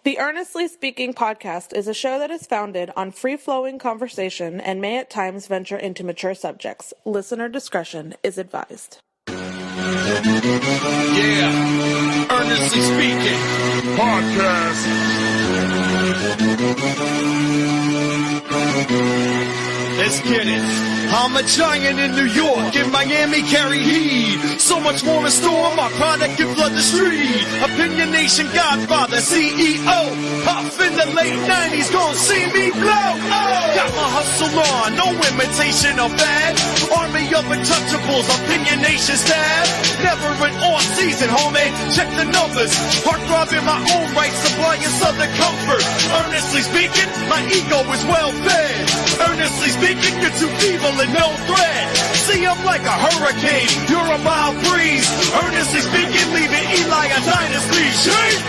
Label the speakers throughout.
Speaker 1: The Earnestly Speaking podcast is a show that is founded on free-flowing conversation and may at times venture into mature subjects. Listener discretion is advised.
Speaker 2: Yeah, Earnestly Speaking podcast. Let's get it. I'm a giant in New York, in Miami carry heat. So much more in store, my product can flood the street. Opinion Nation Godfather, CEO. Off in the late 90s, gon' see me blow. Oh. Got my hustle on, no imitation of that. Army of untouchables, Opinion Nation staff. Never an off season, homie, check the numbers. Heart throbbing my own right, supplying southern comfort. Earnestly speaking, my ego is well fed. Earnestly speaking, you're too evil and no threat. See, I'm like a hurricane, you're a mild breeze. Earnestly speaking, leaving Eli a dynasty. Shake!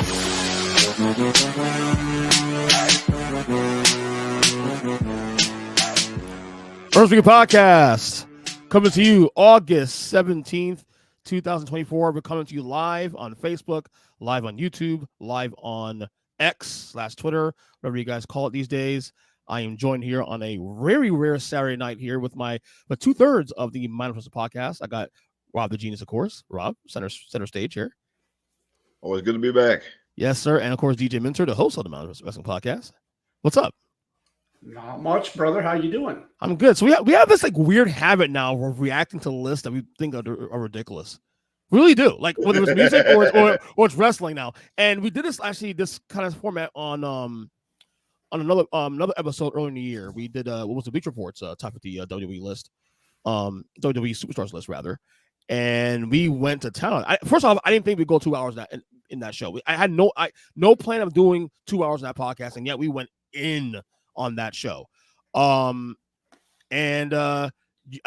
Speaker 3: Earnestly Podcast coming to you August 17th, 2024. We're coming to you live on Facebook, live on YouTube, live on X/Twitter, whatever you guys call it these days. I am joined here on a very rare Saturday night here with two-thirds of the Mindfulness podcast. I got Rob the Genius, of course. Rob, center stage here.
Speaker 4: Always good to be back.
Speaker 3: Yes, sir. And of course, DJ Minter, the host of the Mindfulness Wrestling podcast. What's up?
Speaker 5: Not much, brother. How you doing?
Speaker 3: I'm good. So we have this like weird habit now of reacting to lists that we think are ridiculous. We really do. Like whether it's music or it's wrestling now. And we did this kind of format on another episode earlier in the year. We did what was the Bleach Report's top of the WWE list, WWE Superstars list rather, and we went to town. First off, I didn't think we'd go 2 hours in that show. I had no plan of doing 2 hours in that podcast, and yet we went in on that show. I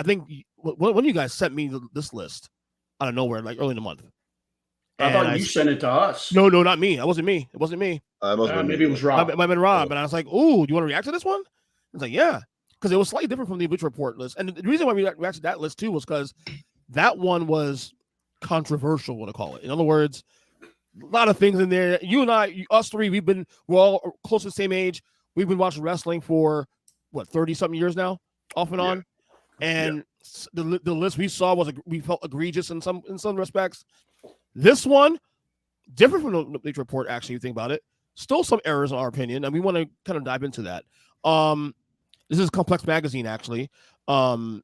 Speaker 3: think when you guys sent me this list out of nowhere, like early in the month.
Speaker 5: I thought you sent it to us.
Speaker 3: No, not me. It wasn't me.
Speaker 5: Maybe it was Rob.
Speaker 3: It might have been Rob. And I was like, "Ooh, do you want to react to this one?" I was like, "Yeah," because it was slightly different from the Bleach Report list. And the reason why we reacted to that list too was because that one was controversial. What to call it? In other words, a lot of things in there. You and I, us three, we're all close to the same age. We've been watching wrestling for 30-something years now, off and on. And the list we saw we felt egregious in some respects. This one, different from the Bleach Report, actually, you think about it. Still some errors in our opinion, and we want to kind of dive into that. This is Complex Magazine, actually. And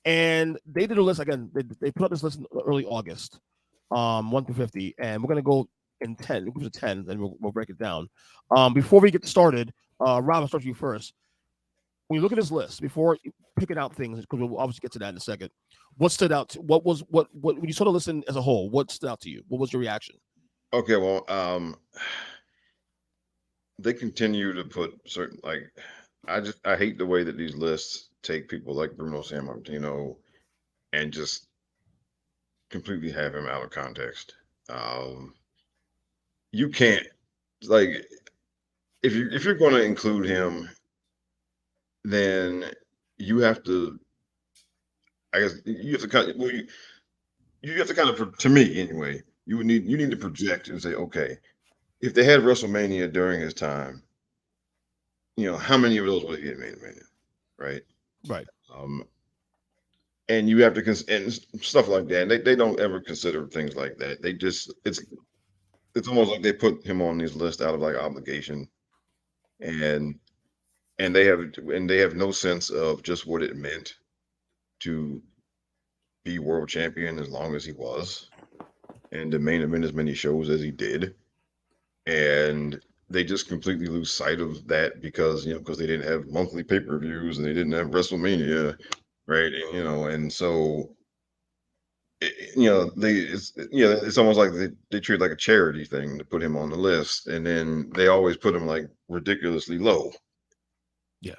Speaker 3: they did a list, again, they put up this list in early August, 1 through 50, and we're going to go in 10, we'll go to 10, and we'll break it down. Before we get started, Rob, I'll start with you first. When you look at this list, before picking out things, because we'll obviously get to that in a second, what stood out? What when you saw the list as a whole, what stood out to you? What was your reaction?
Speaker 4: Okay, well, they continue to put certain, like, I hate the way that these lists take people like Bruno Sammartino and just completely have him out of context. You can't, like, if you're going to include him, then you have to, I guess you have to kind of, you have to kind of, to me anyway, you need to project and say, okay, if they had WrestleMania during his time, how many of those would he get made a minute, right?
Speaker 3: Right.
Speaker 4: And you have to and stuff like that. And they don't ever consider things like that. They just it's almost like they put him on these lists out of like obligation, and they have no sense of just what it meant to be world champion as long as he was, and to main event as many shows as he did, and they just completely lose sight of that because they didn't have monthly pay-per-views and they didn't have WrestleMania, right? And so it's almost like they treat it like a charity thing to put him on the list, and then they always put him like ridiculously low.
Speaker 3: Yeah.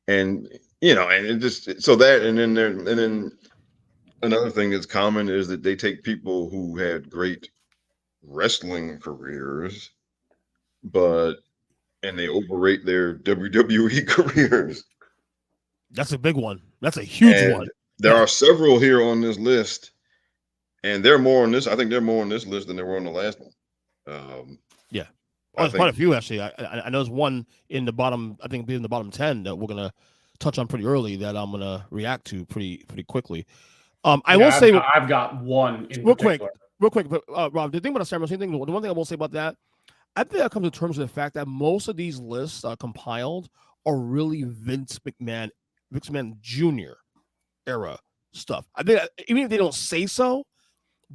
Speaker 4: And and it just so that and then another thing that's common is that they take people who had great wrestling careers, and they overrate their WWE careers.
Speaker 3: That's a big one. That's a huge one.
Speaker 4: There are several here on this list, and they're more on this. I think they're more on this list than they were on the last one.
Speaker 3: there's quite a few actually. I know there's one in the bottom. I think in the bottom 10 that we're gonna touch on pretty early that I'm gonna react to pretty quickly. I will say
Speaker 5: I've got one in
Speaker 3: real
Speaker 5: particular.
Speaker 3: quick. But Rob, the thing about the Sam Rossini thing, the one thing I will say about that, I think that comes to terms with the fact that most of these lists compiled are really Vince McMahon Jr. era stuff. I think even if they don't say so,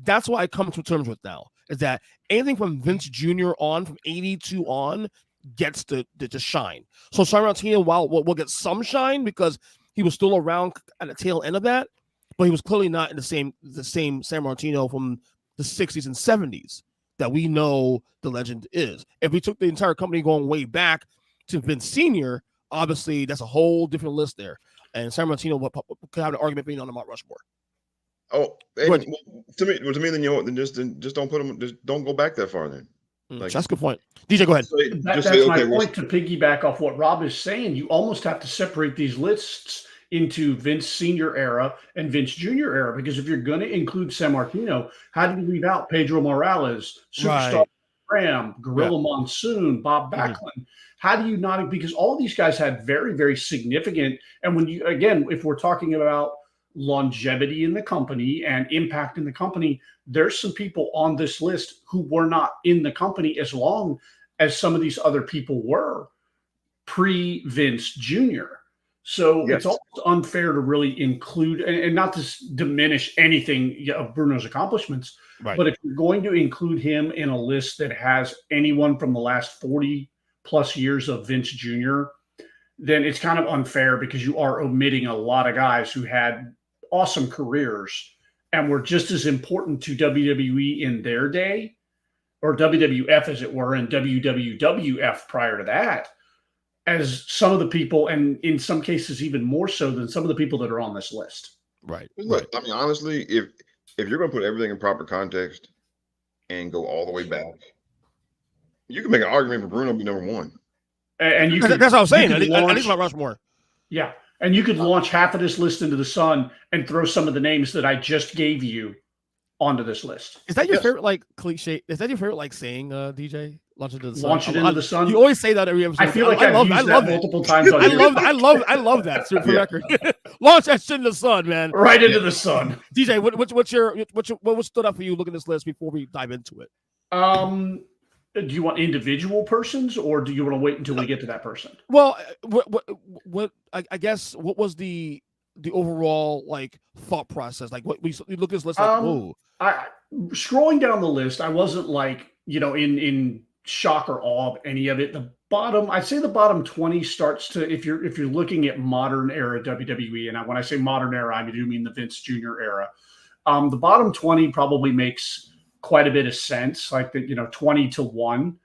Speaker 3: that's what I come to terms with now. Is that anything from Vince Jr. on, from 82 on, gets to shine. So Sammartino, while will get some shine because he was still around at the tail end of that, but he was clearly not in the same Sammartino from the 60s and 70s that we know the legend is. If we took the entire company going way back to Vince Sr., obviously that's a whole different list there. And Sammartino could have an argument being on the Mount Rushmore.
Speaker 4: Oh, and to me, then you know what? Then just don't put them. Just don't go back that far. Then
Speaker 3: that's a good point. DJ, go ahead.
Speaker 5: That's my point. To piggyback off what Rob is saying, you almost have to separate these lists into Vince Senior era and Vince Junior era, because if you're going to include Sammartino, how do you leave out Pedro Morales, Superstar Graham, Gorilla Monsoon, Bob Backlund? How do you not? Because all of these guys had very, very significant. And when you, again, if we're talking about longevity in the company and impact in the company, there's some people on this list who were not in the company as long as some of these other people were pre-Vince Jr. So it's almost unfair to really include, and not to diminish anything of Bruno's accomplishments, but if you're going to include him in a list that has anyone from the last 40 plus years of Vince Jr., then it's kind of unfair because you are omitting a lot of guys who had awesome careers and were just as important to WWE in their day, or WWF as it were, and WWF prior to that, as some of the people, and in some cases even more so than some of the people that are on this list.
Speaker 4: Right. Look, I mean, honestly, if you're going to put everything in proper context and go all the way back, you can make an argument for Bruno be number one.
Speaker 5: And you
Speaker 3: that's what I was saying. I think about Rushmore.
Speaker 5: Yeah. And you could launch half of this list into the sun and throw some of the names that I just gave you onto this list.
Speaker 3: Is that your favorite cliche? Is that your favorite saying, DJ? Launch it into the sun.
Speaker 5: Launch it into the sun.
Speaker 3: You always say that every episode.
Speaker 5: I feel like I love that multiple times.
Speaker 3: I love that. For record, launch that shit in the sun, man.
Speaker 5: Right into the sun.
Speaker 3: DJ, what stood up for you looking at this list before we dive into it?
Speaker 5: Do you want individual persons, or do you want to wait until we get to that person?
Speaker 3: Well, what I guess what was the overall thought process? Like what we look at this list like, whoa.
Speaker 5: Scrolling down the list, I wasn't in shock or awe of any of it. I'd say the bottom 20 starts to, if you're looking at modern era WWE, and when I say modern era, I do mean the Vince Jr. era. The bottom 20 probably makes quite a bit of sense, 20 to 1.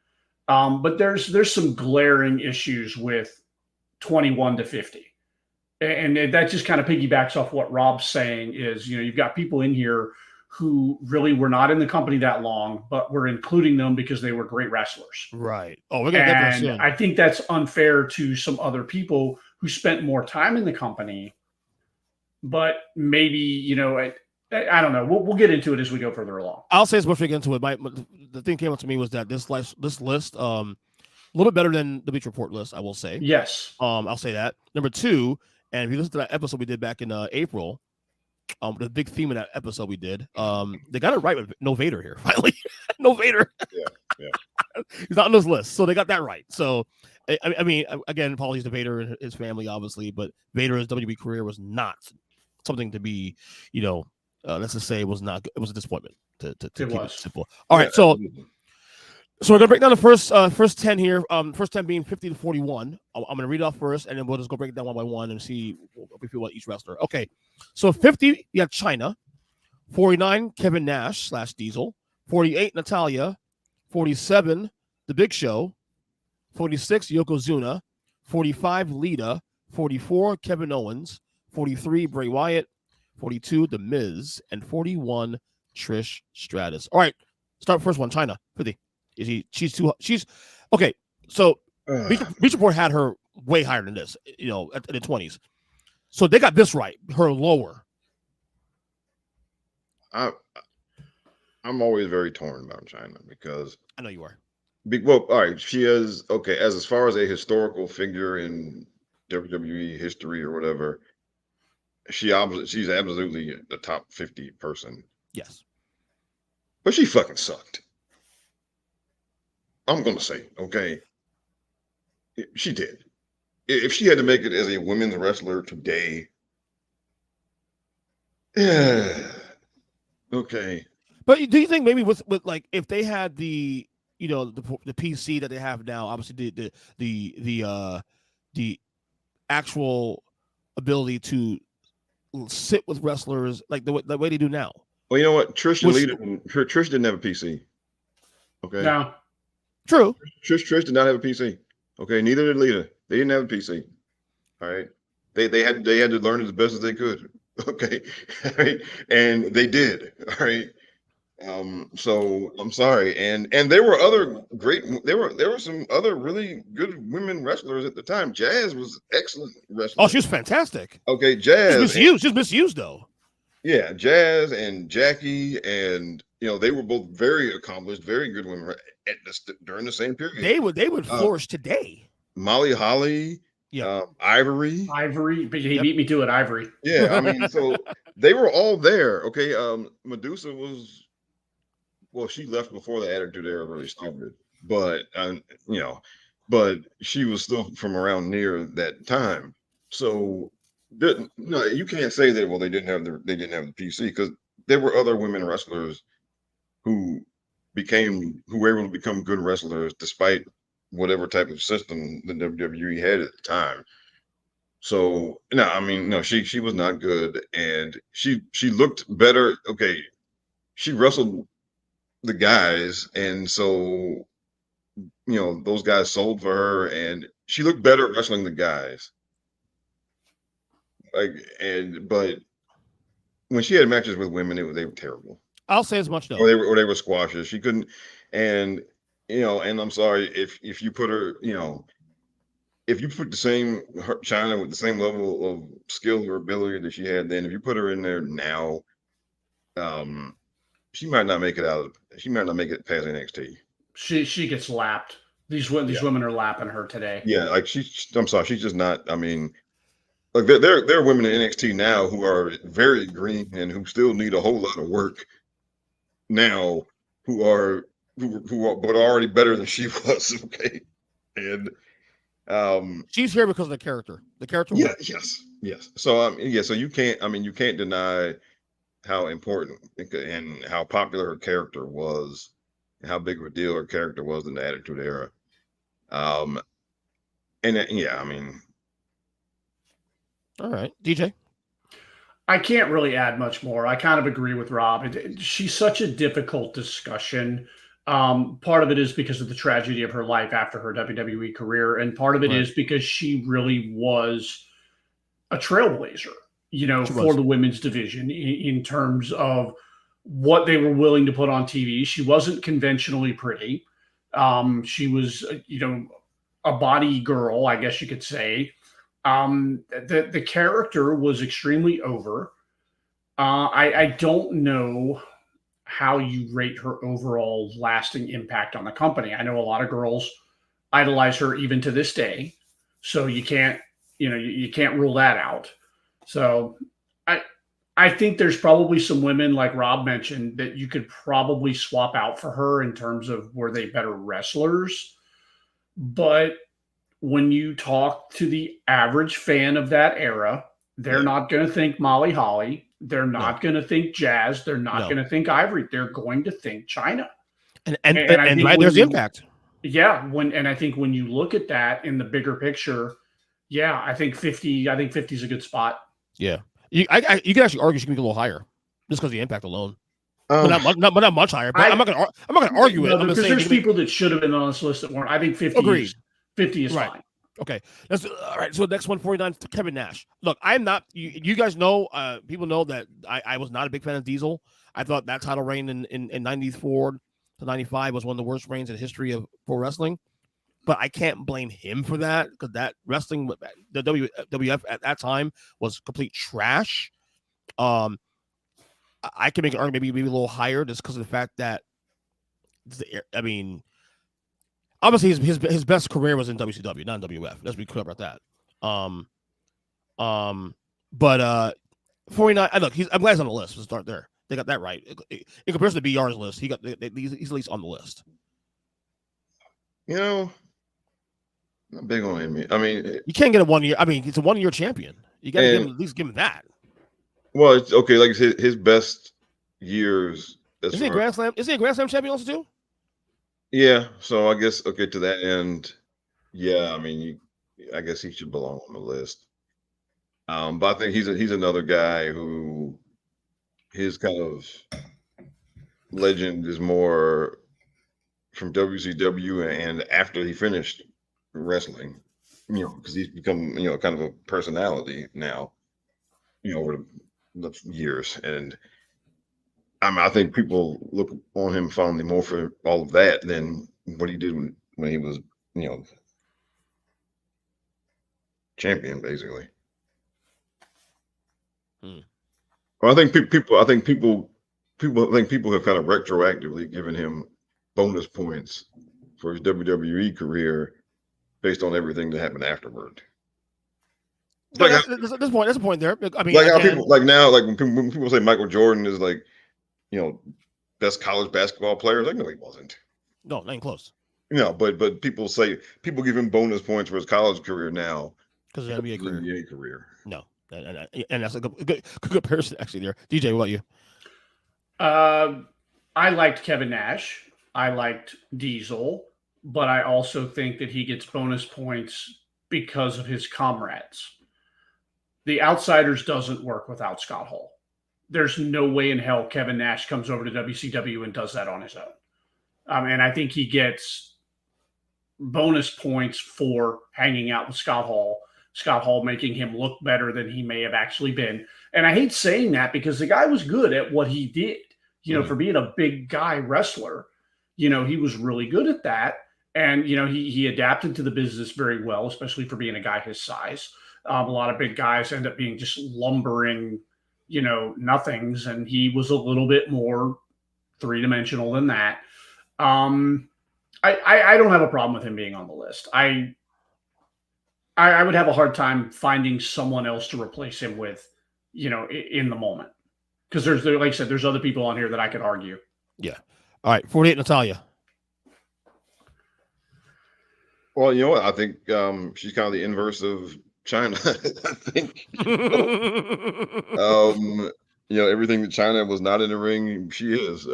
Speaker 5: But there's some glaring issues with 21 to 50. And that just kind of piggybacks off what Rob's saying is, you've got people in here who really were not in the company that long, but we're including them because they were great wrestlers.
Speaker 3: Right. Oh, we're going to get there soon.
Speaker 5: I think that's unfair to some other people who spent more time in the company, but maybe, I don't know. We'll get into it as we go further along.
Speaker 3: I'll say as much as we get into it. The thing came up to me was that this list, a little bit better than the Beach Report list, I will say.
Speaker 5: Yes.
Speaker 3: I'll say that. Number 2, and if you listen to that episode we did back in April, the big theme of that episode we did, they got it right with no Vader here. Finally, no Vader. Yeah. He's not on this list, so they got that right. So, I mean, again, apologies to Vader and his family, obviously, but Vader's WWE career was not something to be, let's just say it was not good. It was a disappointment to keep it simple. All right, so we're gonna break down the first 10 here. First 10 being 50 to 41. I'm gonna read it off first, and then we'll just go break it down one by one and see what we feel about each wrestler. Okay, so 50, you have China. 49, Kevin Nash / Diesel. 48, Natalia. 47, The Big Show. 46, Yokozuna. 45, Lita. 44, Kevin Owens. 43, Bray Wyatt. 42, The Miz, and 41, Trish Stratus. All right, start first one. China, 50. She's okay. So Beach Report had her way higher than this, at the 20s. So they got this right. Her lower.
Speaker 4: I'm always very torn about China because
Speaker 3: I know you are.
Speaker 4: Well, all right. She is okay as far as a historical figure in WWE history or whatever. She's absolutely the top 50 person,
Speaker 3: Yes.
Speaker 4: but she fucking sucked. I'm gonna say, okay, she did. If she had to make it as a women's wrestler today, okay.
Speaker 3: But do you think maybe with like if they had the the PC that they have now, obviously the actual ability to sit with wrestlers like the way they do now.
Speaker 4: Well, you know what? Trish
Speaker 3: Which,
Speaker 4: didn't have a PC. Okay.
Speaker 5: No.
Speaker 3: true.
Speaker 4: Trish did not have a PC. Okay. Neither did Lita. They didn't have a PC. All right. They had to learn it as best as they could. Okay. All right. And they did. All right. So I'm sorry. And there were other there were some other really good women wrestlers at the time. Jazz was excellent wrestler.
Speaker 3: Oh, she was fantastic.
Speaker 4: Okay, Jazz.
Speaker 3: She's misused though.
Speaker 4: Yeah, Jazz and Jackie, and they were both very accomplished, very good women during the same period.
Speaker 3: They would flourish today.
Speaker 4: Molly Holly, Ivory,
Speaker 5: but he beat me to it, Ivory.
Speaker 4: Yeah, I mean, so they were all there. Okay, Medusa was, well, she left before the Attitude Era really started, but but she was still from around near that time. So no, you can't say that. Well, they didn't have the PC, because there were other women wrestlers who were able to become good wrestlers despite whatever type of system the WWE had at the time. So no, I mean, no, she was not good, and she looked better. Okay, she wrestled the guys, and so those guys sold for her, and she looked better wrestling the guys. But when she had matches with women, they were terrible.
Speaker 3: I'll say as much though.
Speaker 4: Or they were squashes. She couldn't, and and I'm sorry if you put her, if you put China with the same level of skill or ability that she had then, if you put her in there now, she might not make it she might not make it past NXT.
Speaker 5: She gets lapped. These women are lapping her today.
Speaker 4: Yeah, like I'm sorry, she's just not. I mean, like there are women in NXT now who are very green and who still need a whole lot of work now, who are but already better than she was. Okay, and
Speaker 3: she's here because of the character. The character.
Speaker 4: Yeah. Yes. So so you can't deny how important and how popular her character was, and how big of a deal her character was in the Attitude Era. And yeah, I mean,
Speaker 3: all right, DJ.
Speaker 5: I can't really add much more. I kind of agree with Rob. She's such a difficult discussion. Part of it is because of the tragedy of her life after her WWE career, and part of it is because she really was a trailblazer, for the women's division in terms of what they were willing to put on TV. She wasn't conventionally pretty. She was, a body girl, I guess you could say. The character was extremely over. I don't know how you rate her overall lasting impact on the company. I know a lot of girls idolize her even to this day, so you can't rule that out. So I think there's probably some women, like Rob mentioned, that you could probably swap out for her in terms of were they better wrestlers. But when you talk to the average fan of that era, they're not going to think Molly Holly. They're not going to think Jazz. They're not going to think Ivory. They're going to think China.
Speaker 3: And right there's the impact.
Speaker 5: Yeah. I think when you look at that in the bigger picture, I think 50 is a good spot.
Speaker 3: Yeah. You can actually argue she can be a little higher just because of the impact alone. But not much higher. But I'm not gonna argue it.
Speaker 5: Because there's people that should have been on this list that weren't. I think 50
Speaker 3: agreed.
Speaker 5: 50 is fine.
Speaker 3: Okay. That's all right. So next 149, Kevin Nash. Look, I'm not. You guys know. People know that I was not a big fan of Diesel. I thought that title reign in 94 to 95 was one of the worst reigns in the history of pro wrestling. But I can't blame him for that, because that wrestling, the WWF at that time was complete trash. I can make an argument maybe a little higher just because of the fact that, I mean, obviously his best career was in WCW, not in WF. Let's be clear about that. But 49. Look, I'm glad he's on the list. Let's start there. They got that right. In comparison to BR's list, he's at least on the list.
Speaker 4: You know, not big on him. I mean,
Speaker 3: you can't get a 1 year. I mean, he's a 1 year champion. You got to at least give him that.
Speaker 4: Well, it's okay. Like his best years.
Speaker 3: Is he a Grand Slam? Is he a Grand Slam champion also too?
Speaker 4: Yeah. So I guess to that end, yeah. I mean, I guess he should belong on the list. But I think he's another guy who his kind of legend is more from WCW and after he finished wrestling, because he's become, kind of a personality now, over the years. And I think people look on him fondly more for all of that than what he did when he was, champion, basically. Well, I think people have kind of retroactively given him bonus points for his WWE career based on everything that happened afterward.
Speaker 3: There's a point there. I mean,
Speaker 4: like how people now, when people say Michael Jordan is best college basketball player, no, he wasn't.
Speaker 3: No, not even close.
Speaker 4: But people give him bonus points for his college career now
Speaker 3: because of the NBA
Speaker 4: career.
Speaker 3: No, and that's a good comparison actually. There, DJ, what about you?
Speaker 5: I liked Kevin Nash. I liked Diesel, but I also think that he gets bonus points because of his comrades. The Outsiders doesn't work without Scott Hall. There's no way in hell Kevin Nash comes over to WCW and does that on his own. And I think he gets bonus points for hanging out with Scott Hall making him look better than he may have actually been. And I hate saying that because the guy was good at what he did, for being a big guy wrestler. He was really good at that. And, he adapted to the business very well, especially for being a guy his size. A lot of big guys end up being just lumbering, nothings. And he was a little bit more three-dimensional than that. I don't have a problem with him being on the list. I would have a hard time finding someone else to replace him with, in the moment. Because like I said, there's other people on here that I could argue.
Speaker 3: Yeah. All right, 48, Natalya.
Speaker 4: Well, you know what? I think she's kind of the inverse of China. I think, everything that China was not in the ring, she is.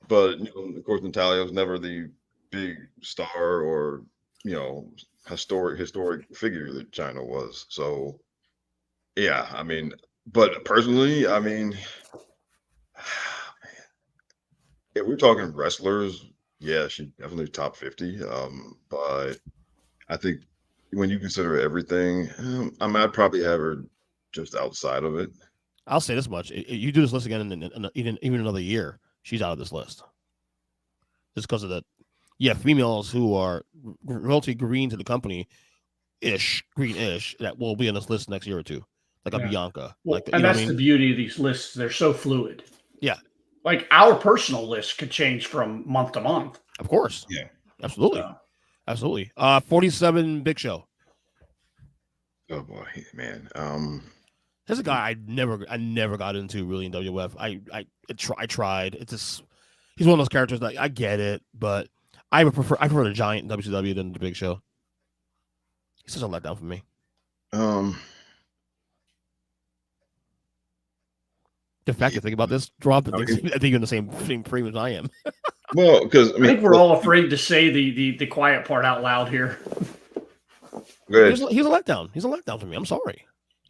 Speaker 4: But of course, Natalya was never the big star or historic figure that China was. So, yeah, I mean, but personally, I mean, if we're talking wrestlers, yeah, she definitely top 50. But I think when you consider everything, I'd probably have her just outside of it.
Speaker 3: I'll say this much: you do this list again in even another year, she's out of this list. Just because of that. Yeah, females who are relatively green to the company, greenish, that will be on this list next year or two, like a Bianca.
Speaker 5: Well, and that's the beauty of these lists; they're so fluid.
Speaker 3: Yeah.
Speaker 5: Like our personal list could change from month to month.
Speaker 3: Of course.
Speaker 4: Yeah.
Speaker 3: Absolutely. Absolutely. 47 Big Show.
Speaker 4: Oh boy, man.
Speaker 3: There's a guy I never got into really in WF. I tried. It's just he's one of those characters that I get it, but I prefer the Giant in WCW than the Big Show. He's such a letdown for me. The fact you think about this, Rob, I think you're in the same frame as I am.
Speaker 4: Well, because I
Speaker 5: think we're all afraid to say the quiet part out loud here.
Speaker 3: He's a letdown. He's a letdown for me. I'm sorry.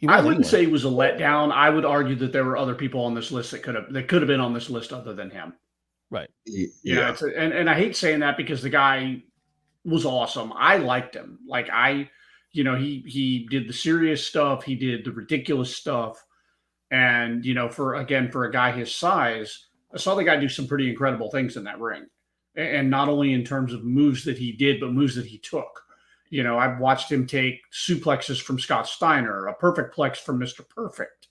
Speaker 5: I wouldn't say he was a letdown. I would argue that there were other people on this list that could have been on this list other than him.
Speaker 3: Right.
Speaker 4: Yeah.
Speaker 5: And I hate saying that because the guy was awesome. I liked him. Like he did the serious stuff. He did the ridiculous stuff. And, for a guy his size, I saw the guy do some pretty incredible things in that ring. And not only in terms of moves that he did, but moves that he took. I've watched him take suplexes from Scott Steiner, a perfect plex from Mr. Perfect,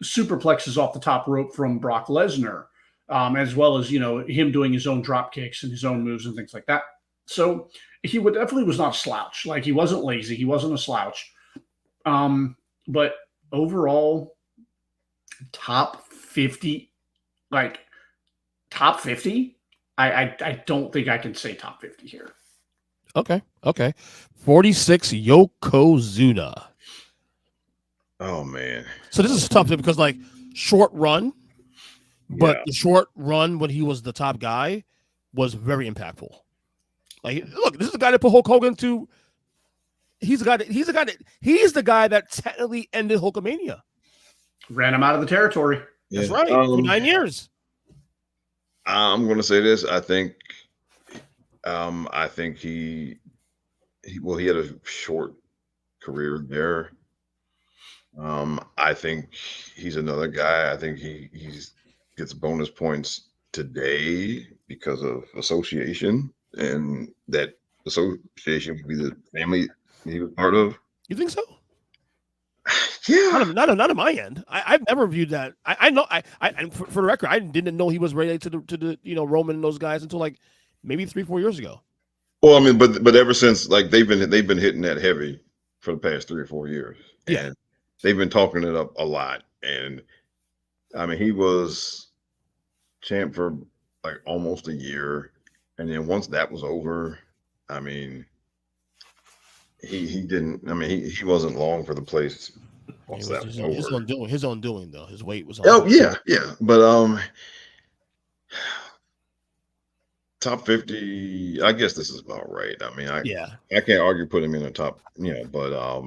Speaker 5: superplexes off the top rope from Brock Lesnar, as well as, him doing his own drop kicks and his own moves and things like that. So he definitely was not a slouch. Like, he wasn't lazy. He wasn't a slouch. But overall, top 50, like top 50, I don't think I can say top 50 here.
Speaker 3: Okay. 46, Yokozuna.
Speaker 4: Oh man.
Speaker 3: So this is tough because like short run, but the short run when he was the top guy was very impactful. Like, look, this is the guy that put Hulk Hogan to. He's the guy that technically ended Hulkamania.
Speaker 5: Ran him out of the territory.
Speaker 3: That's right. For 9 years.
Speaker 4: I'm going to say this. I think he had a short career there. I think he's another guy. I think he gets bonus points today because of association, and that association would be the family he was part of.
Speaker 3: You think so?
Speaker 4: Yeah.
Speaker 3: Not on my end. I've never viewed that. I know. I for the record, I didn't know he was related to the Roman and those guys until like maybe 3-4 years ago.
Speaker 4: Well, I mean, but ever since, like, they've been hitting that heavy for the past 3 or 4 years.
Speaker 3: Yeah.
Speaker 4: And they've been talking it up a lot. And I mean, he was champ for like almost a year. And then once that was over, I mean, he didn't, I mean, he wasn't long for the place. Once that was over.
Speaker 3: His own doing though. His weight was on.
Speaker 4: Oh, yeah. But top 50, I guess this is about right. I mean, I can't argue putting him in the top, but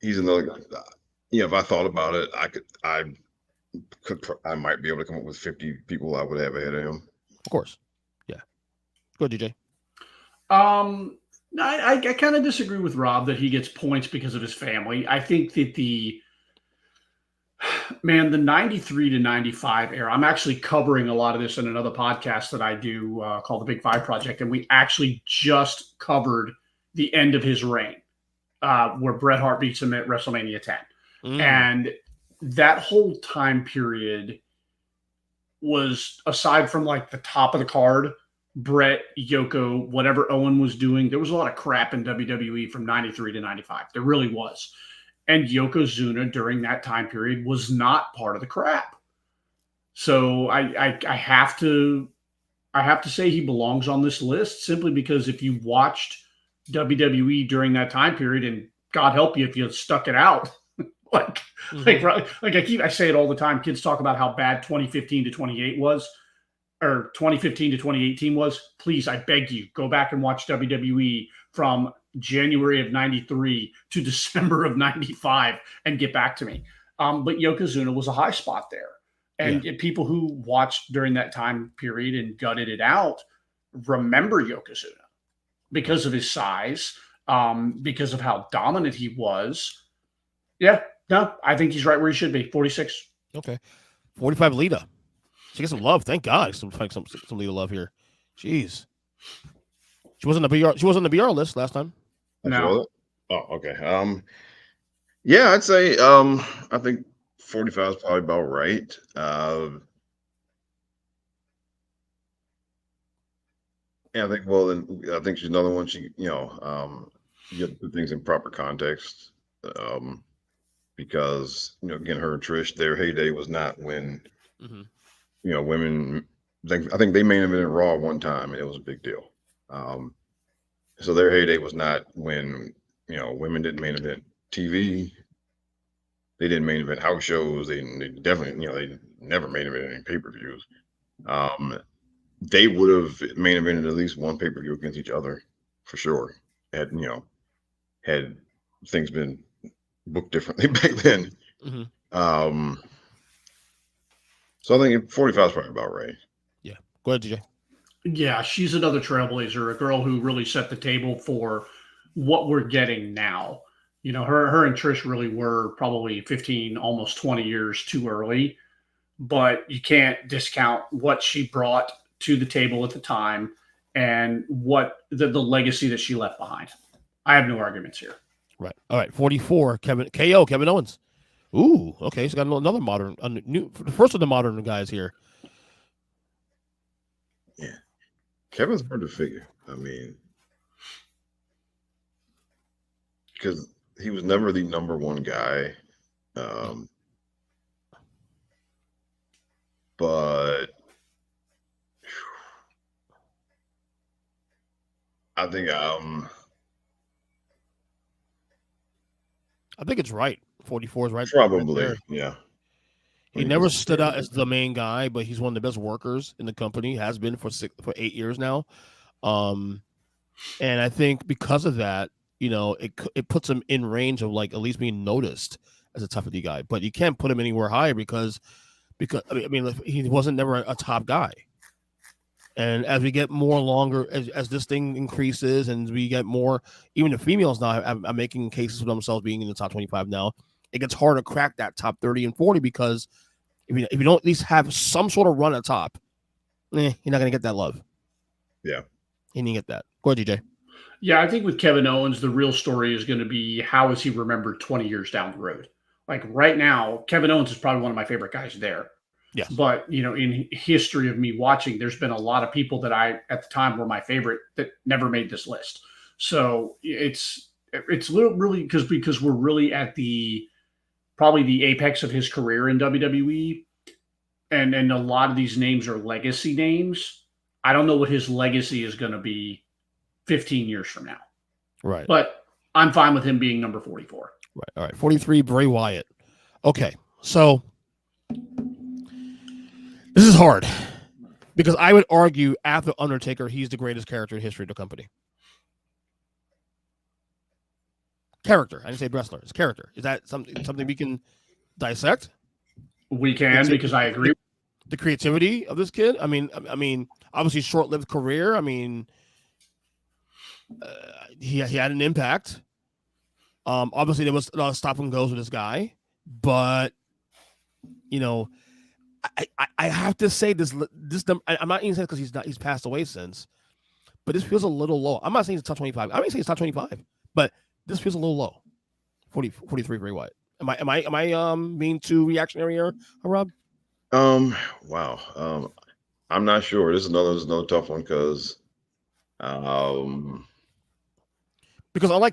Speaker 4: he's another guy. If I thought about it, I might be able to come up with 50 people I would have ahead of him.
Speaker 3: Of course. Yeah. Go ahead, DJ.
Speaker 5: I kind of disagree with Rob that he gets points because of his family. I think that the 93 to 95 era, I'm actually covering a lot of this in another podcast that I do called the Big Five Project. And we actually just covered the end of his reign where Bret Hart beats him at WrestleMania 10. And that whole time period was, aside from like the top of the card, Bret, Yoko, whatever Owen was doing, there was a lot of crap in WWE from 93 to 95. There really was. And Yokozuna during that time period was not part of the crap. So I have to say he belongs on this list simply because if you watched WWE during that time period, and God help you if you stuck it out, I say it all the time. Kids talk about how bad 2015 to 28 was, or 2015 to 2018 was. Please, I beg you, go back and watch WWE from January of 93 to December of 95 and get back to me. But Yokozuna was a high spot there. And people who watched during that time period and gutted it out remember Yokozuna because of his size, because of how dominant he was. Yeah, no, I think he's right where he should be. 46.
Speaker 3: Okay. 45, Lita. She gets some love. Thank God. Some Lita love here. Jeez. She wasn't on the BR list last time.
Speaker 4: No. Oh, okay. Yeah, I'd say I think 45 is probably about right. Yeah, I think she's another one. She, you have to put things in proper context. Because again, her and Trish, their heyday was not when women. I think they main evented Raw one time, and it was a big deal. So their heyday was not when women didn't main event TV. They didn't main event house shows. They definitely they never main evented any pay-per-views. They would have main evented at least one pay-per-view against each other for sure. Had things been booked differently back then. So I think 45 is probably about right.
Speaker 3: Yeah. Go ahead, DJ.
Speaker 5: Yeah, she's another trailblazer, a girl who really set the table for what we're getting now. Her and Trish really were probably 15, almost 20 years too early, but you can't discount what she brought to the table at the time and what the legacy that she left behind. I have no arguments here.
Speaker 3: Right. All right. 44, Kevin Owens. Ooh, okay. So got another modern, the first of the modern guys here.
Speaker 4: Yeah. Kevin's hard to figure. I mean, because he was never the number one guy. But I think
Speaker 3: it's right. 44 is right.
Speaker 4: Probably,
Speaker 3: right
Speaker 4: yeah.
Speaker 3: He never stood out as the main guy, but he's one of the best workers in the company. Has been for 8 years now. And I think because of that, it puts him in range of like at least being noticed as a tough guy. But you can't put him anywhere higher because I mean he wasn't never a top guy. And as we get more longer, as this thing increases, and we get more, even the females now are making cases for themselves being in the top 25 now. It gets harder to crack that top 30 and 40 because if you don't at least have some sort of run at top, you're not going to get that love.
Speaker 4: Yeah.
Speaker 3: You didn't get that. Go ahead, DJ.
Speaker 5: Yeah, I think with Kevin Owens, the real story is going to be how is he remembered 20 years down the road? Like right now, Kevin Owens is probably one of my favorite guys there.
Speaker 3: Yes.
Speaker 5: But, in history of me watching, there's been a lot of people that at the time were my favorite that never made this list. So it's really because we're really at probably the apex of his career in WWE. And a lot of these names are legacy names. I don't know what his legacy is going to be 15 years from now.
Speaker 3: Right.
Speaker 5: But I'm fine with him being number 44.
Speaker 3: Right. All right. 43, Bray Wyatt. Okay. So this is hard because I would argue after Undertaker, he's the greatest character in history of the company. Character. I didn't say wrestler. It's character. Is that something we can dissect?
Speaker 5: We can, because I agree.
Speaker 3: The creativity of this kid. I mean, obviously short-lived career. I mean, he had an impact. Obviously there was a lot of stop and goes with this guy, but I have to say this. I'm not even saying because he's passed away since, but this feels a little low. I'm not saying it's top 25. I'm not saying it's top 25, but this feels a little low. 43 Bray Wyatt. Am I being too reactionary here, Rob?
Speaker 4: Wow. I'm not sure. This is another tough one because
Speaker 3: unlike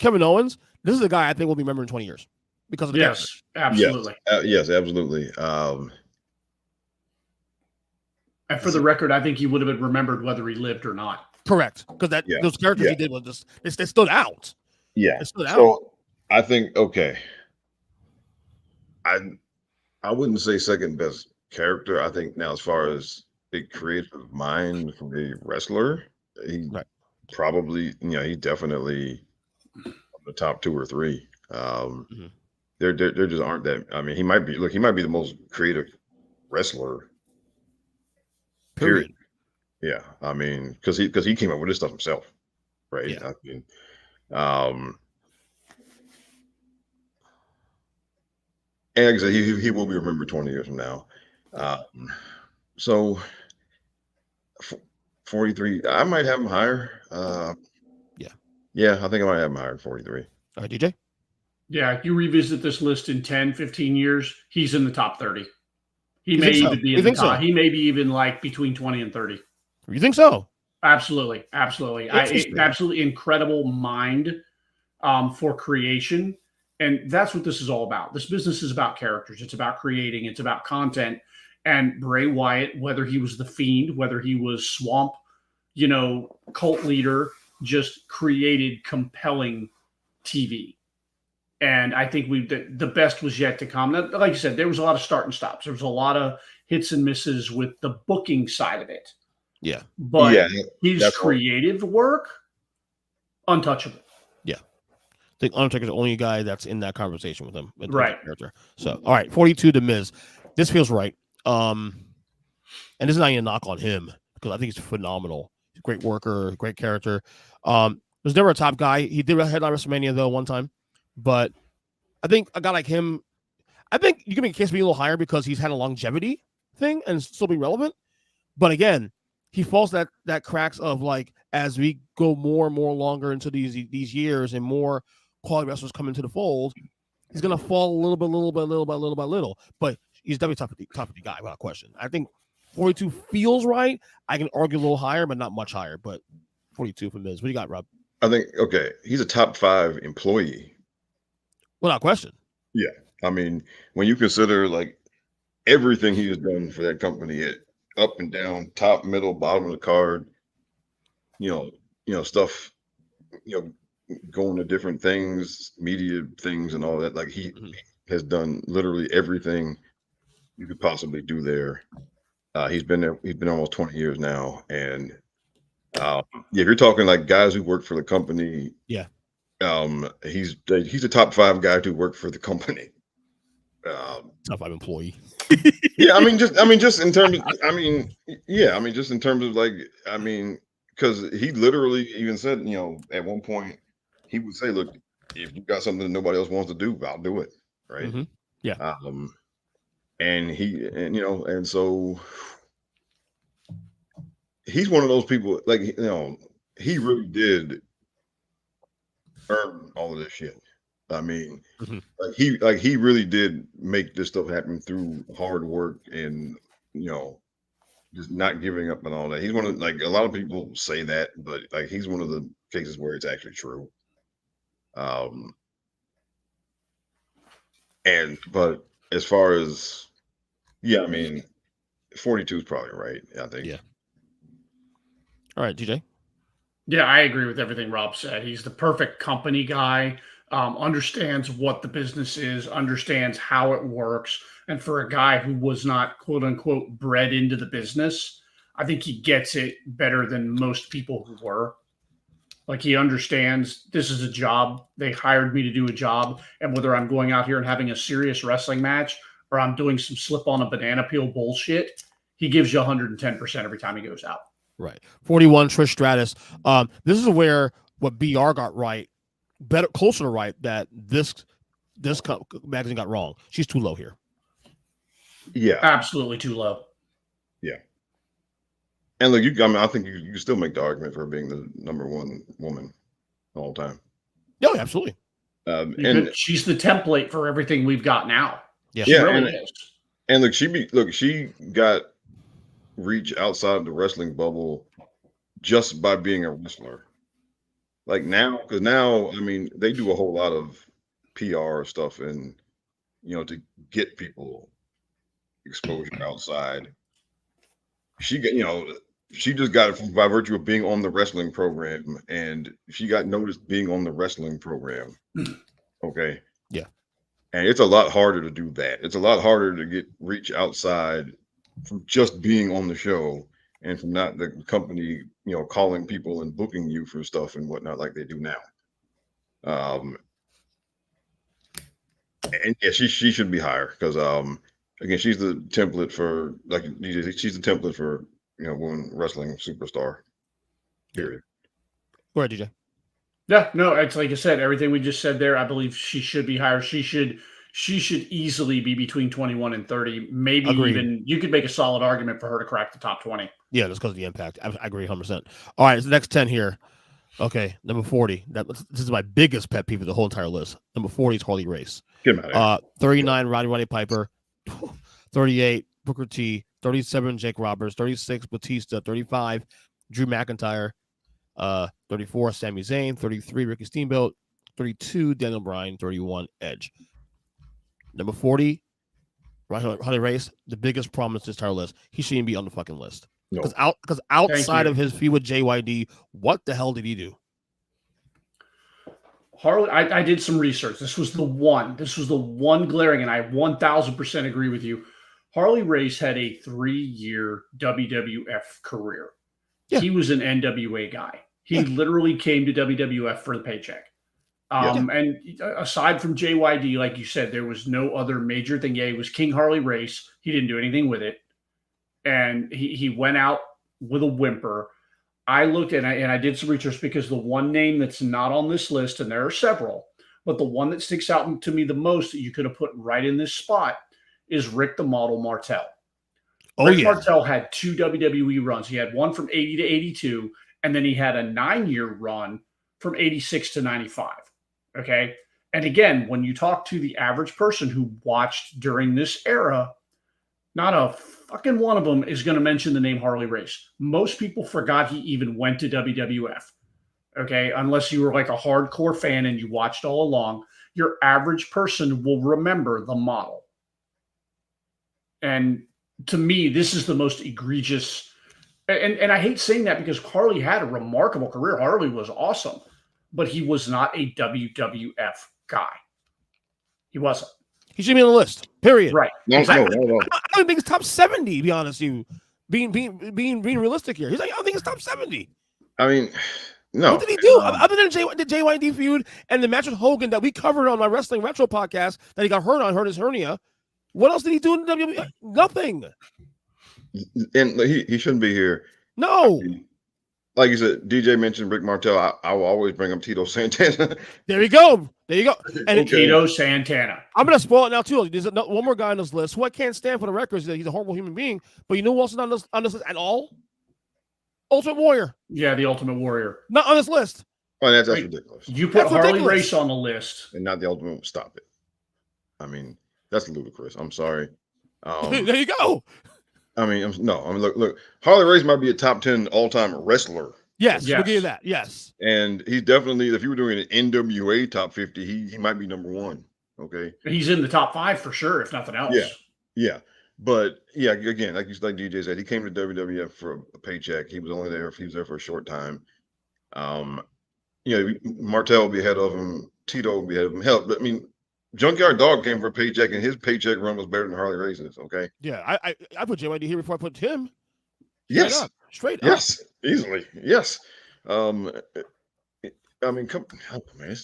Speaker 3: Kevin Owens, this is a guy I think will be remembered in 20 years because of the character.
Speaker 5: Absolutely.
Speaker 4: Yes, absolutely.
Speaker 5: And for the record, I think he would have been remembered whether he lived or not.
Speaker 3: Correct, because those characters he did was just they stood out.
Speaker 4: Yeah,
Speaker 3: they stood out.
Speaker 4: So I think I wouldn't say second best character. I think now as far as a creative mind from a wrestler, he probably he definitely the top 2 or 3. There just aren't that. I mean, he might be the most creative wrestler. Period. Yeah, I mean, because he came up with this stuff himself, right?
Speaker 3: Yeah.
Speaker 4: I mean, and like I said, he will be remembered 20 years from now. So 43, I might have him higher. Yeah, I think I might have him higher than 43.
Speaker 3: All right, DJ.
Speaker 5: Yeah, if you revisit this list in 10, 15 years, he's in the top 30. He may even be in the top. He may be even like between 20 and 30.
Speaker 3: You think so?
Speaker 5: Absolutely. Absolutely incredible mind for creation. And that's what this is all about. This business is about characters. It's about creating. It's about content. And Bray Wyatt, whether he was the Fiend, whether he was Swamp, cult leader, just created compelling TV. And I think the best was yet to come. Now, like you said, there was a lot of start and stops. There was a lot of hits and misses with the booking side of it.
Speaker 3: Yeah.
Speaker 5: But his creative work, untouchable.
Speaker 3: Yeah. I think Undertaker's the only guy that's in that conversation with him.
Speaker 5: Right.
Speaker 3: Character. So, all right, 42, The Miz. This feels right. And this is not even a knock on him because I think he's phenomenal. He's a great worker, great character. Was never a top guy. He did headline WrestleMania, though, one time. But I think a guy like him, I think you can make a case be a little higher because he's had a longevity thing and still be relevant. But again, he falls that cracks of like as we go more and more longer into these years and more quality wrestlers come into the fold, he's gonna fall a little bit. But he's definitely top of the guy without question. I think 42 feels right. I can argue a little higher, but not much higher. But 42 for Miz. What do you got, Rob?
Speaker 4: I think, okay, he's a top 5 employee.
Speaker 3: Without question.
Speaker 4: Yeah. I mean, when you consider like everything he has done for that company, up and down, top, middle, bottom of the card, stuff, going to different things, media things and all that. Like he has done literally everything you could possibly do there. He's been there. He's been almost 20 years now. And if you're talking like guys who work for the company,
Speaker 3: yeah,
Speaker 4: he's a top 5 guy to work for the company.
Speaker 3: Top 5 employee.
Speaker 4: Yeah, just in terms of, just in terms of like, because he literally even said, at one point he would say, look, if you got something that nobody else wants to do, I'll do it. Right.
Speaker 3: Mm-hmm. Yeah.
Speaker 4: And so he's one of those people, like, he really did earn all of this shit. I mean, he really did make this stuff happen through hard work and, just not giving up and all that. He's one of, like, a lot of people say that, but like, he's one of the cases where it's actually true. But as far as, 42 is probably right. I think.
Speaker 3: Yeah. All right, DJ.
Speaker 5: Yeah, I agree with everything Rob said. He's the perfect company guy, understands what the business is, understands how it works. And for a guy who was not, quote unquote, bred into the business, I think he gets it better than most people who were. Like, he understands this is a job. They hired me to do a job. And whether I'm going out here and having a serious wrestling match or I'm doing some slip on a banana peel bullshit, he gives you 110% every time he goes out.
Speaker 3: Right. 41, Trish Stratus. This is where what BR got right, closer to right, that this magazine got wrong. She's too low here.
Speaker 4: Yeah.
Speaker 5: Absolutely too low.
Speaker 4: Yeah. And look, I think you can still make the argument for being the number 1 woman all time.
Speaker 3: No, absolutely.
Speaker 5: And she's the template for everything we've got now.
Speaker 3: Yeah.
Speaker 5: She really is.
Speaker 4: And look, she got reach outside of the wrestling bubble just by being a wrestler. Like now, because now, they do a whole lot of PR stuff and, to get people exposure outside. She just got it by virtue of being on the wrestling program, and she got noticed being on the wrestling program. Okay.
Speaker 3: Yeah.
Speaker 4: And it's a lot harder to do that. It's a lot harder to get reach outside from just being on the show and from not the company, calling people and booking you for stuff and whatnot like they do now. And yeah, she should be higher because again, she's the template for, like, she's the template for, women wrestling superstar. Period.
Speaker 3: Go ahead, DJ.
Speaker 5: Yeah, no, it's like I said, everything we just said there, I believe she should be higher. She should easily be between 21 and 30. Maybe
Speaker 3: Agreed.
Speaker 5: Even you could make a solid argument for her to crack the top 20.
Speaker 3: Yeah, that's because of the impact. I agree 100%. All right, it's the next 10 here. Okay, number 40. This is my biggest pet peeve of the whole entire list. Number 40 is Harley Race. 39, Roddy Piper. 38, Booker T. 37, Jake Roberts. 36, Batista. 35, Drew McIntyre. 34, Sami Zayn. 33, Ricky Steamboat. 32, Daniel Bryan. 31, Edge. Number 40, Harley Race. The biggest problem is this entire list. He shouldn't be on the fucking list. Because outside of his feud with JYD, what the hell did he do?
Speaker 5: Harley, I did some research. This was the one glaring, and I 1000% agree with you. Harley Race had a 3-year WWF career. Yeah. He was an NWA guy. He literally came to WWF for the paycheck. And aside from JYD, like you said, there was no other major thing. Yeah, he was King Harley Race. He didn't do anything with it. And he went out with a whimper. I looked and I did some research because the one name that's not on this list, and there are several, but the one that sticks out to me the most that you could have put right in this spot is Rick the Model Martel. Rick Martel had 2 WWE runs. He had one from 80 to 82, and then he had a 9-year run from 86 to 95. Okay. And again, when you talk to the average person who watched during this era, not a fucking one of them is going to mention the name Harley Race. Most people forgot he even went to WWF. Okay, unless you were like a hardcore fan and you watched all along, your average person will remember the model. And to me, this is the most egregious. And I hate saying that because Harley had a remarkable career. Harley was awesome, but he was not a WWF guy. He wasn't.
Speaker 3: He should be on the list. Period.
Speaker 5: Right.
Speaker 4: No,
Speaker 5: Exactly.
Speaker 4: no.
Speaker 3: I don't think it's top 70. To be honest, with you being realistic here. He's like, I don't think it's top 70.
Speaker 4: I mean, no.
Speaker 3: What did he do other than the JYD feud and the match with Hogan that we covered on my Wrestling Retro podcast that he got hurt his hernia? What else did he do in WWE? Nothing.
Speaker 4: And he shouldn't be here.
Speaker 3: No.
Speaker 4: Like you said, DJ mentioned Rick Martel. I will always bring up Tito Santana.
Speaker 3: There you go. And
Speaker 4: Okay.
Speaker 5: Tito Santana.
Speaker 3: I'm going to spoil it now, too. There's one more guy on this list who I can't stand for the records. He's a horrible human being. But you know who else is on this list at all? Ultimate Warrior.
Speaker 5: Yeah, the Ultimate Warrior.
Speaker 3: Not on this list.
Speaker 4: Oh, that's ridiculous.
Speaker 5: You put Harley
Speaker 3: ridiculous.
Speaker 5: Race on the list.
Speaker 4: And not the Ultimate. Stop it. I mean, that's ludicrous. I'm sorry.
Speaker 3: There you go.
Speaker 4: I mean, look. Harley Race might be a top 10 all-time wrestler.
Speaker 3: Yes,
Speaker 5: Yes.
Speaker 3: we'll give you that. Yes.
Speaker 4: And he's definitely, if you were doing an NWA top 50, he might be number one. Okay.
Speaker 5: He's in the top 5 for sure, if nothing else.
Speaker 4: Yeah. But yeah, again, like DJ said, he came to WWF for a paycheck. He was there for a short time. Martel will be ahead of him. Tito will be ahead of him. Hell, but I mean, Junkyard Dog came for a paycheck, and his paycheck run was better than Harley Race's. Okay.
Speaker 3: Yeah, I put JYD here before I put Tim.
Speaker 4: Yes.
Speaker 3: Straight up.
Speaker 4: Yes. Easily. Yes. I mean, come on, man.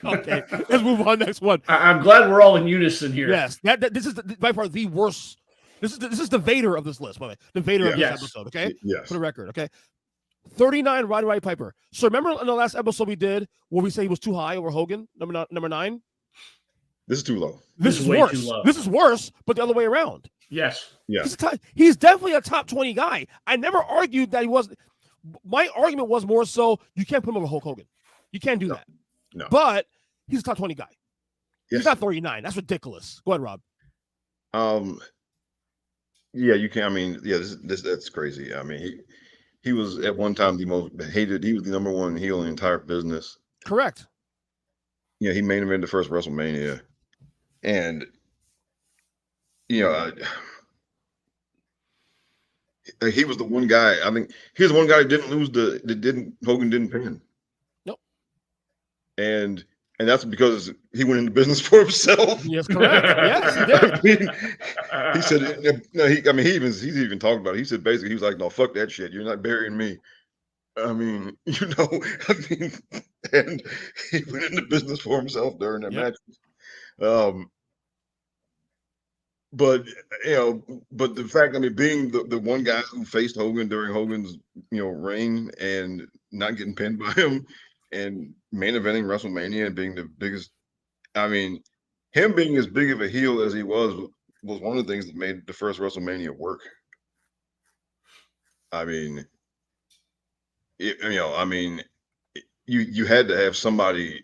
Speaker 3: Okay, let's move on. Next one.
Speaker 5: I'm glad we're all in unison here.
Speaker 3: Yes, this is by far the worst. This is the Vader of this list, by the way. The Vader of this episode. Okay.
Speaker 4: Yes.
Speaker 3: For the record. Okay. 39, Roddy Piper. So remember in the last episode we did where we say he was too high over Hogan, number 9.
Speaker 4: This is too low.
Speaker 3: This is
Speaker 5: way
Speaker 3: worse.
Speaker 5: too low.
Speaker 3: This is worse, but the other way around.
Speaker 5: Yes.
Speaker 4: Yeah.
Speaker 3: He's definitely a top 20 guy. I never argued that he wasn't. My argument was more so you can't put him over Hulk Hogan. You can't do that.
Speaker 4: No.
Speaker 3: But he's a top 20 guy.
Speaker 4: Yes.
Speaker 3: He's not 39. That's ridiculous. Go ahead, Rob.
Speaker 4: Yeah, you can. I mean, yeah, that's crazy. I mean, he was at one time the most hated. He was the number one heel in the entire business.
Speaker 3: Correct.
Speaker 4: Yeah, he main evented the first WrestleMania, and he was the one guy. I think he was the one guy that Hogan didn't pin.
Speaker 3: Nope.
Speaker 4: And that's because he went into business for himself.
Speaker 3: Yes, correct. Yes, he did.
Speaker 4: He said, no, he's even talked about it. He said basically, he was like, no, fuck that shit. You're not burying me. I mean, and he went into business for himself during that match. But the fact, being the one guy who faced Hogan during Hogan's, reign and not getting pinned by him and main eventing WrestleMania and being the biggest, him being as big of a heel as he was one of the things that made the first WrestleMania work. You had to have somebody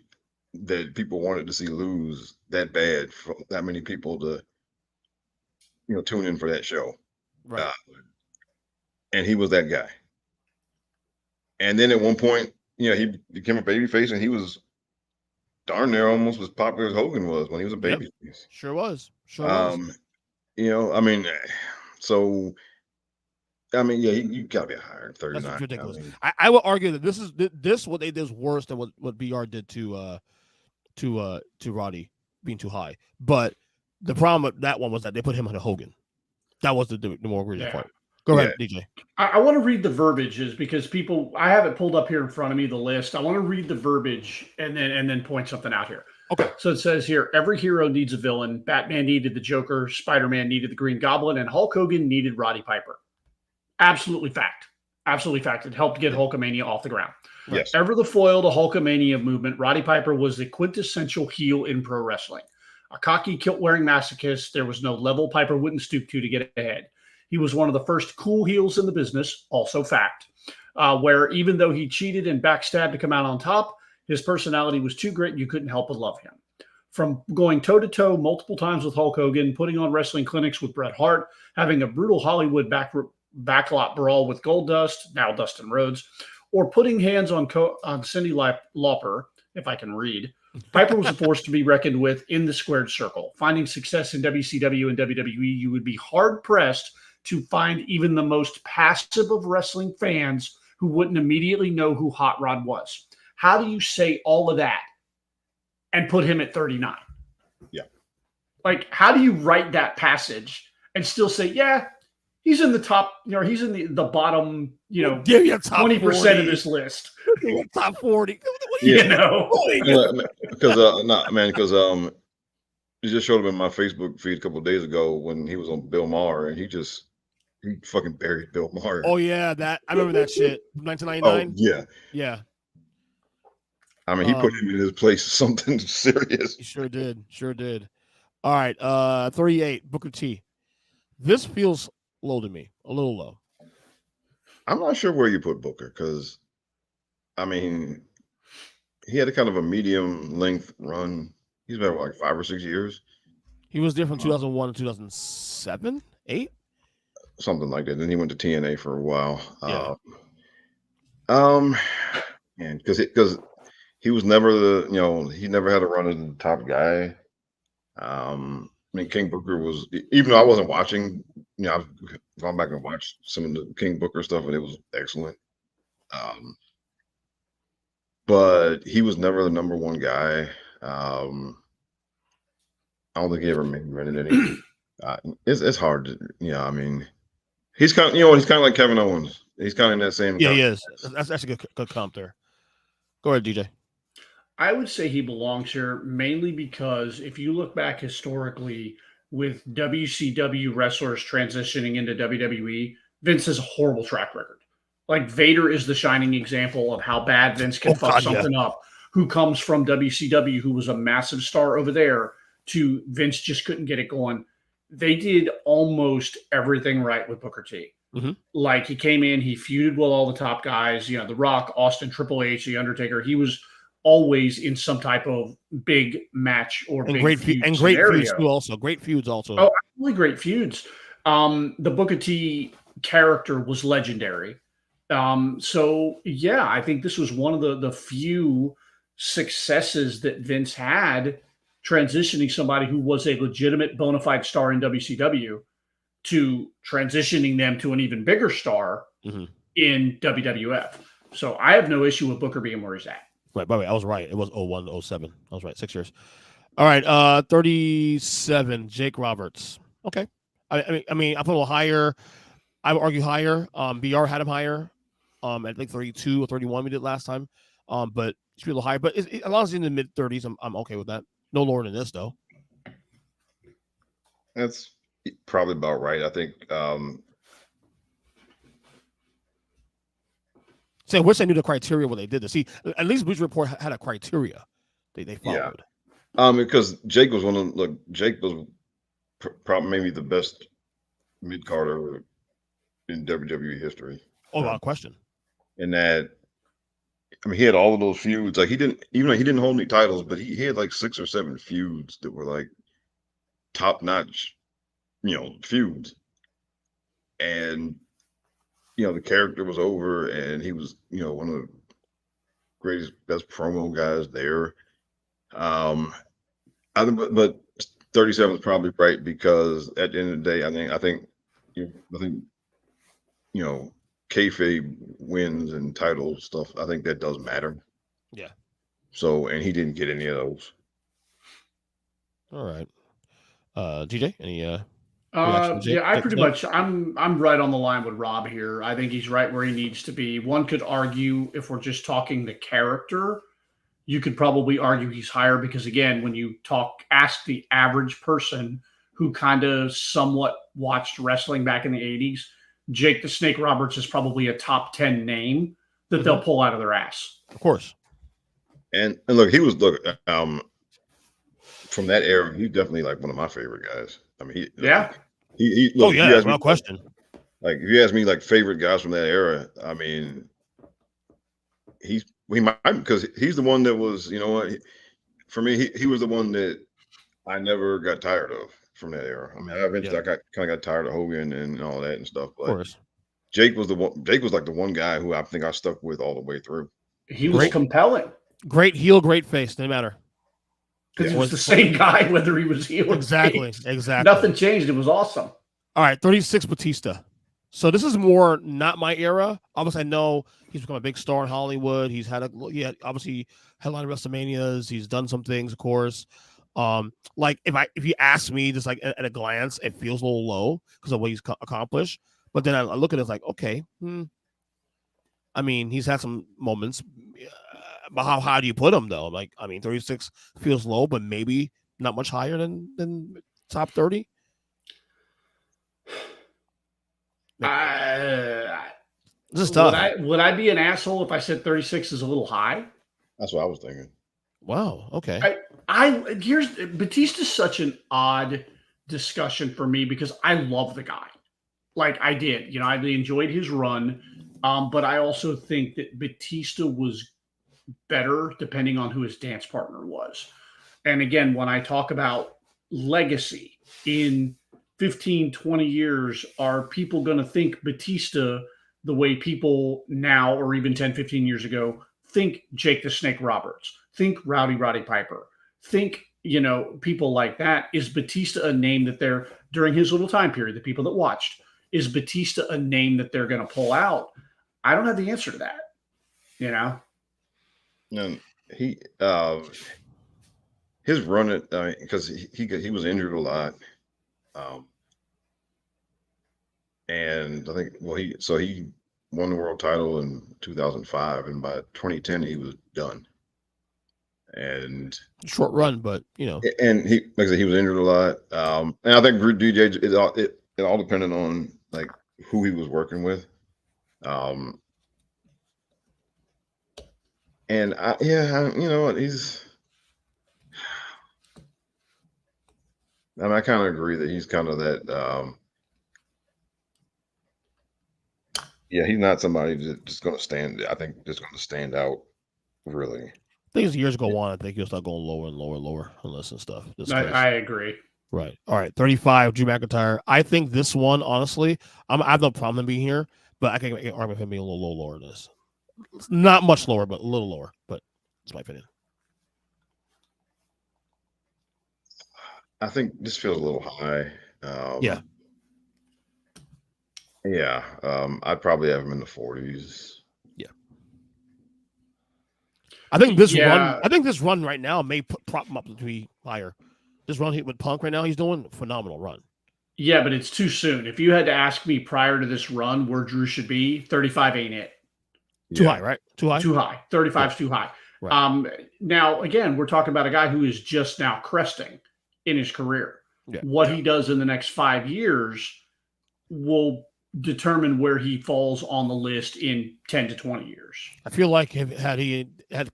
Speaker 4: that people wanted to see lose that bad for that many people to, tune in for that show.
Speaker 3: Right.
Speaker 4: And he was that guy. And then at one point, he became a babyface, and he was darn near almost as popular as Hogan was when he was a babyface.
Speaker 3: Yep. Sure was.
Speaker 4: You gotta be higher than 39.
Speaker 3: That's ridiculous. I would argue that this what they did is worse than what BR did to Roddy being too high. But the problem with that one was that they put him on a Hogan. That was the more egregious part. Go ahead, DJ.
Speaker 5: I want to read the verbiages because I have it pulled up here in front of me, the list. I want to read the verbiage and then point something out here.
Speaker 3: Okay.
Speaker 5: So it says here, every hero needs a villain. Batman needed the Joker. Spider-Man needed the Green Goblin. And Hulk Hogan needed Roddy Piper. Absolutely fact. Absolutely fact. It helped get Hulkamania off the ground.
Speaker 4: Yes.
Speaker 5: Ever the foil to Hulkamania movement, Roddy Piper was the quintessential heel in pro wrestling. A cocky, kilt-wearing masochist, there was no level Piper wouldn't stoop to get ahead. He was one of the first cool heels in the business, also fact, where even though he cheated and backstabbed to come out on top, his personality was too great and you couldn't help but love him. from going toe-to-toe multiple times with Hulk Hogan, putting on wrestling clinics with Bret Hart, having a brutal Hollywood backlot brawl with Goldust, now Dustin Rhodes, or putting hands on Cyndi Lauper, if I can read. Piper was a force to be reckoned with in the squared circle. Finding success in WCW and WWE, you would be hard-pressed to find even the most passive of wrestling fans who wouldn't immediately know who Hot Rod was. How do you say all of that and put him at 39?
Speaker 4: Yeah.
Speaker 5: Like, how do you write that passage and still say, yeah, he's in the top, he's in the bottom,
Speaker 3: give you a top
Speaker 5: 20%
Speaker 3: 40.
Speaker 5: of this list.
Speaker 3: Give you a top 40.
Speaker 4: Yeah. Because it just showed up in my Facebook feed a couple of days ago when he was on Bill Maher, and he fucking buried Bill Maher.
Speaker 3: Oh yeah, I remember that shit. 1999.
Speaker 4: Oh yeah.
Speaker 3: Yeah.
Speaker 4: I mean, he put him in his place something serious.
Speaker 3: He sure did. All right, 38, Booker T. This feels low to me, a little low.
Speaker 4: I'm not sure where you put Booker because, I mean, he had a kind of a medium length run. He's been like 5 or 6 years.
Speaker 3: He was there from 2001 to 2007, 8,
Speaker 4: something like that. Then he went to TNA for a while.
Speaker 3: Yeah.
Speaker 4: And because he was never he never had a run as the top guy. I mean, King Booker was, even though I wasn't watching, I've gone back and watched some of the King Booker stuff, and it was excellent. But he was never the number one guy. I don't think he ever made anything. It's hard to, I mean, he's kind of, he's kind of like Kevin Owens. He's kind of in that same.
Speaker 3: Yeah, he is. That's a good comp there. Go ahead, DJ.
Speaker 5: I would say he belongs here mainly because if you look back historically with WCW wrestlers transitioning into WWE, Vince has a horrible track record. Like Vader is the shining example of how bad Vince can fuck something up. Who comes from WCW, who was a massive star over there, to Vince just couldn't get it going. They did almost everything right with Booker T.
Speaker 3: Mm-hmm.
Speaker 5: Like he came in, he feuded with all the top guys, The Rock, Austin, Triple H, The Undertaker. He was always in some type of big match or big feud
Speaker 3: and
Speaker 5: great
Speaker 3: feuds too. Also, great feuds also.
Speaker 5: Oh, absolutely great feuds. The Booker T character was legendary. So yeah, I think this was one of the few successes that Vince had, transitioning somebody who was a legitimate bona fide star in WCW to transitioning them to an even bigger star in WWF. So I have no issue with Booker being where he's at.
Speaker 3: Right, by the way, I was right. It was 01, 07. I was right, 6 years. All right, 37, Jake Roberts. Okay. I mean, I put a little higher. I would argue higher. BR had him higher at like 32 or 31 we did last time. But it's a little higher. But as long as it's in the mid-30s, I'm okay with that. No lower than this, though.
Speaker 4: That's probably about right. I think.
Speaker 3: I wish I knew the criteria when they did this. See, at least Bleacher Report had a criteria they followed.
Speaker 4: Yeah. Because Jake was Jake was probably maybe the best mid-carder in WWE history.
Speaker 3: Oh, without question.
Speaker 4: In that, I mean, he had all of those feuds. Like he didn't hold any titles, but he had like 6 or 7 feuds that were like top-notch, feuds. And the character was over, and he was, one of the greatest, best promo guys there. But 37 is probably right because at the end of the day, I think, kayfabe wins and title stuff. I think that does matter.
Speaker 3: Yeah.
Speaker 4: So, and he didn't get any of those.
Speaker 3: All right. DJ, any?
Speaker 5: Yeah, I pretty much I'm right on the line with Rob here. I think he's right where he needs to be. One could argue if we're just talking the character, you could probably argue he's higher because again, when you ask the average person who kind of somewhat watched wrestling back in the 80s, Jake the Snake Roberts is probably a top 10 name that they'll pull out of their ass.
Speaker 3: Of course.
Speaker 4: And look, he was from that era, he's definitely like one of my favorite guys. I mean,
Speaker 3: no question.
Speaker 4: Like, if you ask me, like, favorite guys from that era, I mean, we might because he's the one that was, for me, he was the one that I never got tired of from that era. I mean, eventually I kind of got tired of Hogan and all that and stuff. But
Speaker 3: Of course.
Speaker 4: Jake was the one. Jake was like the one guy who I think I stuck with all the way through.
Speaker 5: He was compelling.
Speaker 3: Great heel, great face. Didn't matter.
Speaker 5: Because it was the same guy, whether he was heel or
Speaker 3: Exactly.
Speaker 5: Nothing changed. It was awesome.
Speaker 3: All right, 36 Batista. So this is more not my era. Obviously, I know he's become a big star in Hollywood. He obviously headline WrestleManias. He's done some things, of course. Like if you ask me, just like at a glance, it feels a little low because of what he's accomplished. But then I look at it, it's like, okay, I mean, he's had some moments. But how do you put him though? Like, I mean, 36 feels low, but maybe not much higher than top 30. This is tough.
Speaker 5: Would I be an asshole if I said 36 is a little high?
Speaker 4: That's what I was thinking.
Speaker 3: Wow. Okay.
Speaker 5: Batista's such an odd discussion for me because I love the guy. Like I did, I enjoyed his run. But I also think that Batista was better depending on who his dance partner was. And again, when I talk about legacy in 15, 20 years, are people going to think Batista the way people now, or even 10, 15 years ago, think Jake the Snake Roberts, think Roddy Piper, think, people like that? Is Batista a name that they're, during his little time period, the people that watched, is Batista a name that they're going to pull out? I don't have the answer to that,
Speaker 4: And he, his run because he was injured a lot. And I think, he won the world title in 2005, and by 2010 he was done. And
Speaker 3: short run, but
Speaker 4: and he, like I said, he was injured a lot. And I think DJ, it all depended on like who he was working with. And he's. I mean, I kind of agree that he's kind of that. He's not somebody that's just going to stand. I think just going to stand out, really.
Speaker 3: I think as years go on, I think he'll start going lower and lower and lower on this and stuff.
Speaker 5: I agree.
Speaker 3: Right. All right. 35, Drew McIntyre. I think this one, honestly, I have no problem being here, but I can make an argument for him being a little lower than this. Not much lower, but a little lower. But that's my opinion.
Speaker 4: I think this feels a little high.
Speaker 3: Yeah.
Speaker 4: Yeah. I'd probably have him in the 40s.
Speaker 3: Yeah. I think this run right now may prop him up to be higher. This run with Punk right now, he's doing a phenomenal run.
Speaker 5: Yeah, but it's too soon. If you had to ask me prior to this run where Drew should be, 35 ain't it.
Speaker 3: Too high, right? Too high?
Speaker 5: Too high. 35 is too high. Right. Now, again, we're talking about a guy who is just now cresting in his career.
Speaker 3: Yeah.
Speaker 5: What he does in the next 5 years will determine where he falls on the list in 10 to 20 years.
Speaker 3: I feel like had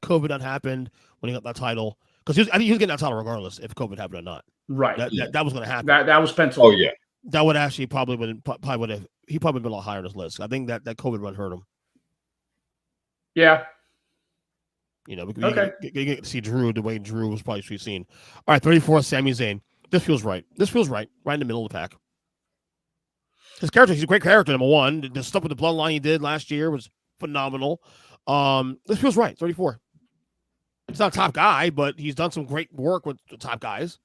Speaker 3: COVID not happened when he got that title, because I think he was getting that title regardless if COVID happened or not.
Speaker 5: Right.
Speaker 3: That was going to happen.
Speaker 5: That was penciled.
Speaker 4: Oh, yeah.
Speaker 3: That would actually he probably would have been a lot higher on his list. I think that COVID run hurt him.
Speaker 5: Yeah.
Speaker 3: Okay. You get to see Drew the way Drew was probably seen. All right, 34, Sami Zayn. This feels right. Right in the middle of the pack. His character, he's a great character, number one. The stuff with the bloodline he did last year was phenomenal. This feels right, 34. He's not a top guy, but he's done some great work with the top guys.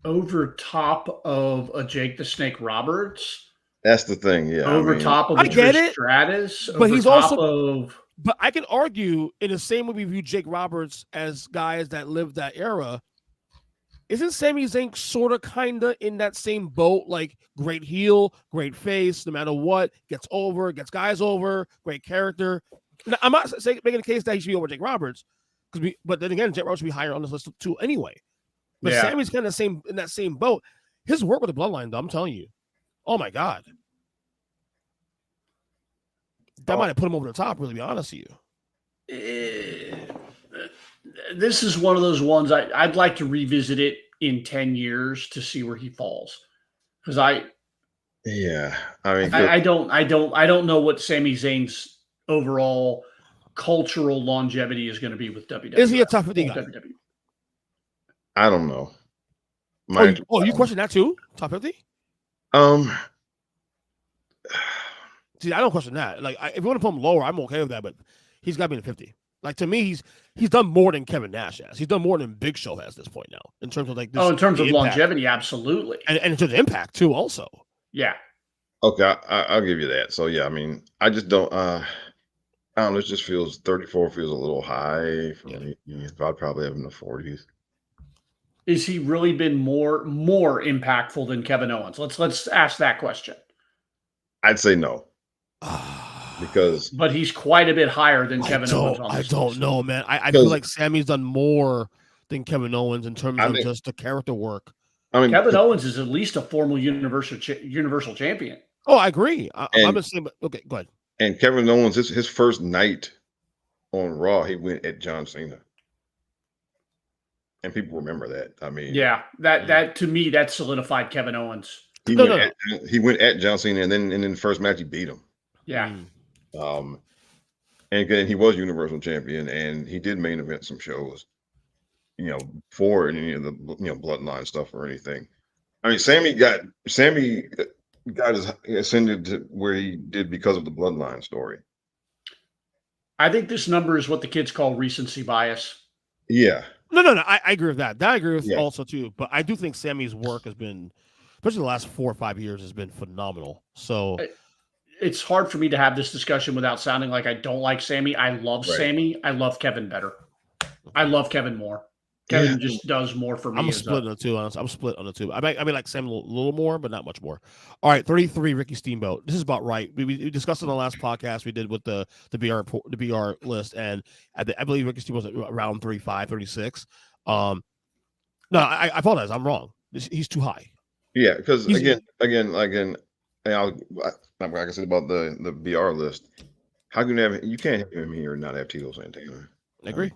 Speaker 5: Over top of a Jake the Snake Roberts.
Speaker 4: That's the thing, yeah.
Speaker 5: Top of a Trish Stratus.
Speaker 3: But he's also But I can argue in the same way we view Jake Roberts as guys that lived that era. Isn't Sami Zayn sort of kind of in that same boat? Like great heel, great face, no matter what, gets guys over, great character. Now, I'm not making a case that he should be over Jake Roberts, but then again, Jake Roberts should be higher on this list too anyway. But yeah. Sami's kind of in that same boat. His work with the bloodline, though, I'm telling you, oh my God, that might have put him over the top. Really, be honest with you.
Speaker 5: This is one of those ones I'd like to revisit it in 10 years to see where he falls. Because I don't know what Sami Zayn's overall cultural longevity is going to be with WWE.
Speaker 3: Is he a top 50 guy?
Speaker 5: WWE.
Speaker 4: I don't know.
Speaker 3: You question that too? Top 50? See, I don't question that. Like, if you want to put him lower, I'm okay with that. But he's got to be in the 50. Like, to me, he's done more than Kevin Nash has. He's done more than Big Show has at this point now in terms of like this.
Speaker 5: In terms of
Speaker 3: impact.
Speaker 5: longevity, absolutely,
Speaker 3: and in terms of impact too, also.
Speaker 5: Yeah.
Speaker 4: Okay, I'll give you that. So yeah, I mean, I just don't. I don't know. It just feels 34 feels a little high for me. I'd probably have him in the 40s.
Speaker 5: Is he really been more impactful than Kevin Owens? Let's ask that question.
Speaker 4: I'd say no. But
Speaker 5: he's quite a bit higher than Kevin Owens on this
Speaker 3: I don't
Speaker 5: list.
Speaker 3: know, man. I feel like Sammy's done more than Kevin Owens in terms of just the character work.
Speaker 4: I mean,
Speaker 5: Kevin Owens is at least a former Universal Champion.
Speaker 3: Oh, I agree. I'm the same. Okay, go ahead.
Speaker 4: And Kevin Owens, his first night on Raw, he went at John Cena. And people remember that. I mean,
Speaker 5: that to me, that solidified Kevin Owens.
Speaker 4: He went at John Cena, and then in the first match he beat him.
Speaker 5: Yeah.
Speaker 4: And again, he was Universal Champion, and he did main event some shows, for any of the bloodline stuff or anything. I mean, Sammy got his ascended to where he did because of the bloodline story.
Speaker 5: I think this number is what the kids call recency bias.
Speaker 4: Yeah.
Speaker 3: No. I agree with that. That I agree with also too. But I do think Sammy's work has been, especially the last 4 or 5 years, has been phenomenal. So
Speaker 5: it's hard for me to have this discussion without sounding like I don't like Sammy. I love Sammy. I love Kevin better. I love Kevin more. Kevin just does more for me.
Speaker 3: I'm split on the two. I'm split on the two. I mean, like Sam a little more, but not much more. All right, 33, Ricky Steamboat. This is about right. We discussed in the last podcast we did with the BR list, and I believe Ricky Steamboat was around 35, 36. No, I apologize. I'm wrong. He's too high.
Speaker 4: Yeah, because again, like I said about the BR list, how can you can't have him here and not have Tito Santana?
Speaker 3: I agree.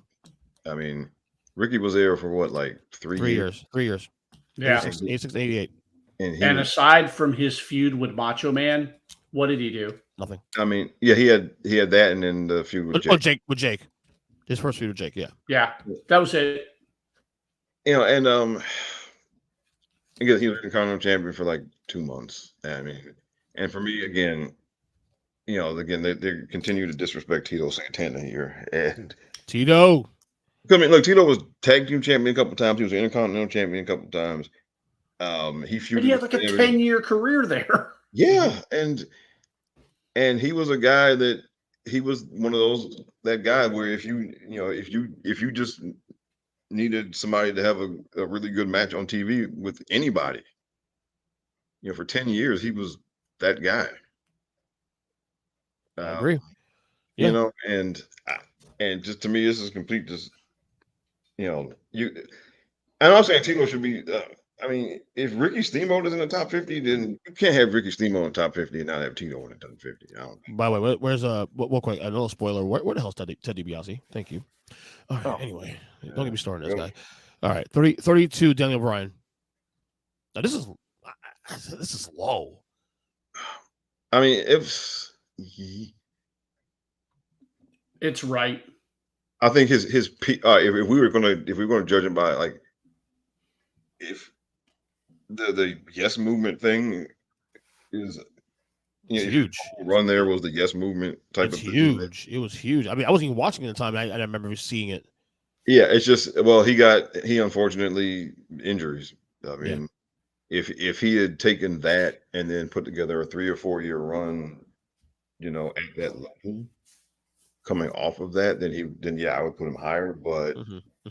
Speaker 4: I mean, Ricky was there for what, like 3 years? 3 years.
Speaker 5: Yeah.
Speaker 3: 86 88.
Speaker 5: And aside from his feud with Macho Man, what did he do?
Speaker 3: Nothing.
Speaker 4: I mean, yeah, he had that, and then the feud with Jake.
Speaker 3: With Jake. His first feud with Jake, yeah.
Speaker 5: Yeah, that was it.
Speaker 4: And again, he was the Continental Champion for like 2 months. I mean, and for me, again, they continue to disrespect Tito Santana here. And
Speaker 3: Tito.
Speaker 4: I mean, look, Tito was tag team champion a couple times. He was Intercontinental champion a couple times. He feuded.
Speaker 5: But he had like a 10-year career there.
Speaker 4: Yeah, and he was a guy that he was one of that guy where if you just needed somebody to have a really good match on TV with anybody, for 10 years he was that guy.
Speaker 3: I agree. Yeah.
Speaker 4: And just to me, this is complete. Just I'm not saying Tito should be. I mean, if Ricky Steamboat is in the top 50, then you can't have Ricky Steamboat in the top 50 and not have Tito in the top 50.
Speaker 3: By the way, where's real quick? A little spoiler. Where the hell's Ted DiBiase? Thank you. All right. Anyway, don't get me started on this guy. All right, 32. Daniel Bryan. Now this is low.
Speaker 4: I mean,
Speaker 5: it's right.
Speaker 4: I think his peak. If we were gonna judge him by like, if the Yes Movement thing is
Speaker 3: huge.
Speaker 4: Run there was the Yes Movement type of
Speaker 3: huge. It was huge. I mean, I wasn't even watching at the time. I remember seeing it.
Speaker 4: Yeah, it's just he unfortunately injuries. I mean, if he had taken that and then put together a 3 or 4 year run, at that level, coming off of that, then I would put him higher. But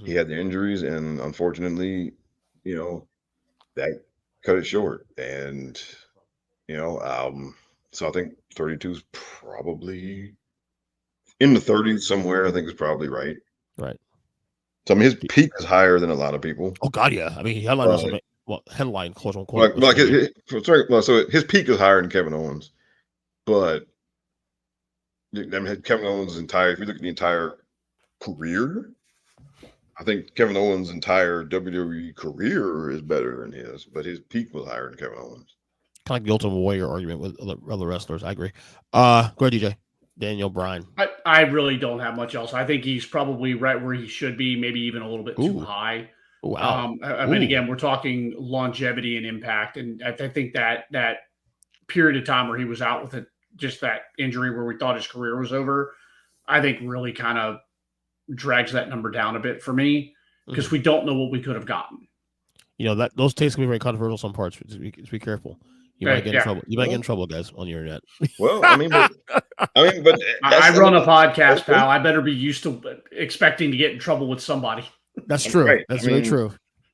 Speaker 4: he had the injuries, and unfortunately, that cut it short. And so I think 32 is probably in the 30s somewhere. I think is probably right.
Speaker 3: Right.
Speaker 4: So I mean, his peak is higher than a lot of people.
Speaker 3: Oh God, yeah. I mean, he headline quote unquote.
Speaker 4: So his peak is higher than Kevin Owens, but I mean, Kevin Owens' if you look at the entire career, I think Kevin Owens' entire WWE career is better than his, but his peak was higher than Kevin Owens.
Speaker 3: Kind of like the Ultimate Warrior argument with other wrestlers. I agree. Go ahead, DJ. Daniel Bryan.
Speaker 5: I really don't have much else. I think he's probably right where he should be, maybe even a little bit too high.
Speaker 3: Wow.
Speaker 5: But again, we're talking longevity and impact, and I think that period of time where he was out with just that injury where we thought his career was over, I think really kind of drags that number down a bit for me because we don't know what we could have gotten.
Speaker 3: That those tastes can be very controversial some parts. Just be careful. You might get in trouble. You might get in trouble, guys, on the internet.
Speaker 4: Well, I
Speaker 5: run a podcast, pal. I better be used to expecting to get in trouble with somebody.
Speaker 3: That's true. Right. That's very true.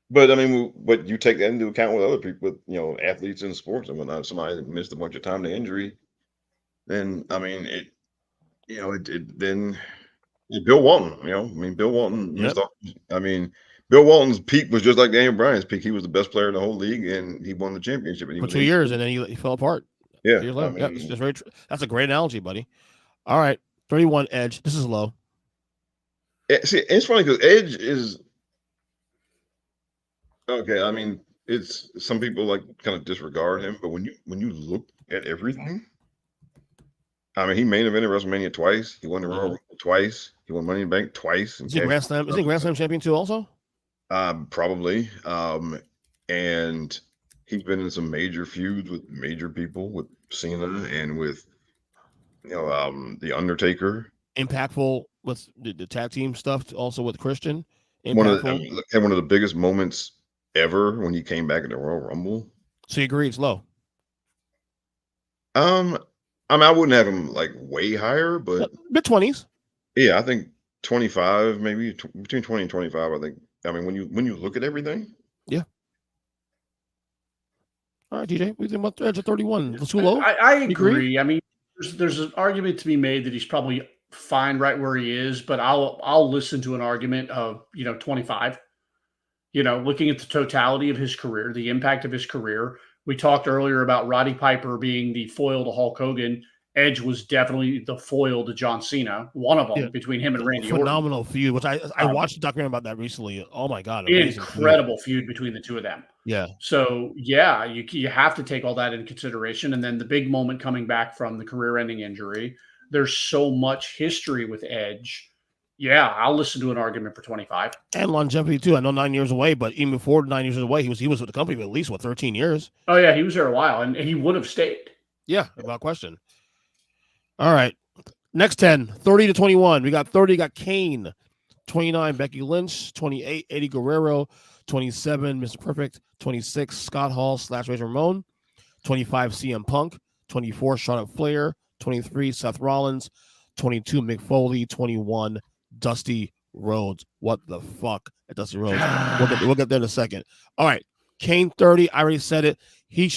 Speaker 4: But but you take that into account with other people, with athletes in sports and whatnot. Somebody that missed a bunch of time to injury, then Bill Walton. Bill Walton missed off. Bill Walton's peak was just like Daniel Bryan's peak. He was the best player in the whole league, and he won the championship.
Speaker 3: For 2 years, and then he fell apart.
Speaker 4: Yeah,
Speaker 3: it's just very true. That's a great analogy, buddy. All right, 31 Edge. This is low.
Speaker 4: See, it's funny because Edge is okay. It's some people kind of disregard him, but when you look at everything, he main evented WrestleMania twice. He won the Royal Rumble twice. He won Money in the Bank twice.
Speaker 3: Is he Grand Slam champion too? Also.
Speaker 4: Probably. And he's been in some major feuds with major people, with Cena and with, the Undertaker.
Speaker 3: Impactful with the tag team stuff, also with Christian.
Speaker 4: One of the biggest moments ever when he came back in the Royal Rumble.
Speaker 3: So you agree it's low?
Speaker 4: I wouldn't have him way higher, but
Speaker 3: mid-20s.
Speaker 4: Yeah, I think 25, maybe between 20 and 25. I think. When you look at everything. Yeah.
Speaker 3: All right, DJ, we think about Edge at 31. Too low?
Speaker 5: I agree. There's an argument to be made that he's probably fine right where he is, but I'll listen to an argument of 25. Looking at the totality of his career, the impact of his career. We talked earlier about Roddy Piper being the foil to Hulk Hogan. Edge was definitely the foil to John Cena, one of them between him and Randy Orton.
Speaker 3: Phenomenal feud, which I watched a documentary about that recently. Oh my God.
Speaker 5: Incredible feud between the two of them.
Speaker 3: Yeah.
Speaker 5: So yeah, you have to take all that into consideration. And then the big moment coming back from the career-ending injury. There's so much history with Edge. Yeah, I'll listen to an argument for 25.
Speaker 3: And longevity too. I know 9 years away, but even before 9 years away, he was with the company for at least 13 years.
Speaker 5: Oh yeah, he was there a while, and he would have stayed.
Speaker 3: Yeah, without question. All right. Next 10, 30 to 21. We got 30, got Kane. 29, Becky Lynch. 28, Eddie Guerrero. 27, Mr. Perfect. 26, Scott Hall / Razor Ramon. 25, CM Punk. 24, Charlotte Flair. 23, Seth Rollins. 22, Mick Foley. 21, Dusty Rhodes. What the fuck at Dusty Rhodes? We'll get there in a second. All right. Kane 30. I already said it. He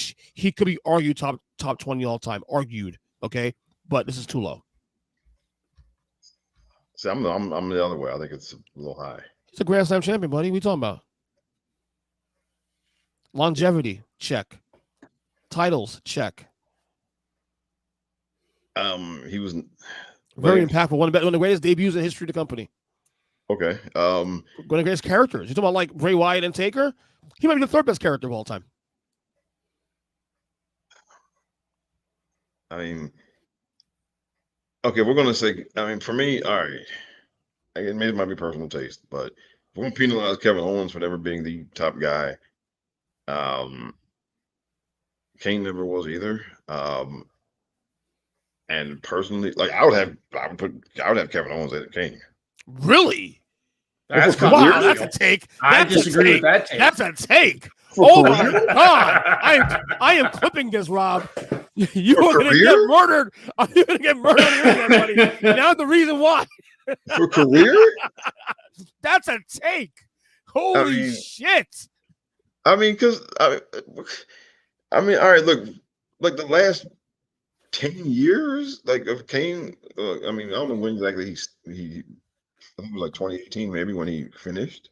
Speaker 3: could be argued top 20 all time. Argued. Okay. But this is too low.
Speaker 4: See, I'm the other way. I think it's a little high.
Speaker 3: He's a Grand Slam champion, buddy. What are you talking about? Longevity, check. Titles, check.
Speaker 4: He was
Speaker 3: very impactful. One of the greatest debuts in history of the company.
Speaker 4: Okay.
Speaker 3: One of the greatest characters. You talking about Bray Wyatt and Taker? He might be the third best character of all time.
Speaker 4: Okay, we're gonna say. For me, all right. Maybe it might be personal taste, but if we're gonna penalize Kevin Owens for never being the top guy, Kane never was either. And personally, I would have Kevin Owens at Kane.
Speaker 3: Really?
Speaker 5: That's
Speaker 3: that's a take.
Speaker 5: I disagree with that take.
Speaker 3: That's a take. Oh my God! I am clipping this, Rob. You are going to get murdered. You're going to get murdered on the internet, buddy. Now the reason why.
Speaker 4: For career?
Speaker 3: That's a take. Holy shit.
Speaker 4: Because all right, look, the last 10 years, of Kane, I don't know when exactly he I think it was 2018 maybe when he finished.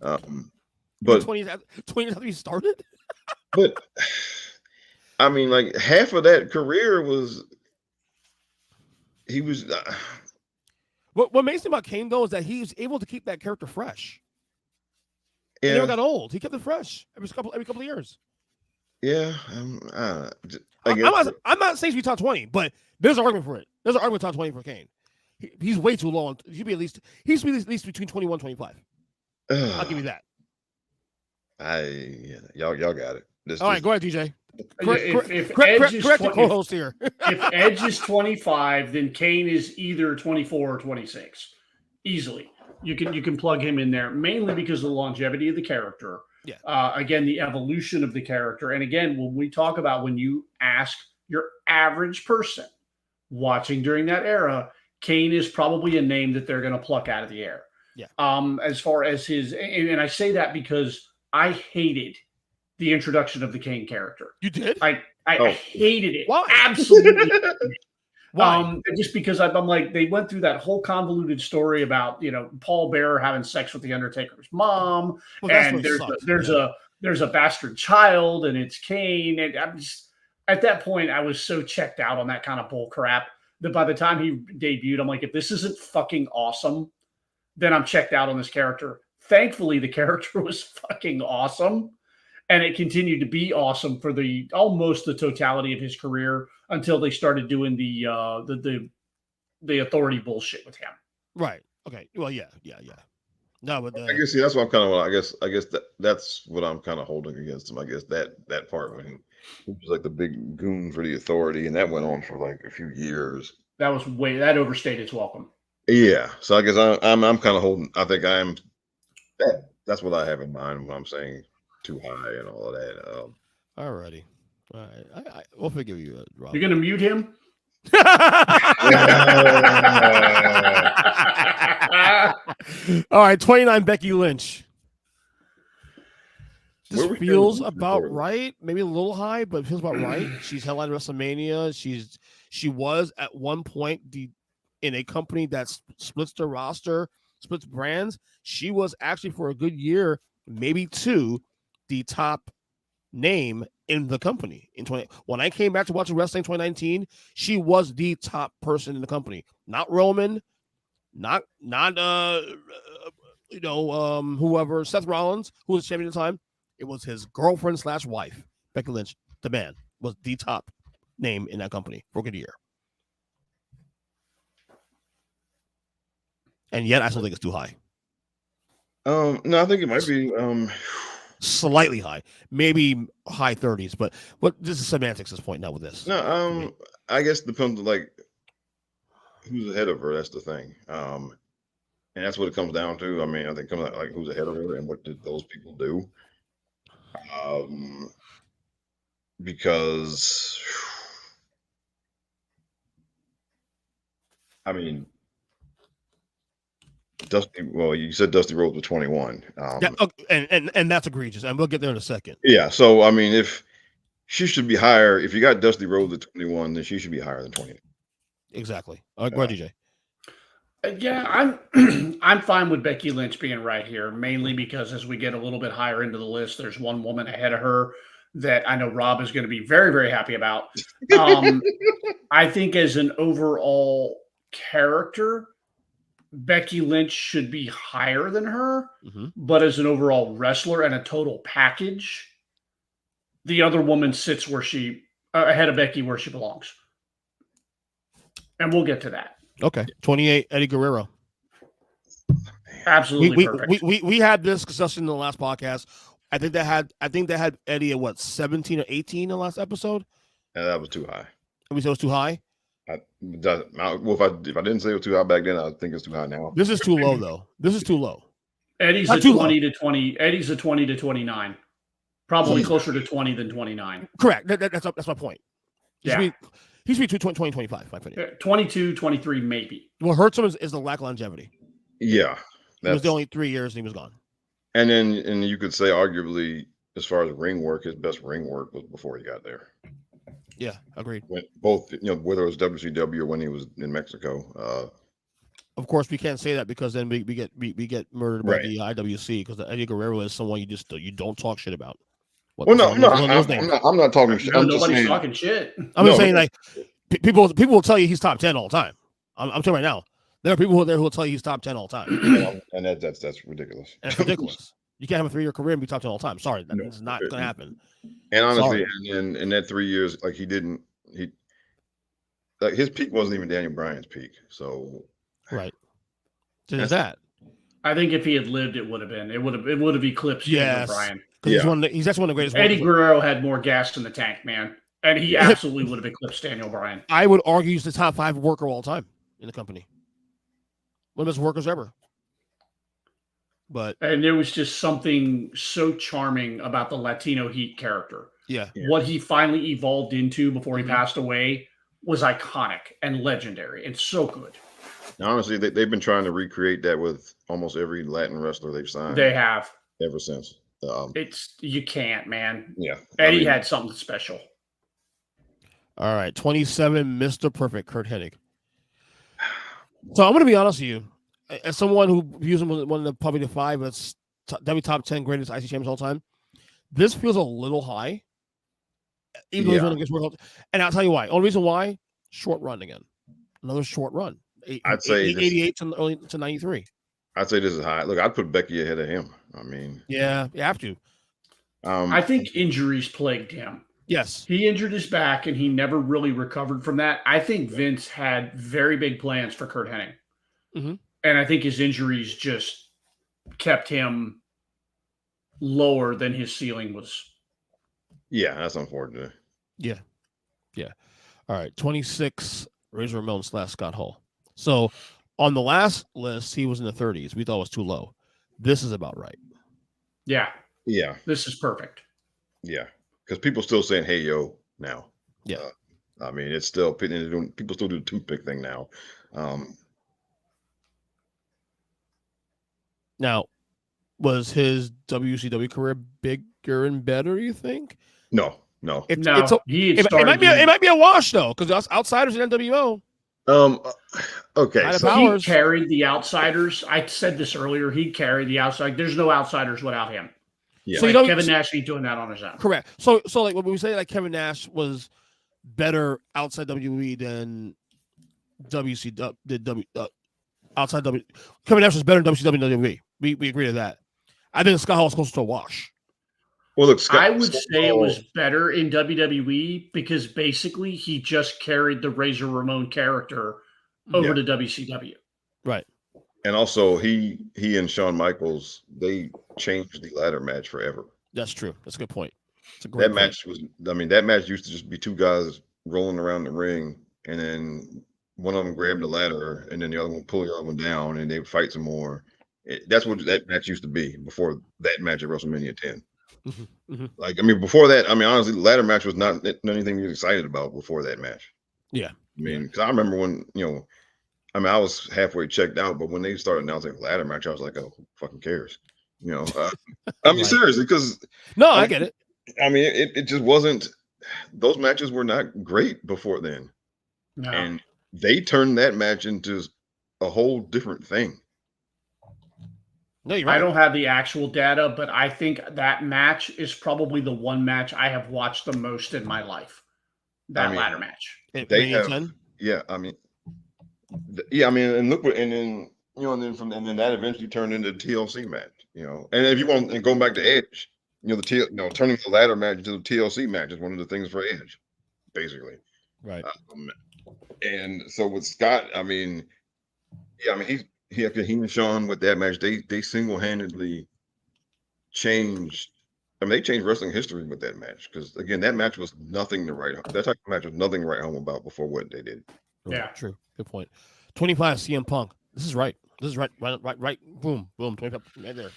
Speaker 4: But
Speaker 3: 20 years after he started?
Speaker 4: But half of that career was he was.
Speaker 3: What makes me about Kane though is that he was able to keep that character fresh. Yeah. He never got old. He kept it fresh every couple of years.
Speaker 4: Yeah,
Speaker 3: I'm not saying he's top 20, but there's an argument for it. There's an argument top 20 for Kane. He's way too low. He should be at least between 21 and 25. I'll give you that.
Speaker 4: Y'all got it.
Speaker 3: All right, go ahead, DJ.
Speaker 5: If
Speaker 3: correct the co-host here.
Speaker 5: If Edge is 25, then Kane is either 24 or 26. Easily. You can plug him in there, mainly because of the longevity of the character.
Speaker 3: Yeah.
Speaker 5: Again, the evolution of the character. And again, when we talk about when you ask your average person watching during that era, Kane is probably a name that they're going to pluck out of the air.
Speaker 3: Yeah.
Speaker 5: As far as his, and I say that because I hated the introduction of the Kane character.
Speaker 3: You did?
Speaker 5: I hated it.
Speaker 3: Why?
Speaker 5: Absolutely.
Speaker 3: Why?
Speaker 5: Just because I'm like, they went through that whole convoluted story about, Paul Bearer having sex with the Undertaker's mom, and there's a bastard child, and it's Kane. And I'm just, at that point, I was so checked out on that kind of bull crap that by the time he debuted, I'm like, if this isn't fucking awesome, then I'm checked out on this character. Thankfully, the character was fucking awesome. And it continued to be awesome for almost the totality of his career until they started doing the authority bullshit with him.
Speaker 3: Right. Okay. Well, yeah. No, but
Speaker 4: I guess that's what I'm kind of. I guess that's what I'm kind of holding against him. I guess that part when he was like the big goon for the authority, and that went on for like a few years.
Speaker 5: That overstayed its welcome.
Speaker 4: Yeah. So I guess I'm kind of holding. I think that's what I have in mind when I'm saying too high and all of that.
Speaker 3: Alrighty. All right. We'll forgive you, Rob.
Speaker 5: You're going to mute him?
Speaker 3: All right, 29, Becky Lynch. This feels about right. Maybe a little high, but it feels about right. She's headlined WrestleMania. She was at one point in a company that splits the roster, splits brands. She was actually for a good year, maybe two, the top name in the company when I came back to watching wrestling 2019. She was the top person in the company, not Roman, not whoever, Seth Rollins, who was champion at the time. It was his girlfriend / wife, Becky Lynch. The man was the top name in that company for a good year, and yet I still think it's too high.
Speaker 4: No, I think it might be
Speaker 3: slightly high, maybe high 30s, but this is semantics at this point, not with this.
Speaker 4: No, I guess it depends on like who's ahead of her. That's the thing, and that's what it comes down to. I mean, I think it comes out like who's ahead of her and what did those people do. Because I mean, you said Dusty Rhodes was 21.
Speaker 3: Yeah, and that's egregious, and we'll get there in a second.
Speaker 4: Yeah, so I mean, if she should be higher, if you got Dusty Rhodes at 21, then she should be higher than 20.
Speaker 3: Exactly. All right, go ahead, DJ.
Speaker 5: Yeah, I'm fine with Becky Lynch being right here, mainly because as we get a little bit higher into the list, there's one woman ahead of her that I know Rob is going to be very, very happy about. I think as an overall character, Becky Lynch should be higher than her, but as an overall wrestler and a total package, the other woman sits ahead of Becky where she belongs. And we'll get to that.
Speaker 3: Okay. 28, Eddie Guerrero.
Speaker 5: Absolutely perfect.
Speaker 3: We had this discussion in the last podcast. I think they had Eddie at what, 17 or 18 in the last episode?
Speaker 4: Yeah, that was too high.
Speaker 3: We said it was too high?
Speaker 4: If I didn't say it was too high back then, I think it's too high now.
Speaker 3: This is too low, though. This is too low.
Speaker 5: Eddie's a 20 to 20. Eddie's a 20 to 29. Probably closer to 20 than 29.
Speaker 3: Correct. That's my point. He should be 20, 25, my opinion.
Speaker 5: 22, 23, maybe.
Speaker 3: What hurts him is the lack of longevity.
Speaker 4: Yeah.
Speaker 3: It was the only 3 years and he was gone.
Speaker 4: And then you could say, arguably, as far as ring work, his best ring work was before he got there.
Speaker 3: Yeah, agreed.
Speaker 4: Both, whether it was WCW or when he was in Mexico.
Speaker 3: Of course, we can't say that because then we get murdered by the IWC, because Eddie Guerrero is someone you don't talk shit about.
Speaker 4: I'm not talking shit.
Speaker 5: Nobody's talking shit.
Speaker 3: I'm just saying, like, people will tell you he's top 10 all the time. I'm telling you right now, there are people who will tell you he's top 10 all the time.
Speaker 4: And that's ridiculous.
Speaker 3: And it's ridiculous. You can't have a 3-year career and be top 10 all the time. Sorry, that's not going to happen.
Speaker 4: And honestly, in that 3 years, like like his peak wasn't even Daniel Bryan's peak. So
Speaker 3: right. There's that.
Speaker 5: I think if he had lived, it would have eclipsed Daniel Bryan.
Speaker 3: Because he's actually one of the greatest.
Speaker 5: Eddie Guerrero had more gas in the tank, man, and he absolutely would have eclipsed Daniel Bryan.
Speaker 3: I would argue he's the top 5 worker of all time in the company. One of the best workers ever.
Speaker 5: And there was just something so charming about the Latino Heat character.
Speaker 3: Yeah.
Speaker 5: What he finally evolved into before he passed away was iconic and legendary and so good.
Speaker 4: Honestly, they've been trying to recreate that with almost every Latin wrestler they've signed.
Speaker 5: They have.
Speaker 4: Ever since.
Speaker 5: You can't, man.
Speaker 4: Yeah.
Speaker 5: Eddie had something special.
Speaker 3: All right. 27, Mr. Perfect, Kurt Hennig. So I'm going to be honest with you. As someone who views him as one of the probably the 5 that's top 10 greatest IC champions of all time, this feels a little high. Even though he's one of the greatest world. And I'll tell you why. Only reason why, short run again. Another short run.
Speaker 4: I'd say
Speaker 3: 88 to 93.
Speaker 4: I'd say this is high. Look, I'd put Becky ahead of him. I mean,
Speaker 3: yeah, you have to.
Speaker 5: I think injuries plagued him.
Speaker 3: Yes,
Speaker 5: he injured his back and he never really recovered from that. I think Vince had very big plans for Kurt Hennig, and I think his injuries just kept him lower than his ceiling was.
Speaker 4: Yeah, that's unfortunate.
Speaker 3: Yeah. All right, 26, Razor Ramon / Scott Hall. So on the last list, he was in the 30s. We thought it was too low. This is about right.
Speaker 5: Yeah.
Speaker 3: This
Speaker 5: is perfect.
Speaker 4: Yeah, because people still saying "Hey yo" now.
Speaker 3: Yeah,
Speaker 4: I mean it's still people still do the toothpick thing now.
Speaker 3: Now, was his WCW career bigger and better? You think?
Speaker 4: No.
Speaker 3: It might be a wash though, because outsiders in NWO.
Speaker 4: Okay.
Speaker 5: So he carried the outsiders. I said this earlier. He carried the outside. There's no outsiders without him.
Speaker 4: Yeah.
Speaker 5: So Kevin Nash ain't doing that on his own.
Speaker 3: Correct. So like when we say like Kevin Nash was better outside WWE than WCW outside W. Kevin Nash was better than WCW than WWE. We agree to that. I think Scott Hall is close to a wash.
Speaker 4: Well, look,
Speaker 5: I would say it was better in WWE because basically he just carried the Razor Ramon character over to WCW.
Speaker 3: Right.
Speaker 4: And also he and Shawn Michaels, they changed the ladder match forever.
Speaker 3: That's true. That's a good point. That
Speaker 4: match used to just be 2 guys rolling around the ring, and then one of them grabbed the ladder and then the other one pull the other one down and they would fight some more. That's what that match used to be before that match at WrestleMania 10. Like, I mean, before that, I mean, honestly, the ladder match was not anything you were excited about before that match.
Speaker 3: Yeah.
Speaker 4: I mean, because I remember when, I mean, I was halfway checked out, but when they started announcing the ladder match, I was like, oh, who fucking cares? I mean, seriously, because.
Speaker 3: No, I get it.
Speaker 4: I mean, it just wasn't, those matches were not great before then.
Speaker 5: No.
Speaker 4: And they turned that match into a whole different thing.
Speaker 3: No, you're right.
Speaker 5: I don't have the actual data, but I think that match is probably the one match I have watched the most in my life. Ladder match.
Speaker 4: They have, I mean, and look what, and then and then that eventually turned into the TLC match. And if you want, and going back to Edge, turning the ladder match into the TLC match is one of the things for Edge, basically.
Speaker 3: Right.
Speaker 4: And so with Scott, I mean, he and Shawn with that match, they single-handedly changed. I mean, they changed wrestling history with that match because again, that match was nothing to write home. That type of match was nothing to write home about before what they did.
Speaker 5: Yeah,
Speaker 3: true. Good point. 25 CM Punk. This is right. Right. Boom. 25 right there.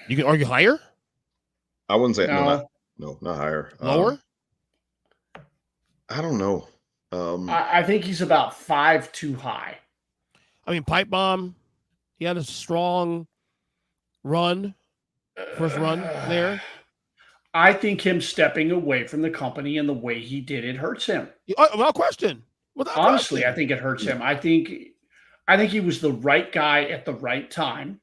Speaker 3: You can argue higher.
Speaker 4: I wouldn't say no, not higher.
Speaker 3: Lower.
Speaker 4: I don't know.
Speaker 5: I think he's about 5 too high.
Speaker 3: I mean, Pipe Bomb, he had a strong run, first run there.
Speaker 5: I think him stepping away from the company and the way he did it hurts him.
Speaker 3: Without question.
Speaker 5: Honestly, I think it hurts him. I think he was the right guy at the right time.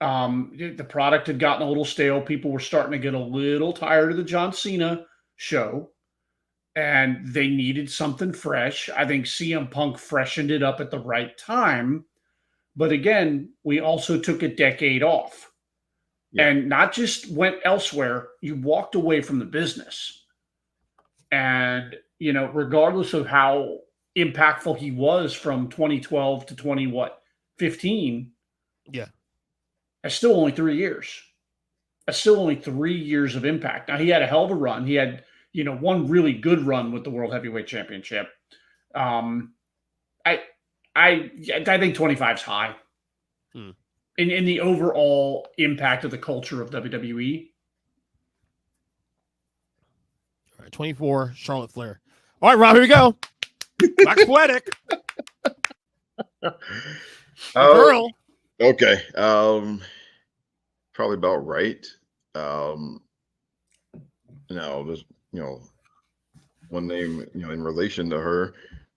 Speaker 5: The product had gotten a little stale. People were starting to get a little tired of the John Cena show. And they needed something fresh. I think CM Punk freshened it up at the right time. But again, we also took a decade off. And not just went elsewhere. You walked away from the business. And regardless of how impactful he was from 2012 to 15,
Speaker 3: Yeah.
Speaker 5: that's still only 3 years. That's still only 3 years of impact. Now, he had a hell of a run. He had, one really good run with the World Heavyweight Championship. I think 25 is high in the overall impact of the culture of WWE.
Speaker 3: All right, 24, Charlotte Flair. All right, Rob, here we go. Wax Poetic. Girl.
Speaker 4: Okay. Probably about right. There's, one name, in relation to her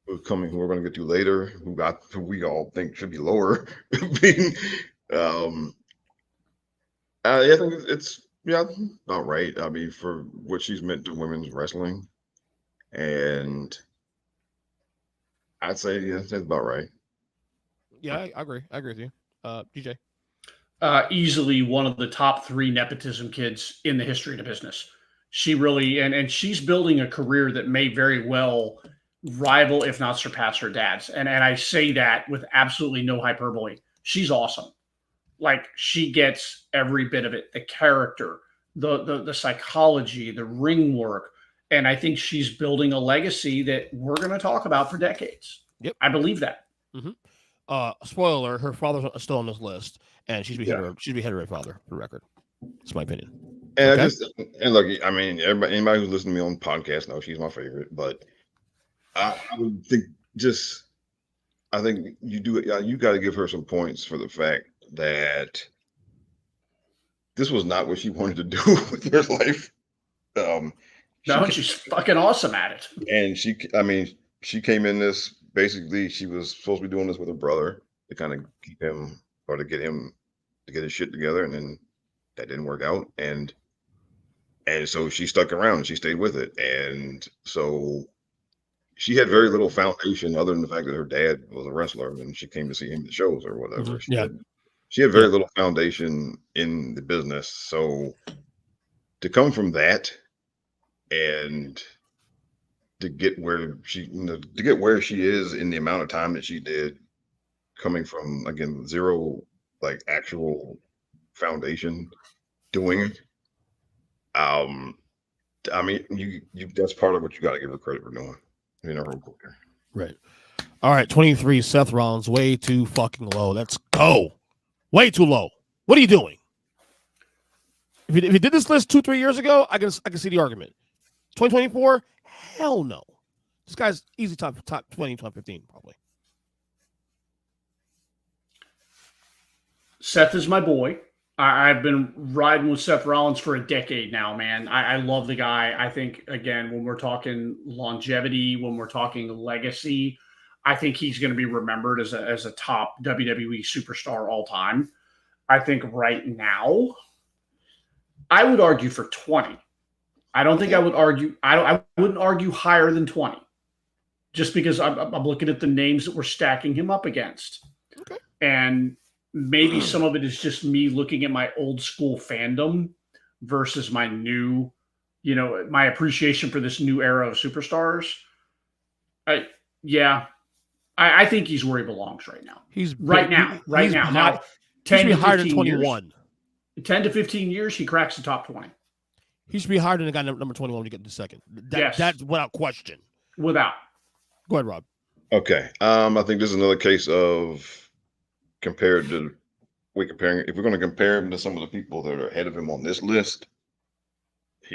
Speaker 4: who we're going to get to later, who we all think should be lower. being, I think it's about right. I mean, for what she's meant to women's wrestling, and I'd say that's about right.
Speaker 5: Yeah,
Speaker 3: I agree. I agree with you, DJ.
Speaker 5: Easily one of the top 3 nepotism kids in the history of the business. She really, and she's building a career that may very well rival, if not surpass, her dad's. And I say that with absolutely no hyperbole. She's awesome. Like, she gets every bit of it, the character, the psychology, the ring work. And I think she's building a legacy that we're going to talk about for decades.
Speaker 3: Yep.
Speaker 5: I believe that.
Speaker 3: Spoiler, her father's still on this list, and she's beheaded her father, for the record. That's my opinion.
Speaker 4: And look, I mean, anybody who's listening to me on podcast knows she's my favorite, but I would think I think you got to give her some points for the fact that this was not what she wanted to do with her life.
Speaker 5: She's fucking awesome at it.
Speaker 4: And she came in this, basically she was supposed to be doing this with her brother to kind of keep him, or to get him to get his shit together, and then that didn't work out, and so she stuck around and she stayed with it, and so she had very little foundation other than the fact that her dad was a wrestler and she came to see him at shows or whatever. She had very little foundation in the business, so to come from that and to get where she is in the amount of time that she did, coming from, again, zero like actual foundation doing it. I mean, you that's part of what you got to give her credit for doing.
Speaker 3: Right. All right, 23, Seth Rollins, way too fucking low. Let's go. Way too low. What are you doing? If you did this list 2-3 years ago, I can see the argument. 2024, hell no. This guy's easy top 20, top 15 probably.
Speaker 5: Seth is my boy. I've been riding with Seth Rollins for a decade now, man. I love the guy. I think, again, when we're talking longevity, when we're talking legacy, I think he's going to be remembered as a top WWE superstar all time. I think right now, I would argue for 20. I don't think I would argue. I wouldn't argue higher than 20, just because I'm looking at the names that we're stacking him up against.
Speaker 3: Okay.
Speaker 5: And maybe some of it is just me looking at my old school fandom versus my new, my appreciation for this new era of superstars. I think he's where he belongs right now.
Speaker 3: He's
Speaker 5: now. Now, 10 to 15 21. 10 to 15 years, he cracks the top 20.
Speaker 3: He should be higher than the guy number 21 when you get to second.
Speaker 5: Yes.
Speaker 3: That's without question.
Speaker 5: Without.
Speaker 3: Go ahead, Rob.
Speaker 4: Okay. I think this is another case of if we're going to compare him to some of the people that are ahead of him on this list,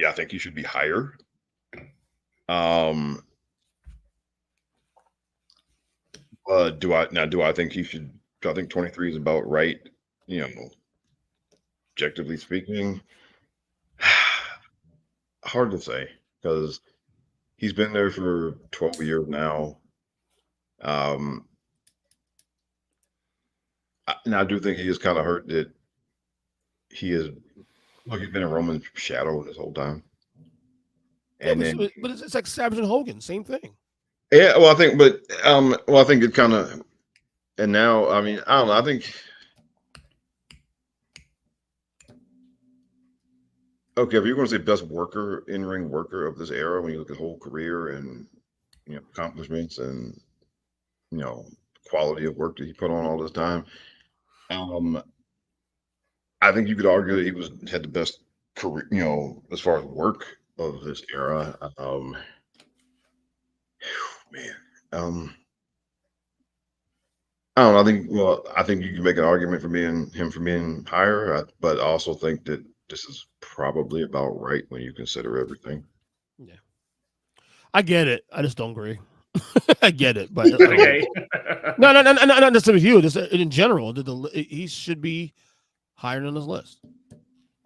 Speaker 4: I think he should be higher. Do I think he should? I think 23 is about right. Objectively speaking, hard to say because he's been there for 12 years now. Now I do think he is kind of hurt that he's been in Roman's shadow this whole time. And
Speaker 3: but it's like Savage and Hogan, same thing.
Speaker 4: Yeah, well, I think it kind of, and now, I mean, I don't know. I think, okay, if you're going to say best worker, in-ring worker of this era, when you look at whole career and accomplishments and quality of work that he put on all this time. I think you could argue that he had the best career, as far as work of this era. Man, I don't know. I think you can make an argument for being higher, but I also think that this is probably about right when you consider everything.
Speaker 3: Yeah, I get it. I just don't agree. I get it, but
Speaker 5: Okay.
Speaker 3: no, not just with you. Just in general, he should be higher on this list.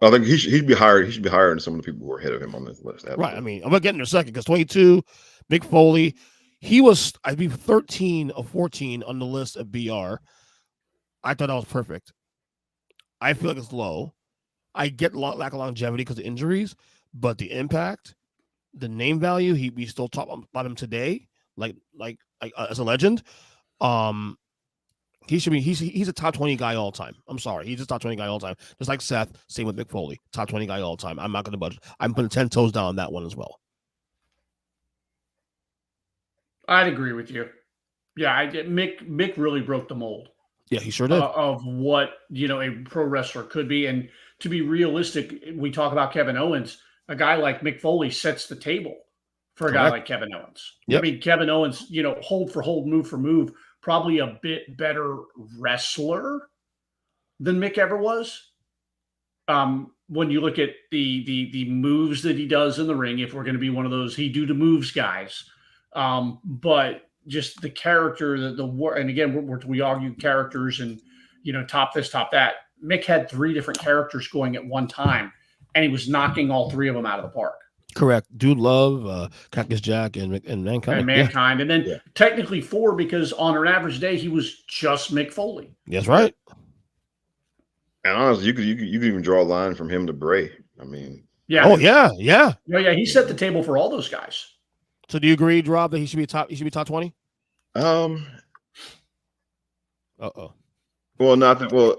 Speaker 4: I think he'd be higher. He should be higher than some of the people who are ahead of him on this list. Absolutely.
Speaker 3: Right. I mean, I'm gonna get in a second because 22, Mick Foley, he was 13 of 14 on the list of BR. I thought that was perfect. I feel like it's low. I get lack of longevity because of injuries, but the impact, the name value, we still talk about him today, like as a legend. He should be. He's a top 20 guy all time. I'm sorry, he's a top 20 guy all time. Just like Seth. Same with Mick Foley, top 20 guy all time. I'm not going to budge. I'm putting 10 toes down on that one as well.
Speaker 5: I'd agree with you. Yeah, Mick really broke the mold.
Speaker 3: Yeah, he sure did.
Speaker 5: Of what a pro wrestler could be, and to be realistic, we talk about Kevin Owens. A guy like Mick Foley sets the table for a guy like Kevin Owens.
Speaker 3: Yep.
Speaker 5: I mean, Kevin Owens, hold for hold, move for move, probably a bit better wrestler than Mick ever was. When you look at the moves that he does in the ring, if we're going to be one of those he do the moves guys, but just the character, the war, and again we argue characters and top this, top that. Mick had 3 different characters going at one time, and he was knocking all 3 of them out of the park.
Speaker 3: Correct. Dude Love, Cactus Jack, and Mankind.
Speaker 5: And Mankind. And then technically 4 because on an average day, he was just Mick Foley.
Speaker 3: That's right.
Speaker 4: And honestly, you could even draw a line from him to Bray. I mean.
Speaker 5: Yeah.
Speaker 3: Oh, yeah.
Speaker 5: He set the table for all those guys.
Speaker 3: So do you agree, Rob, that he should be top 20?
Speaker 4: Well, nothing. Well,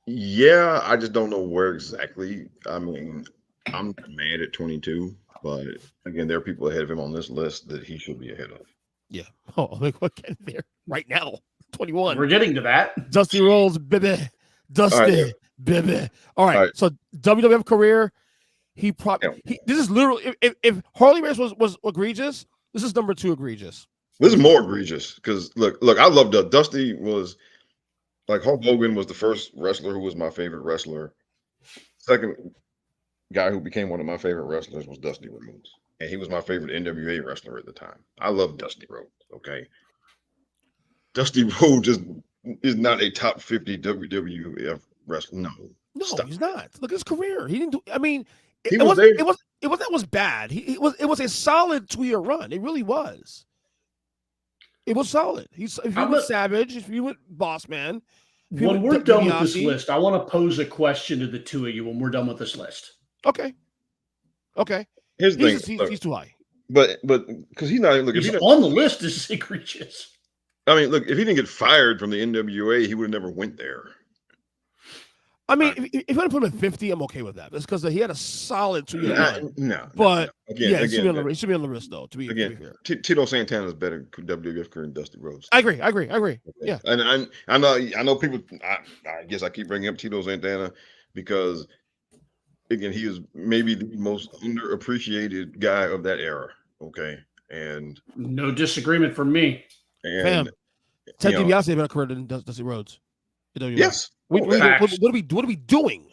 Speaker 4: yeah, I just don't know where exactly. I mean, I'm mad at 22, but again, there are people ahead of him on this list that he should be ahead of.
Speaker 3: Yeah. Oh, we're getting there right now. 21.
Speaker 5: We're getting to that.
Speaker 3: Dusty Rhodes, baby. Dusty, baby. All right. So WWF career, this is literally if Harley Race was egregious, this is number 2 egregious.
Speaker 4: This is more egregious because look, I love Dusty. Was like Hulk Hogan was the first wrestler who was my favorite wrestler. Second guy who became one of my favorite wrestlers was Dusty Rhodes, and he was my favorite NWA wrestler at the time. I love Dusty Rhodes. Okay, Dusty Rhodes is not a top 50 WWF wrestler. No,
Speaker 3: he's not. Look at his career. He didn't do. I mean,
Speaker 4: it wasn't
Speaker 3: that was bad. It was a solid 2-year run. It really was. It was solid. If you went Savage, if you went Boss Man.
Speaker 5: When we're done with this list, I want to pose a question to the 2 of you when we're done with this list.
Speaker 3: Okay.
Speaker 4: Here's the thing.
Speaker 3: He's too high.
Speaker 4: But because he's not even
Speaker 5: he's on the list. This is egregious.
Speaker 4: I mean, look, if he didn't get fired from the NWA, he would have never went there.
Speaker 3: I mean, if I put him at 50, I'm okay with that. That's because he had a solid 2-year run. No. He should be on the list, though. To be fair,
Speaker 4: Tito Santana is better WWF career than Dusty Rhodes.
Speaker 3: I agree.
Speaker 4: Okay.
Speaker 3: Yeah,
Speaker 4: and I know people. I guess I keep bringing up Tito Santana because, again, he is maybe the most underappreciated guy of that era. Okay, and
Speaker 5: no disagreement from me.
Speaker 4: And
Speaker 3: Ted DiBiase had a better career than Dusty Rhodes.
Speaker 4: Yes.
Speaker 3: What are we doing?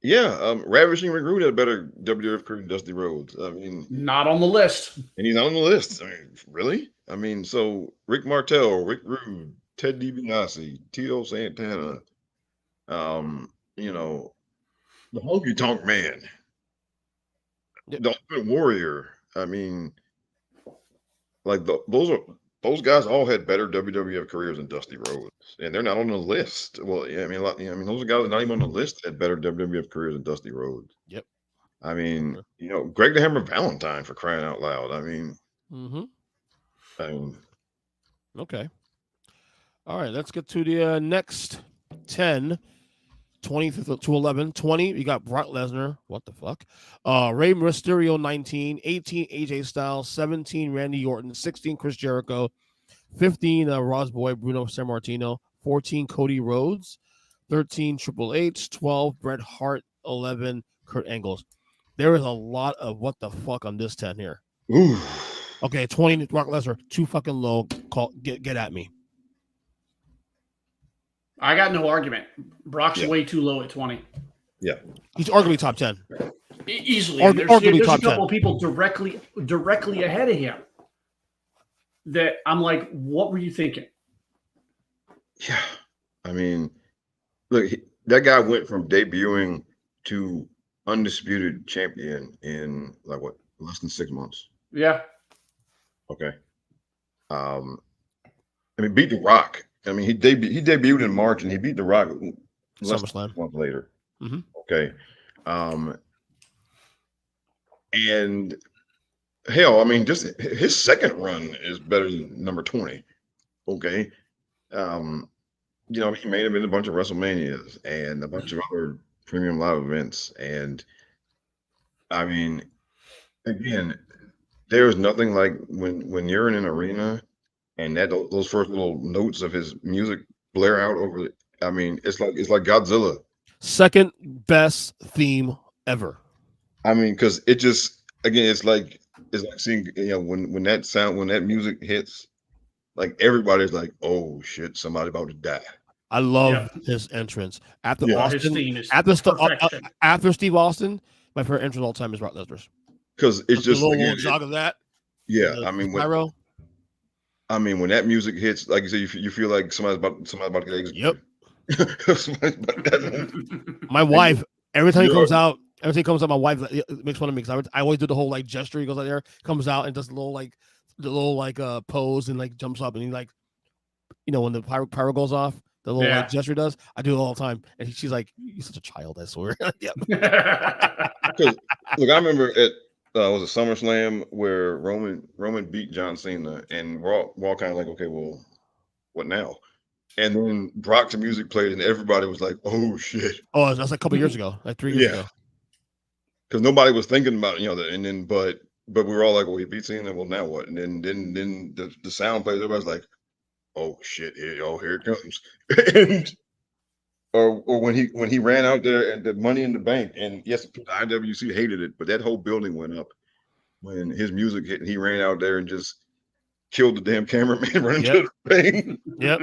Speaker 4: Yeah, Ravishing Rick Rude had a better WWF career than Dusty Rhodes. I mean,
Speaker 5: not on the list.
Speaker 4: And he's not on the list. I mean, really? I mean, so Rick Martel, Rick Rude, Ted DiBiase, Tito Santana, the Honky Tonk Man, the Ultimate Warrior. I mean, like those guys all had better WWF careers than Dusty Rhodes, and they're not on the list. Well, yeah, I mean, those guys are not even on the list that had better WWF careers than Dusty Rhodes.
Speaker 3: Yep.
Speaker 4: I mean, Greg the Hammer Valentine, for crying out loud. I mean,
Speaker 3: okay. All right, let's get to the next 10. 20 to 11. 20, you got Brock Lesnar. What the fuck? Rey Mysterio, 19. 18, AJ Styles. 17, Randy Orton. 16, Chris Jericho. 15, Ross Boy, Bruno Sammartino. 14, Cody Rhodes. 13, Triple H. 12, Bret Hart. 11, Kurt Angle. There is a lot of what the fuck on this 10 here.
Speaker 4: Ooh.
Speaker 3: Okay, 20, Brock Lesnar. Too fucking low. Get at me.
Speaker 5: I got no argument. Brock's way too low at 20.
Speaker 4: Yeah.
Speaker 3: He's arguably top 10.
Speaker 5: Easily.
Speaker 3: Arguably
Speaker 5: There's
Speaker 3: top
Speaker 5: a couple
Speaker 3: 10.
Speaker 5: of people directly ahead of him that I'm like, what were you thinking?
Speaker 4: Yeah. I mean, look, that guy went from debuting to undisputed champion in like what, less than 6 months.
Speaker 5: Yeah.
Speaker 4: Okay. I mean, beat The Rock. I mean, he debuted in March and he beat The Rock less than a month later.
Speaker 3: Mm-hmm.
Speaker 4: Okay. And hell, I mean, just his second run is better than number 20. Okay. You know, he made him in a bunch of WrestleManias and a bunch of other premium live events. And I mean, again, there's nothing like when you're in an arena and those first little notes of his music blare out over it. I mean, it's like Godzilla.
Speaker 3: Second best theme ever.
Speaker 4: I mean, because it just, again, it's like seeing, you know, when that music hits, like everybody's like, oh shit, somebody about to die.
Speaker 3: I love his entrance after Austin.
Speaker 5: His theme is
Speaker 3: after Steve Austin. My favorite entrance of all time is Brock Lesnar's
Speaker 4: because it's just
Speaker 3: a little jog of that.
Speaker 4: Yeah, I mean, when that music hits, like you said, you feel like somebody's about to get executed.
Speaker 3: Yep. My wife, every time he comes out, my wife makes fun of me because I always do the whole like gesture. He goes out there, comes out and does the little pose and like jumps up and he like, you know, when the pyro goes off, the little like gesture does. I do it all the time, and she's like, "You're such a child." I swear. Yeah.
Speaker 4: Because look, I remember at was it SummerSlam where Roman beat John Cena, and we're all kind of like, okay, well, what now? And then Brock's music played, and everybody was like, "Oh shit!"
Speaker 3: Oh, that's like a couple years ago, like 3 years ago.
Speaker 4: Because nobody was thinking about it, you know. And then, but we were all like, "Well, he beat Cena. Well, now what?" And then the sound plays. Everybody's like, "Oh shit! Here it comes!" And or when he ran out there and the Money in the Bank, and yes, the IWC hated it, but that whole building went up when his music hit, and he ran out there and just killed the damn cameraman running to the ring.
Speaker 3: Yep.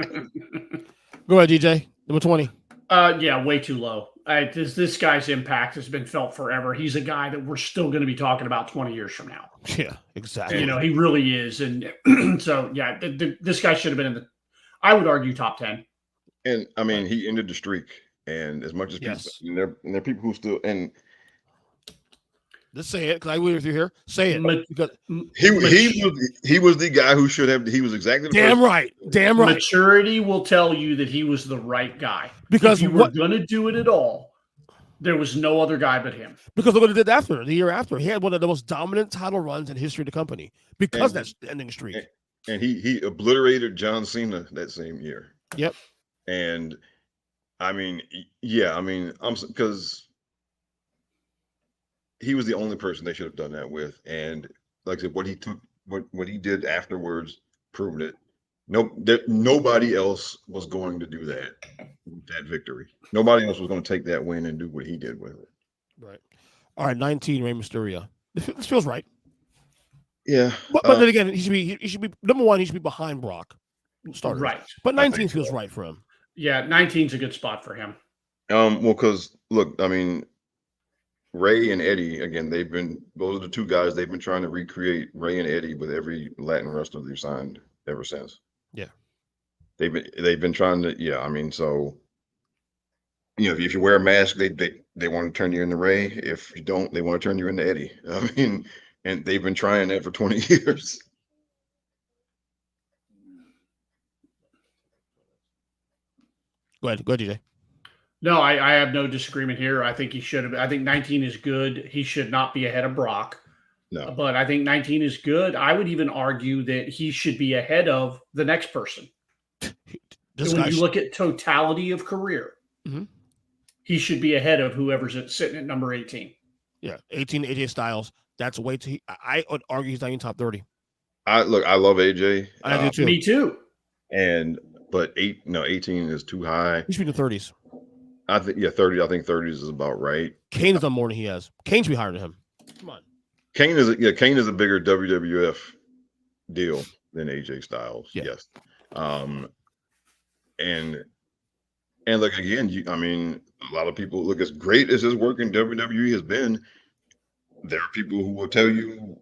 Speaker 3: Go ahead, DJ. Number 20.
Speaker 5: Yeah, way too low. This guy's impact has been felt forever. He's a guy that we're still going to be talking about 20 years from now.
Speaker 3: Yeah, exactly.
Speaker 5: You know, he really is. And so, yeah, this guy should have been in the, I would argue, top 10.
Speaker 4: And I mean, he ended the streak. And as much as people, and there are people who still, and
Speaker 3: let's say it because I agree with you here. Say it. Because
Speaker 4: he was the guy who should have. He was exactly the
Speaker 3: damn right.
Speaker 5: Maturity will tell you that he was the right guy.
Speaker 3: Because
Speaker 5: if you were going to do it at all, there was no other guy but him.
Speaker 3: Because look what he did after the year after. He had one of the most dominant title runs in history of the company because that's the ending streak.
Speaker 4: And he obliterated John Cena that same year.
Speaker 3: Yep.
Speaker 4: And I mean, yeah, I mean, because he was the only person they should have done that with. And like I said, what he did afterwards proved it. Nobody else was going to do that with that victory. Nobody else was going to take that win and do what he did with it.
Speaker 3: Right. All right, 19, Rey Mysterio. This feels right.
Speaker 4: Yeah.
Speaker 3: But then again, he should be number one, he should be behind Brock. Starter.
Speaker 5: Right.
Speaker 3: But 19 feels right for him.
Speaker 5: Yeah, 19's a good spot for him.
Speaker 4: Well, because look, I mean, Ray and Eddie, again, those are the two guys they've been trying to recreate Ray and Eddie with every Latin wrestler they've signed ever since.
Speaker 3: Yeah.
Speaker 4: They've been trying to, yeah, I mean, so you know, if you wear a mask, they want to turn you into Ray. If you don't, they want to turn you into Eddie. I mean, and they've been trying that for 20 years.
Speaker 3: Go ahead, DJ.
Speaker 5: No, I have no disagreement here. I think he should have. I think 19 is good. He should not be ahead of Brock.
Speaker 4: No.
Speaker 5: But I think 19 is good. I would even argue that he should be ahead of the next person. When you look at totality of career, he should be ahead of whoever's sitting at number 18.
Speaker 3: Yeah, 18 AJ Styles. That's way too. I would argue he's not even top 30.
Speaker 4: I love AJ.
Speaker 3: I do too.
Speaker 5: Me too.
Speaker 4: But 18 is too high.
Speaker 3: He should be in the 30s.
Speaker 4: I think 30. I think 30s is about right.
Speaker 3: Kane has done more than he has. Kane should be higher than him. Come on.
Speaker 4: Kane is a bigger WWF deal than AJ Styles.
Speaker 3: Yeah.
Speaker 4: Yes. And look again, a lot of people look, as great as his work in WWE has been, there are people who will tell you,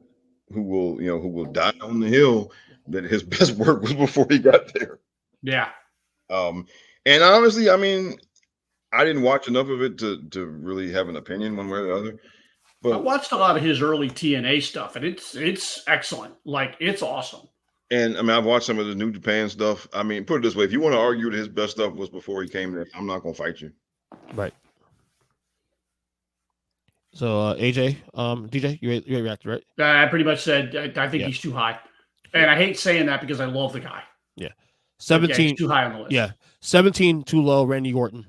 Speaker 4: who will die on the hill, that his best work was before he got there.
Speaker 5: Yeah.
Speaker 4: And honestly, I didn't watch enough of it to really have an opinion one way or the other. But
Speaker 5: I watched a lot of his early TNA stuff, and it's excellent. Like, it's awesome.
Speaker 4: And I've watched some of the New Japan stuff. Put it this way: if you want to argue that his best stuff was before he came there, I'm not gonna fight you.
Speaker 3: Right. So AJ, DJ, you reacted, right?
Speaker 5: I pretty much said I think he's too high, and I hate saying that because I love the guy.
Speaker 3: Yeah, 17
Speaker 5: he's too high on the list.
Speaker 3: Yeah, 17 too low. Randy Orton.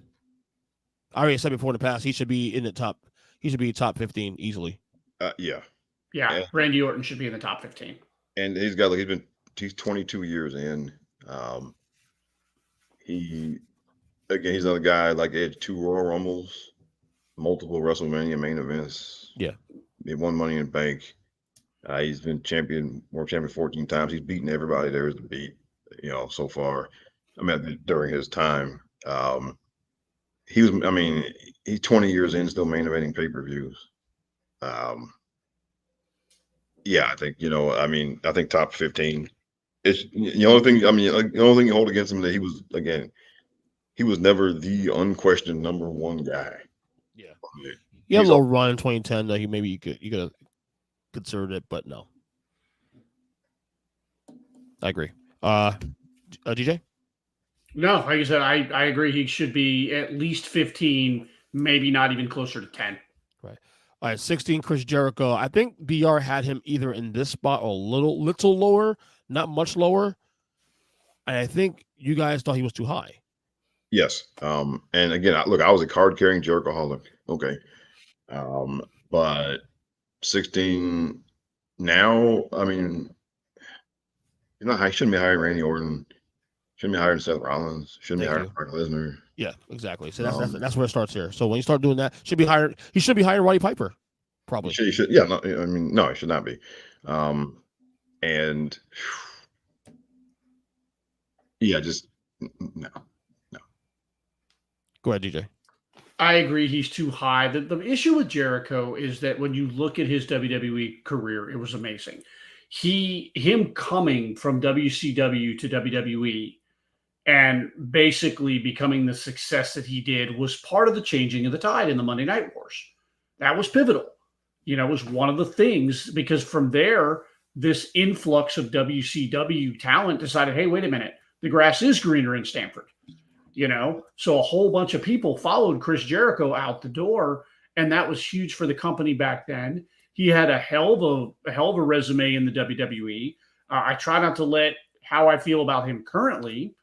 Speaker 3: I already said before in the past he should be in the top. He should be top 15 easily.
Speaker 5: Yeah. Randy Orton should be in the top 15.
Speaker 4: And he's 22 years in. He's another guy, like, he had 2 Royal Rumbles, multiple WrestleMania main events.
Speaker 3: Yeah.
Speaker 4: He won Money in the Bank. He's been world champion 14 times. He's beaten everybody there is to beat, so far. During his time. He's 20 years in, still main eventing pay-per-views. I think, I think top 15. It's the only thing. The only thing you hold against him that he was never the unquestioned number one guy.
Speaker 3: Yeah, he had a little run in 2010 that you could have considered it, but no. I agree. DJ?
Speaker 5: No, like I said, I agree. He should be at least 15, maybe not even closer to 10.
Speaker 3: Right. All right, 16, Chris Jericho. I think BR had him either in this spot or a little lower, not much lower. And I think you guys thought he was too high.
Speaker 4: Yes. And again, I was a card-carrying Jericho-holic. Okay. But 16 now, he shouldn't be higher than Randy Orton. Shouldn't be higher than Seth Rollins. Shouldn't be higher than Brock Lesnar.
Speaker 3: Yeah, exactly. So that's where it starts here. So when you start doing that, should be higher. He should be higher than Roddy Piper, probably.
Speaker 4: He should. Yeah. No, he should not be. And yeah, just no.
Speaker 3: Go ahead, DJ.
Speaker 5: I agree. He's too high. The issue with Jericho is that when you look at his WWE career, it was amazing. Him coming from WCW to WWE and basically becoming the success that he did was part of the changing of the tide in the Monday Night Wars. That was pivotal. It was one of the things, because from there, this influx of WCW talent decided, hey, wait a minute, the grass is greener in Stamford. So a whole bunch of people followed Chris Jericho out the door, and that was huge for the company back then. He had a hell of a resume in the WWE. I try not to let how I feel about him currently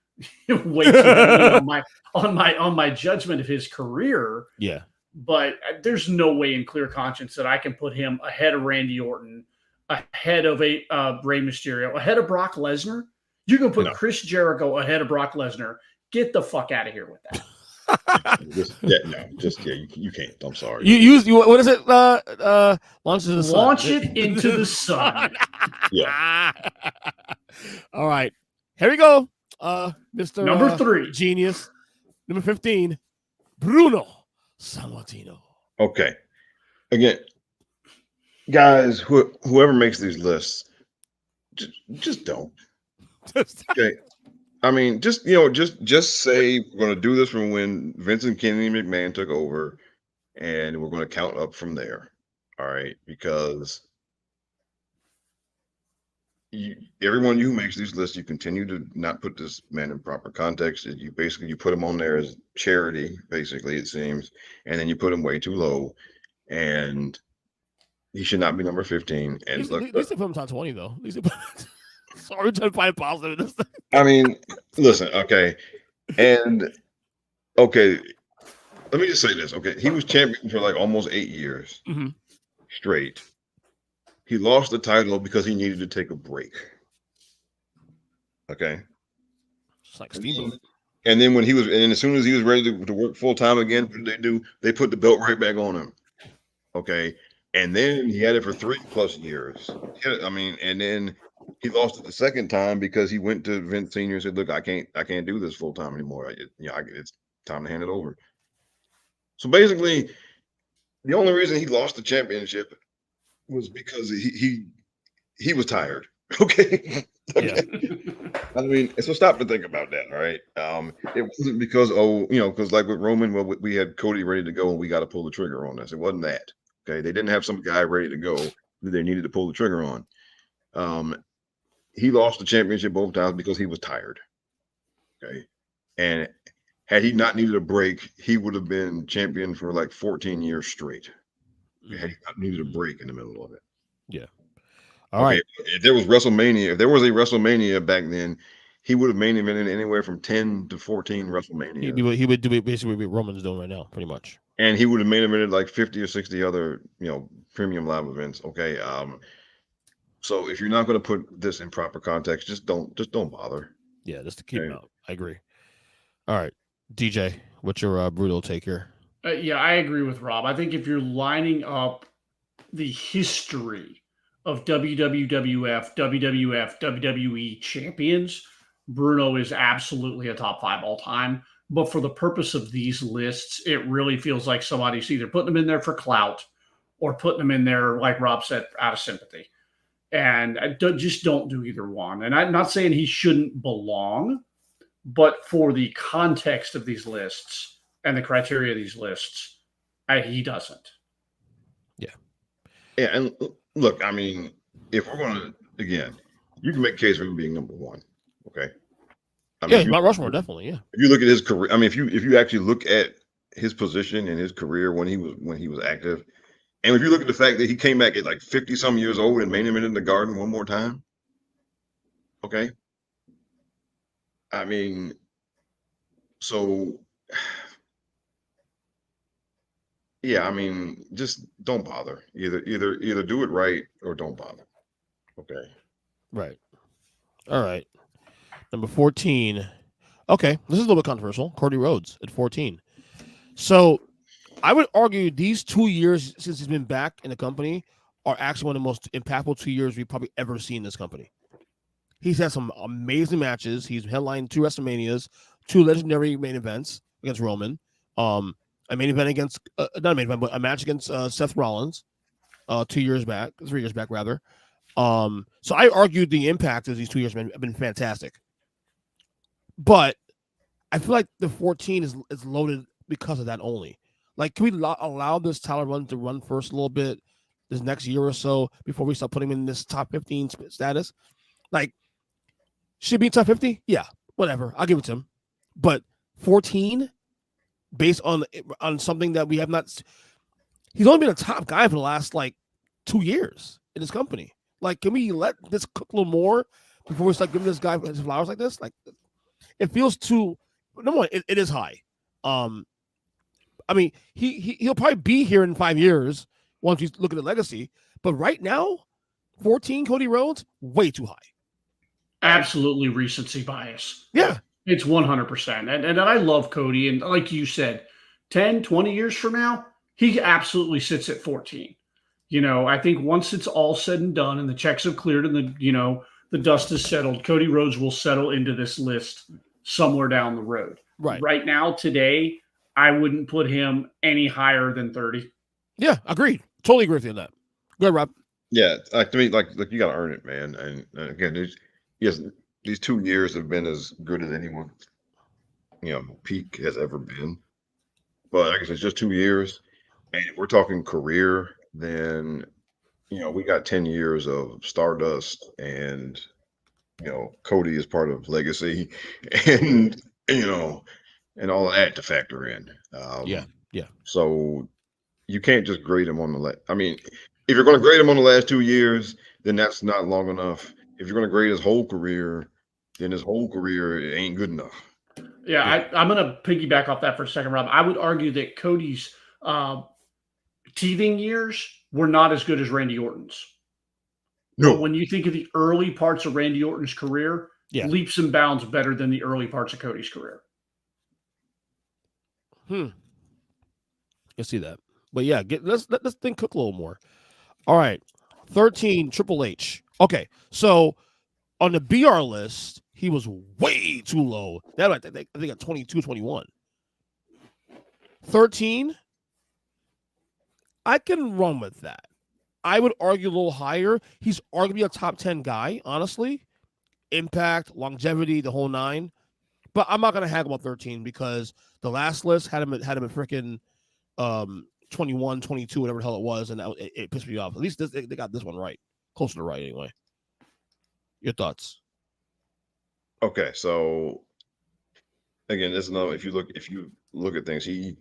Speaker 5: weigh too heavily on my judgment of his career.
Speaker 3: Yeah,
Speaker 5: but there's no way in clear conscience that I can put him ahead of Randy Orton, ahead of Rey Mysterio, ahead of Brock Lesnar. You can put Chris Jericho ahead of Brock Lesnar. Get the fuck out of here with that.
Speaker 4: You can't. I'm sorry.
Speaker 3: What is it? Launch into the sun.
Speaker 5: Launch it into the sun.
Speaker 4: Yeah.
Speaker 3: All right. Here we go. Mr.
Speaker 5: Number 3.
Speaker 3: Genius. Number 15. Bruno Sammartino.
Speaker 4: Okay. Again, guys, whoever makes these lists, just don't. Okay. Just say we're going to do this from when Vincent Kennedy McMahon took over, and we're going to count up from there. All right, because everyone who makes these lists, you continue to not put this man in proper context. You put him on there as charity, basically, it seems, and then you put him way too low, and he should not be number 15. And
Speaker 3: at least they put him top 20 though. Sorry, we're trying to find positive in this thing.
Speaker 4: Listen, okay. And okay, let me just say this, okay? He was champion for like almost 8 years straight. He lost the title because he needed to take a break. Okay.
Speaker 3: It's like Steamboat.
Speaker 4: And then when he was, and as soon as he was ready to work full time again, what did they do? They put the belt right back on him. Okay. And then he had it for 3+ years. And then he lost it the second time because he went to Vince Sr. and said, "Look, I can't do this full time anymore. It's time to hand it over." So basically, the only reason he lost the championship was because he was tired. Okay.
Speaker 3: Yeah.
Speaker 4: I mean, so stop to think about that. All right. It wasn't because because like with Roman, well, we had Cody ready to go and we got to pull the trigger on this. It wasn't that. Okay. They didn't have some guy ready to go that they needed to pull the trigger on. He lost the championship both times because he was tired. Okay. And had he not needed a break, he would have been champion for like 14 years straight. Had he not needed a break in the middle of it.
Speaker 3: Yeah. All right.
Speaker 4: If there was WrestleMania, if there was a WrestleMania back then, he would have main evented anywhere from 10 to 14 WrestleMania.
Speaker 3: He would do basically what Roman's doing right now, pretty much.
Speaker 4: And he would have main evented like 50 or 60 other, premium live events. Okay. So if you're not going to put this in proper context, just don't bother.
Speaker 3: Yeah, just to keep him out. I agree. All right, DJ, what's your brutal take here?
Speaker 5: Yeah, I agree with Rob. I think if you're lining up the history of WWF, WWE champions, Bruno is absolutely a top 5 all time. But for the purpose of these lists, it really feels like somebody's either putting them in there for clout or putting them in there, like Rob said, out of sympathy. And just don't do either one. And I'm not saying he shouldn't belong, but for the context of these lists and the criteria of these lists, he doesn't.
Speaker 3: Yeah.
Speaker 4: Yeah, and look, I mean, if we're going to, again, you can make a case for him being number 1. Okay.
Speaker 3: Mount Rushmore, definitely. Yeah.
Speaker 4: If you look at his career, if you actually look at his position in his career when he was active, and if you look at the fact that he came back at like 50 some years old and main evented in the Garden one more time, okay. So yeah, just don't bother. Either do it right or don't bother. Okay.
Speaker 3: Right. All right. Number 14. Okay, this is a little bit controversial. Cody Rhodes at 14. So I would argue these 2 years since he's been back in the company are actually one of the most impactful 2 years we've probably ever seen in this company. He's had some amazing matches. He's headlined 2 WrestleManias, 2 legendary main events against Roman. A main event against, not a main event, but a match against Seth Rollins 3 years back rather. So I argued the impact of these 2 years have been fantastic. But I feel like the 14 is loaded because of that only. Like, can we allow this title run to run first a little bit this next year or so before we start putting him in this top 15 status? Like, should be top 50? Yeah, whatever. I'll give it to him. But 14, based on something that we have not, he's only been a top guy for the last 2 years in his company. Like, can we let this cook a little more before we start giving this guy his flowers like this? Like, it feels too. Number one, it is high. He'll probably be here in 5 years once you look at the legacy. But right now, 14 Cody Rhodes, way too high.
Speaker 5: Absolutely recency bias.
Speaker 3: Yeah.
Speaker 5: It's 100%. And I love Cody. And like you said, 10, 20 years from now, he absolutely sits at 14. I think once it's all said and done and the checks have cleared and the dust is settled, Cody Rhodes will settle into this list somewhere down the road. Right now, today, I wouldn't put him any higher than 30.
Speaker 3: Yeah, agreed. Totally agree with you on that. Go ahead, Rob.
Speaker 4: Yeah, to me, like you got to earn it, man. And again, these 2 years have been as good as anyone, peak has ever been. But like I said, it's just 2 years, and if we're talking career, then we got 10 years of Stardust, and Cody is part of Legacy, and and all of that to factor in.
Speaker 3: Yeah.
Speaker 4: So you can't just grade him on the last. If you're going to grade him on the last 2 years, then that's not long enough. If you're going to grade his whole career, then his whole career ain't good enough.
Speaker 5: Yeah. I'm going to piggyback off that for a second, Rob. I would argue that Cody's teething years were not as good as Randy Orton's.
Speaker 4: No.
Speaker 5: But when you think of the early parts of Randy Orton's career, leaps and bounds better than the early parts of Cody's career.
Speaker 3: You see that. But yeah, let's think cook a little more. All right. 13, Triple H. Okay. So on the BR list, he was way too low. That I think at 22, 21. 13, I can run with that. I would argue a little higher. He's arguably a top 10 guy, honestly. Impact, longevity, the whole nine. But I'm not gonna haggle about 13 because the last list had him at freaking 21, 22, whatever the hell it was, and it pissed me off. At least they got this one right, closer to right anyway. Your thoughts?
Speaker 4: Okay, so again, this is another. If you look at things, he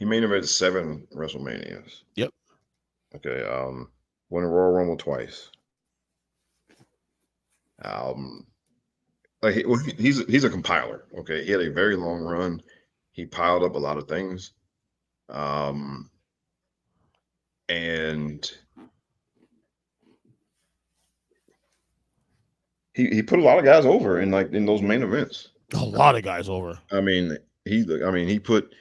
Speaker 4: main evented 7 WrestleManias.
Speaker 3: Yep.
Speaker 4: Okay, won a Royal Rumble twice. He's a compiler. Okay, he had a very long run. He piled up a lot of things, and he put a lot of guys over in those main events.
Speaker 3: A lot of guys over.
Speaker 4: I mean, he put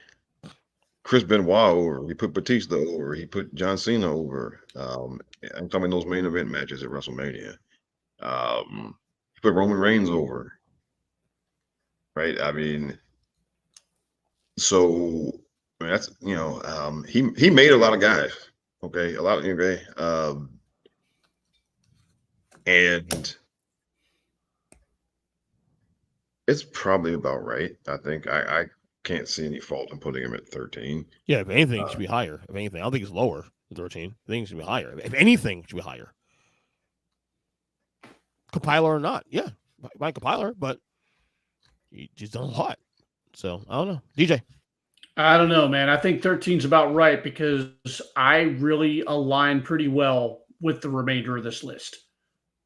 Speaker 4: Chris Benoit over. He put Batista over. He put John Cena over. I'm talking those main event matches at WrestleMania. He put Roman Reigns over. Right? I mean, so that's he made a lot of guys. Okay, a lot. Okay, and it's probably about right. I think I can't see any fault in putting him at 13.
Speaker 3: Yeah, if anything, it should be higher. If anything, I don't think it's lower than 13. I think it should be higher. If anything, it should be higher. Compiler or not, yeah, by compiler, but he's done a lot. So I don't know, DJ.
Speaker 5: I don't know, man. I think 13's about right because I really align pretty well with the remainder of this list,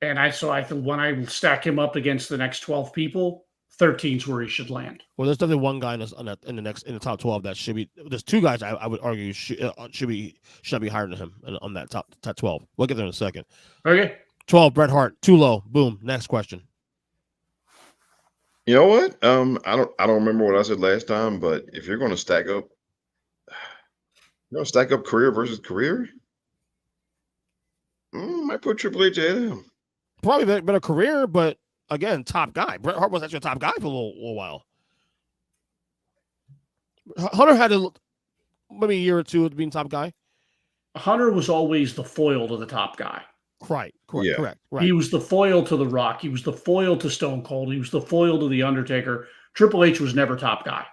Speaker 5: and I think when I stack him up against the next 12 people, 13's where he should land.
Speaker 3: Well, there's definitely one guy in the top 12 that should be. There's 2 guys I would argue should not be higher than him on that top 12. We'll get there in a second.
Speaker 5: Okay.
Speaker 3: 12, Bret Hart, too low. Boom. Next question.
Speaker 4: You know what? I don't remember what I said last time, but if you're going to stack up, career versus career, might put Triple H ahead of him.
Speaker 3: Probably better career, but again, top guy. Bret Hart was actually a top guy for a little while. Hunter had maybe a year or two of being top guy.
Speaker 5: Hunter was always the foil to the top guy.
Speaker 3: Correct. Right.
Speaker 5: He was the foil to The Rock. He was the foil to Stone Cold. He was the foil to The Undertaker. Triple H was never top guy.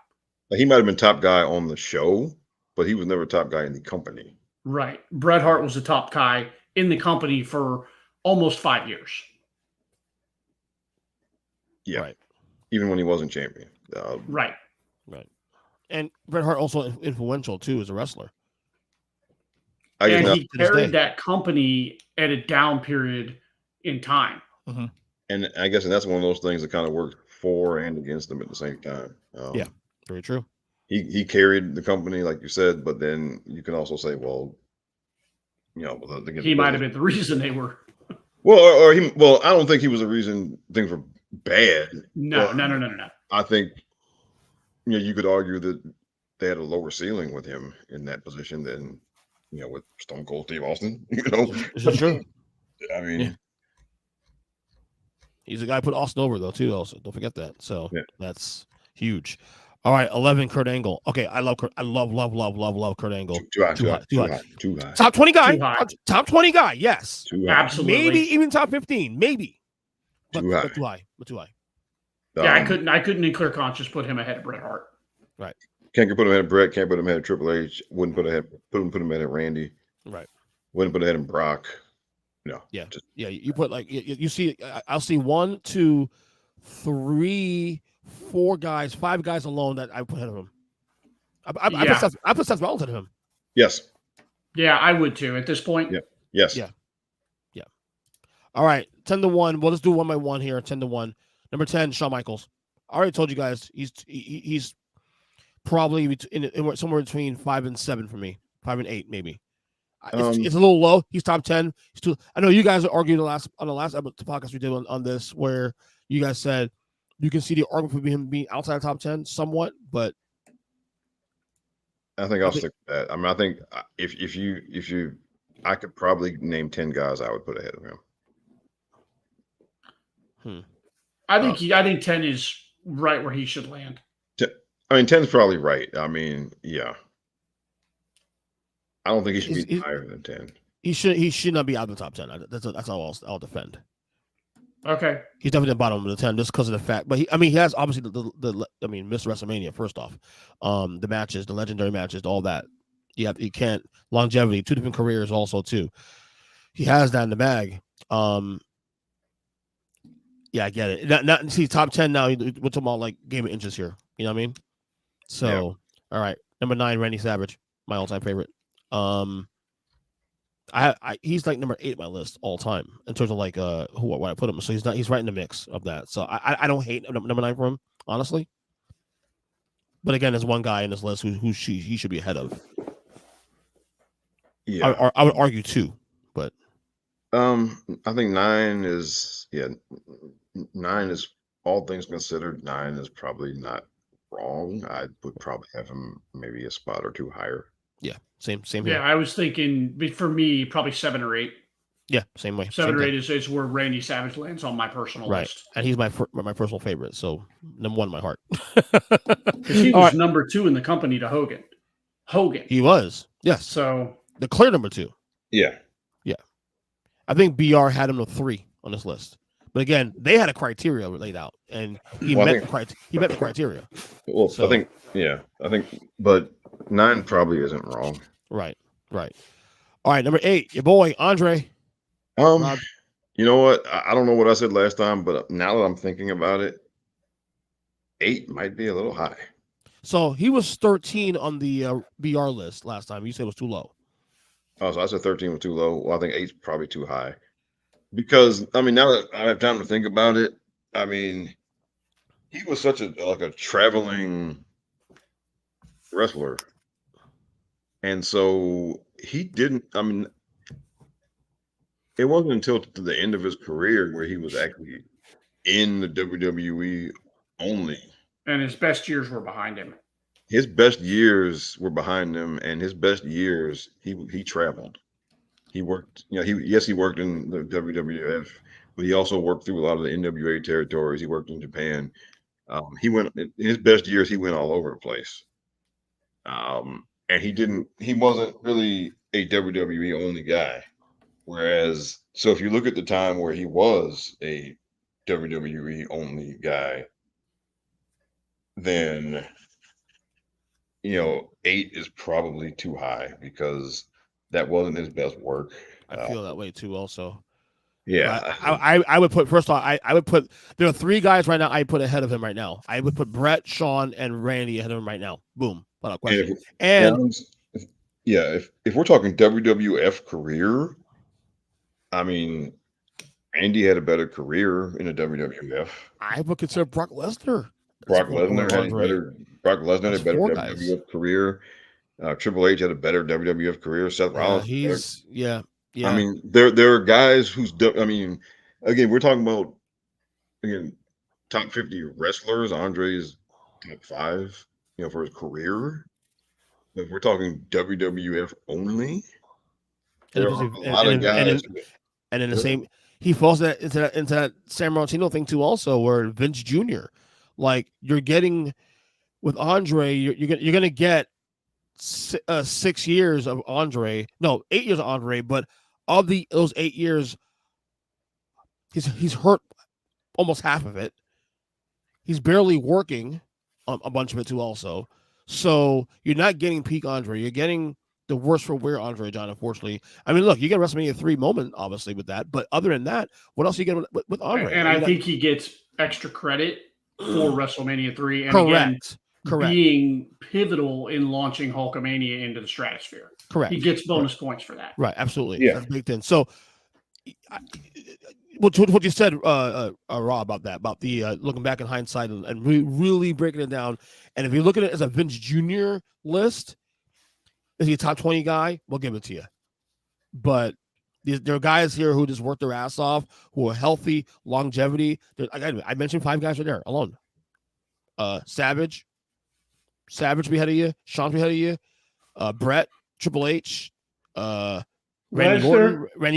Speaker 4: He might have been top guy on the show, but he was never top guy in the company.
Speaker 5: Right. Bret Hart was the top guy in the company for almost 5 years.
Speaker 4: Yeah.
Speaker 3: Right.
Speaker 4: Even when he wasn't champion.
Speaker 5: Right.
Speaker 3: And Bret Hart also influential too as a wrestler.
Speaker 5: And he carried that company at a down period in time.
Speaker 3: Mm-hmm.
Speaker 4: And I guess that's one of those things that kind of worked for and against them at the same time.
Speaker 3: Yeah, very true.
Speaker 4: He carried the company, like you said, but then you can also say, well,
Speaker 5: he might have been the reason they were.
Speaker 4: Well, I don't think he was the reason things were bad.
Speaker 5: No.
Speaker 4: I think you could argue that they had a lower ceiling with him in that position than with Stone Cold Steve Austin.
Speaker 3: Is that true?
Speaker 4: I mean,
Speaker 3: he's the guy who put Austin over though too. Also, don't forget that. So that's huge. All right, 11, Kurt Angle. Okay, I love Kurt Angle.
Speaker 4: Too high.
Speaker 3: Top 20 guy. Top 20 guy. Yes.
Speaker 5: Absolutely.
Speaker 3: Maybe even top 15. Maybe. But too high.
Speaker 5: Yeah, I couldn't in clear conscience put him ahead of Bret Hart.
Speaker 3: Right.
Speaker 4: Can't put him ahead of Bret. Can't put him ahead of Triple H. Wouldn't put him ahead of Randy.
Speaker 3: Right.
Speaker 4: Wouldn't put ahead of Brock. No.
Speaker 3: Yeah. You put you see. I'll see 1, 2, 3, 4 guys, 5 guys alone that I put ahead of him. I put Seth Rollins ahead of him.
Speaker 4: Yes.
Speaker 5: Yeah, I would too at this point.
Speaker 4: Yeah. Yes.
Speaker 3: Yeah. All right, 10-1. Well, let's do 1 by 1 here. 10-1. Number 10, Shawn Michaels. I already told you guys he's probably somewhere between 5 and 7 for me, 5 and 8 maybe. It's a little low. He's top 10. I know you guys argued on the last podcast we did on this, where you guys said you can see the argument for him being outside top 10 somewhat, but
Speaker 4: I think I'll stick with that. I mean, I think if you, I could probably name 10 guys I would put ahead of him.
Speaker 5: I think 10 is right where he should land.
Speaker 4: I mean, 10 is probably right. I mean, yeah. I don't think he should be higher than 10. He
Speaker 3: should not be out of the top 10. That's all I'll defend.
Speaker 5: Okay.
Speaker 3: He's definitely the bottom of the 10 just because of the fact. But he has obviously Mr. WrestleMania, first off. The matches, the legendary matches, all that. He can't longevity, 2 different careers also too. He has that in the bag. Yeah, I get it. Not see top 10 now. We're talking about like game of inches here. You know what I mean? So yeah. All right. Number 9, Randy Savage, my all-time favorite. He's like number 8 on my list all time in terms of like what I put him. So he's right in the mix of that. So I don't hate number 9 for him, honestly. But again, there's one guy in this list who he should be ahead of. Yeah, I would argue 2, but
Speaker 4: I think 9 is 9 is, all things considered, 9 is probably not wrong. I would probably have him maybe a spot or 2 higher.
Speaker 3: Yeah, same here.
Speaker 5: Yeah, I was thinking for me probably 7 or 8.
Speaker 3: Yeah, same way.
Speaker 5: 7 or 8 is where Randy Savage lands on my personal list.
Speaker 3: And he's my personal favorite, so number 1 in my heart.
Speaker 5: Because he was number 2 in the company to Hogan.
Speaker 3: He was, yes.
Speaker 5: So
Speaker 3: the clear number 2.
Speaker 4: Yeah.
Speaker 3: I think BR had him to 3 on this list. But again, they had a criteria laid out, and he met the criteria.
Speaker 4: Well, so, I think, but 9 probably isn't wrong.
Speaker 3: Right. All right, number 8, your boy Andre.
Speaker 4: You know what? I don't know what I said last time, but now that I'm thinking about it, 8 might be a little high.
Speaker 3: So he was 13 on the BR list last time. You said it was too low.
Speaker 4: Oh, so I said 13 was too low. Well, I think 8's probably too high. Because, I mean, now that I have time to think about it, I mean, he was such a traveling wrestler. And so he didn't, I mean, it wasn't until the end of his career where he was actually in the WWE only.
Speaker 5: And his best years were behind him.
Speaker 4: His best years were behind him, and his best years, he traveled. He worked, he worked in the WWF, but he also worked through a lot of the NWA territories. He worked in Japan. In his best years, he went all over the place. And he wasn't really a WWE only guy. Whereas, so if you look at the time where he was a WWE only guy, then 8 is probably too high because that wasn't his best work.
Speaker 3: I feel that way too also.
Speaker 4: Yeah.
Speaker 3: I would put, first off, I would put, there are 3 guys right now I put ahead of him right now. I would put Brett, Shawn, and Randy ahead of him right now. Boom. Without question.
Speaker 4: If we're talking WWF career, I mean, Randy had a better career in the WWF.
Speaker 3: I would consider Brock Lesnar.
Speaker 4: Brock Lesnar had a better WWF career. Triple H had a better WWF career. Seth Rollins.
Speaker 3: Yeah.
Speaker 4: I mean, there are guys again, we're talking about top 50 wrestlers. Andre's top 5, for his career. If we're talking WWF only, there are a lot of guys.
Speaker 3: And in the same, he falls into that San Martino thing too, also, where Vince Jr. Like, you're getting with Andre, you're gonna get 6 years of Andre. No, 8 years of Andre, but of those 8 years, he's hurt almost half of it. He's barely working on a bunch of it too, also. So you're not getting peak Andre. You're getting the worst for wear Andre, John, unfortunately. I mean, look, you get WrestleMania 3 moment, obviously, with that. But other than that, what else you get with Andre?
Speaker 5: And I think he gets extra credit for WrestleMania 3. And
Speaker 3: Correct.
Speaker 5: Being pivotal in launching Hulkamania into the stratosphere.
Speaker 3: Correct.
Speaker 5: He gets bonus points for that.
Speaker 3: Right, absolutely.
Speaker 4: Yeah.
Speaker 3: That's baked in. So what you said, Rob, about that, about the looking back in hindsight and really breaking it down. And if you look at it as a Vince Jr. list, is he a top 20 guy? We'll give it to you. But there are guys here who just work their ass off, who are healthy, longevity. I mentioned 5 guys right there alone. Savage be ahead of you. Sean be ahead of you. Brett, Triple H, Randy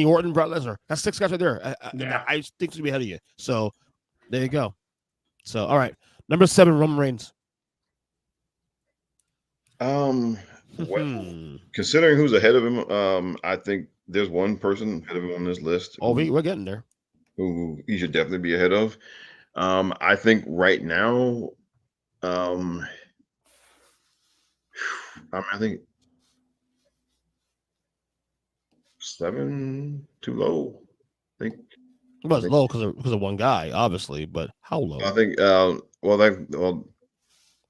Speaker 3: Orton, Brett Lesnar. That's 6 guys right there. I think should be ahead of you. So there you go. So all right, number 7, Roman Reigns.
Speaker 4: Well, considering who's ahead of him, I think there's one person ahead of him on this list.
Speaker 3: Oh, we're getting there.
Speaker 4: Who he should definitely be ahead of. I think right now, I think 7 too low. I think
Speaker 3: it was low because of one guy, obviously, but how low?
Speaker 4: I think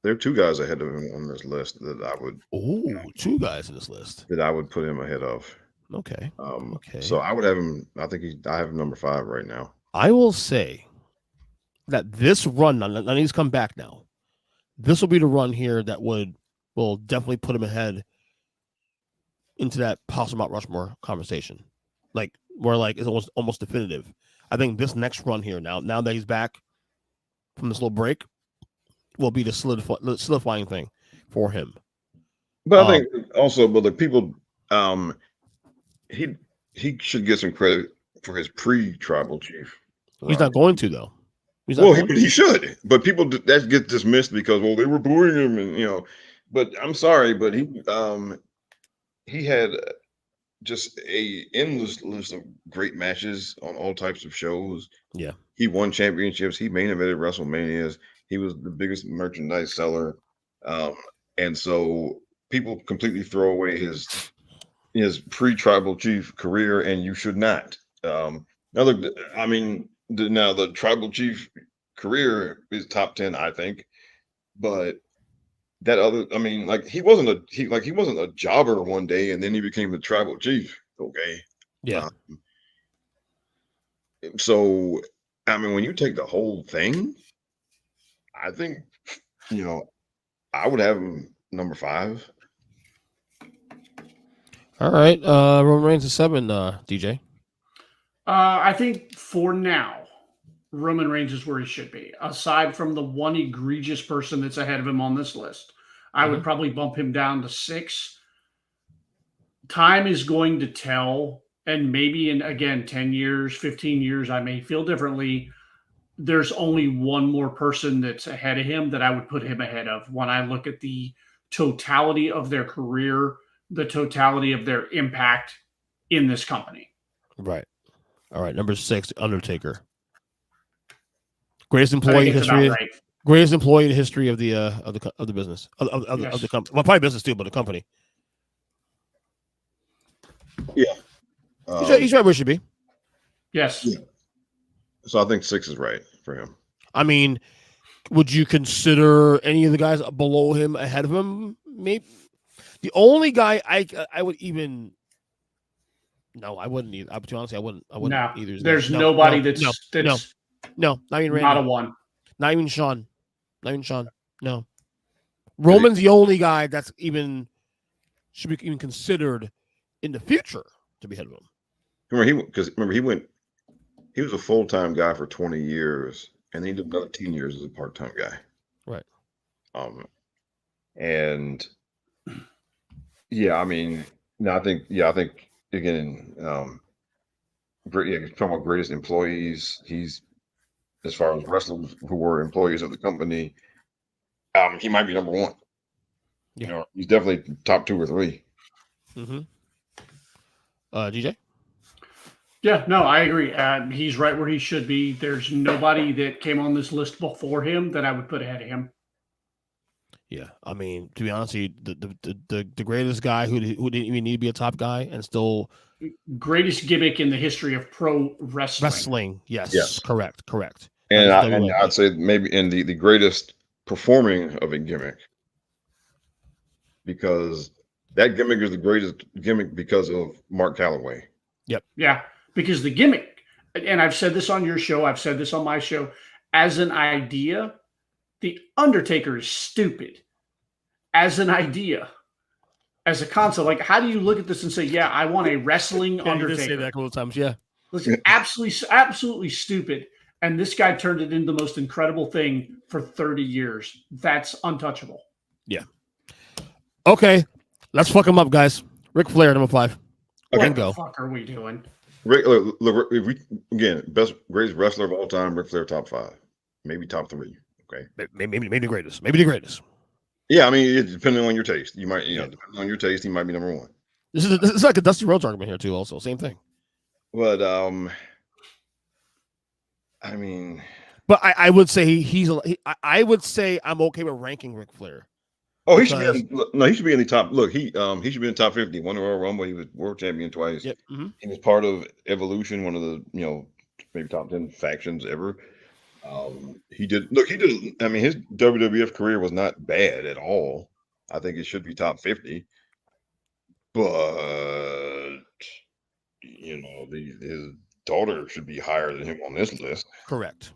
Speaker 4: there are 2 guys ahead of him on this list that I would.
Speaker 3: 2 guys in this list
Speaker 4: that I would put him ahead of.
Speaker 3: Okay. Okay.
Speaker 4: So I would have him. I have him number 5 right now.
Speaker 3: I will say that this run, now he's come back now. This will be the run here that will definitely put him ahead into that possible Mount Rushmore conversation. Like where it's almost definitive. I think this next run here now that he's back from this little break will be the solidifying thing for him.
Speaker 4: But I think also, but the people, he should get some credit for his pre-tribal chief.
Speaker 3: He's not going to though.
Speaker 4: He should. But people that get dismissed because they were booing him, and But I'm sorry, but he had just a endless list of great matches on all types of shows.
Speaker 3: Yeah,
Speaker 4: he won championships. He main evented WrestleManias. He was the biggest merchandise seller, and so people completely throw away his pre-tribal chief career, and you should not. Now the tribal chief career is top 10, I think, but that other, he wasn't a jobber one day and then he became the tribal chief. Okay.
Speaker 3: Yeah.
Speaker 4: So, when you take the whole thing, I think, I would have him number 5.
Speaker 3: All right. Roman Reigns is 7, DJ.
Speaker 5: I think for now, Roman Reigns is where he should be. Aside from the one egregious person that's ahead of him on this list, I would probably bump him down to 6. Time is going to tell, and maybe in, again, 10 years, 15 years, I may feel differently. There's only one more person that's ahead of him that I would put him ahead of when I look at the totality of their career, the totality of their impact in this company.
Speaker 3: Right. All right. Number 6, Undertaker. Greatest employee in history. Right. Greatest employee in the history of the business of the company. Well, probably business too, but the company.
Speaker 4: Yeah,
Speaker 3: he's right where he should be.
Speaker 5: Yes.
Speaker 4: Yeah. So I think 6 is right for him.
Speaker 3: Would you consider any of the guys below him ahead of him? Maybe the only guy I would even. No, I wouldn't either. To be honest, I wouldn't either.
Speaker 5: There's nobody that's
Speaker 3: not even Randy.
Speaker 5: Not a one.
Speaker 3: Not even Sean. No. Roman's the only guy that's should be even considered in the future to be ahead of him.
Speaker 4: He was a full-time guy for 20 years, and he did another 10 years as a part-time guy.
Speaker 3: Right.
Speaker 4: And yeah, I think again, talking about greatest employees, he's, as far as wrestlers who were employees of the company, he might be number 1.
Speaker 3: Yeah.
Speaker 4: He's definitely top 2 or 3.
Speaker 3: Mm-hmm. DJ?
Speaker 5: Yeah, no, I agree. He's right where he should be. There's nobody that came on this list before him that I would put ahead of him.
Speaker 3: Yeah, to be honest, the greatest guy who didn't even need to be a top guy and still
Speaker 5: greatest gimmick in the history of pro wrestling.
Speaker 3: Wrestling, yes. Correct.
Speaker 4: And I'd say maybe in the greatest performing of a gimmick, because that gimmick is the greatest gimmick because of Mark Calloway.
Speaker 3: Yep.
Speaker 5: Yeah, because the gimmick, and I've said this on your show, I've said this on my show, as an idea, The Undertaker is stupid. As an idea, as a concept, like how do you look at this and say, yeah, I want a wrestling Undertaker?
Speaker 3: You did say that a couple of times, yeah.
Speaker 5: Listen, absolutely stupid. And this guy turned it into the most incredible thing for 30 years. That's untouchable.
Speaker 3: Yeah. Okay, let's fuck him up, guys. Ric Flair, number 5.
Speaker 5: What the fuck are we doing?
Speaker 4: Look, if we again, greatest wrestler of all time, Ric Flair, top 5, maybe top 3. Okay,
Speaker 3: maybe the greatest. Maybe the greatest.
Speaker 4: Yeah, I mean, depending on your taste, you might, depending on your taste, he might be number 1.
Speaker 3: This is like a Dusty Rhodes argument here too. Also, same thing.
Speaker 4: But I mean,
Speaker 3: but I would say I would say I'm okay with ranking Ric Flair.
Speaker 4: Oh, he should be in the top. Look, he should be in the top 50. Won the Royal Rumble. He was world champion twice.
Speaker 3: Yep. Mm-hmm.
Speaker 4: He was part of Evolution, one of the maybe top 10 factions ever. He did. I mean, his WWF career was not bad at all. I think it should be top 50. But his daughter should be higher than him on this list.
Speaker 3: Correct.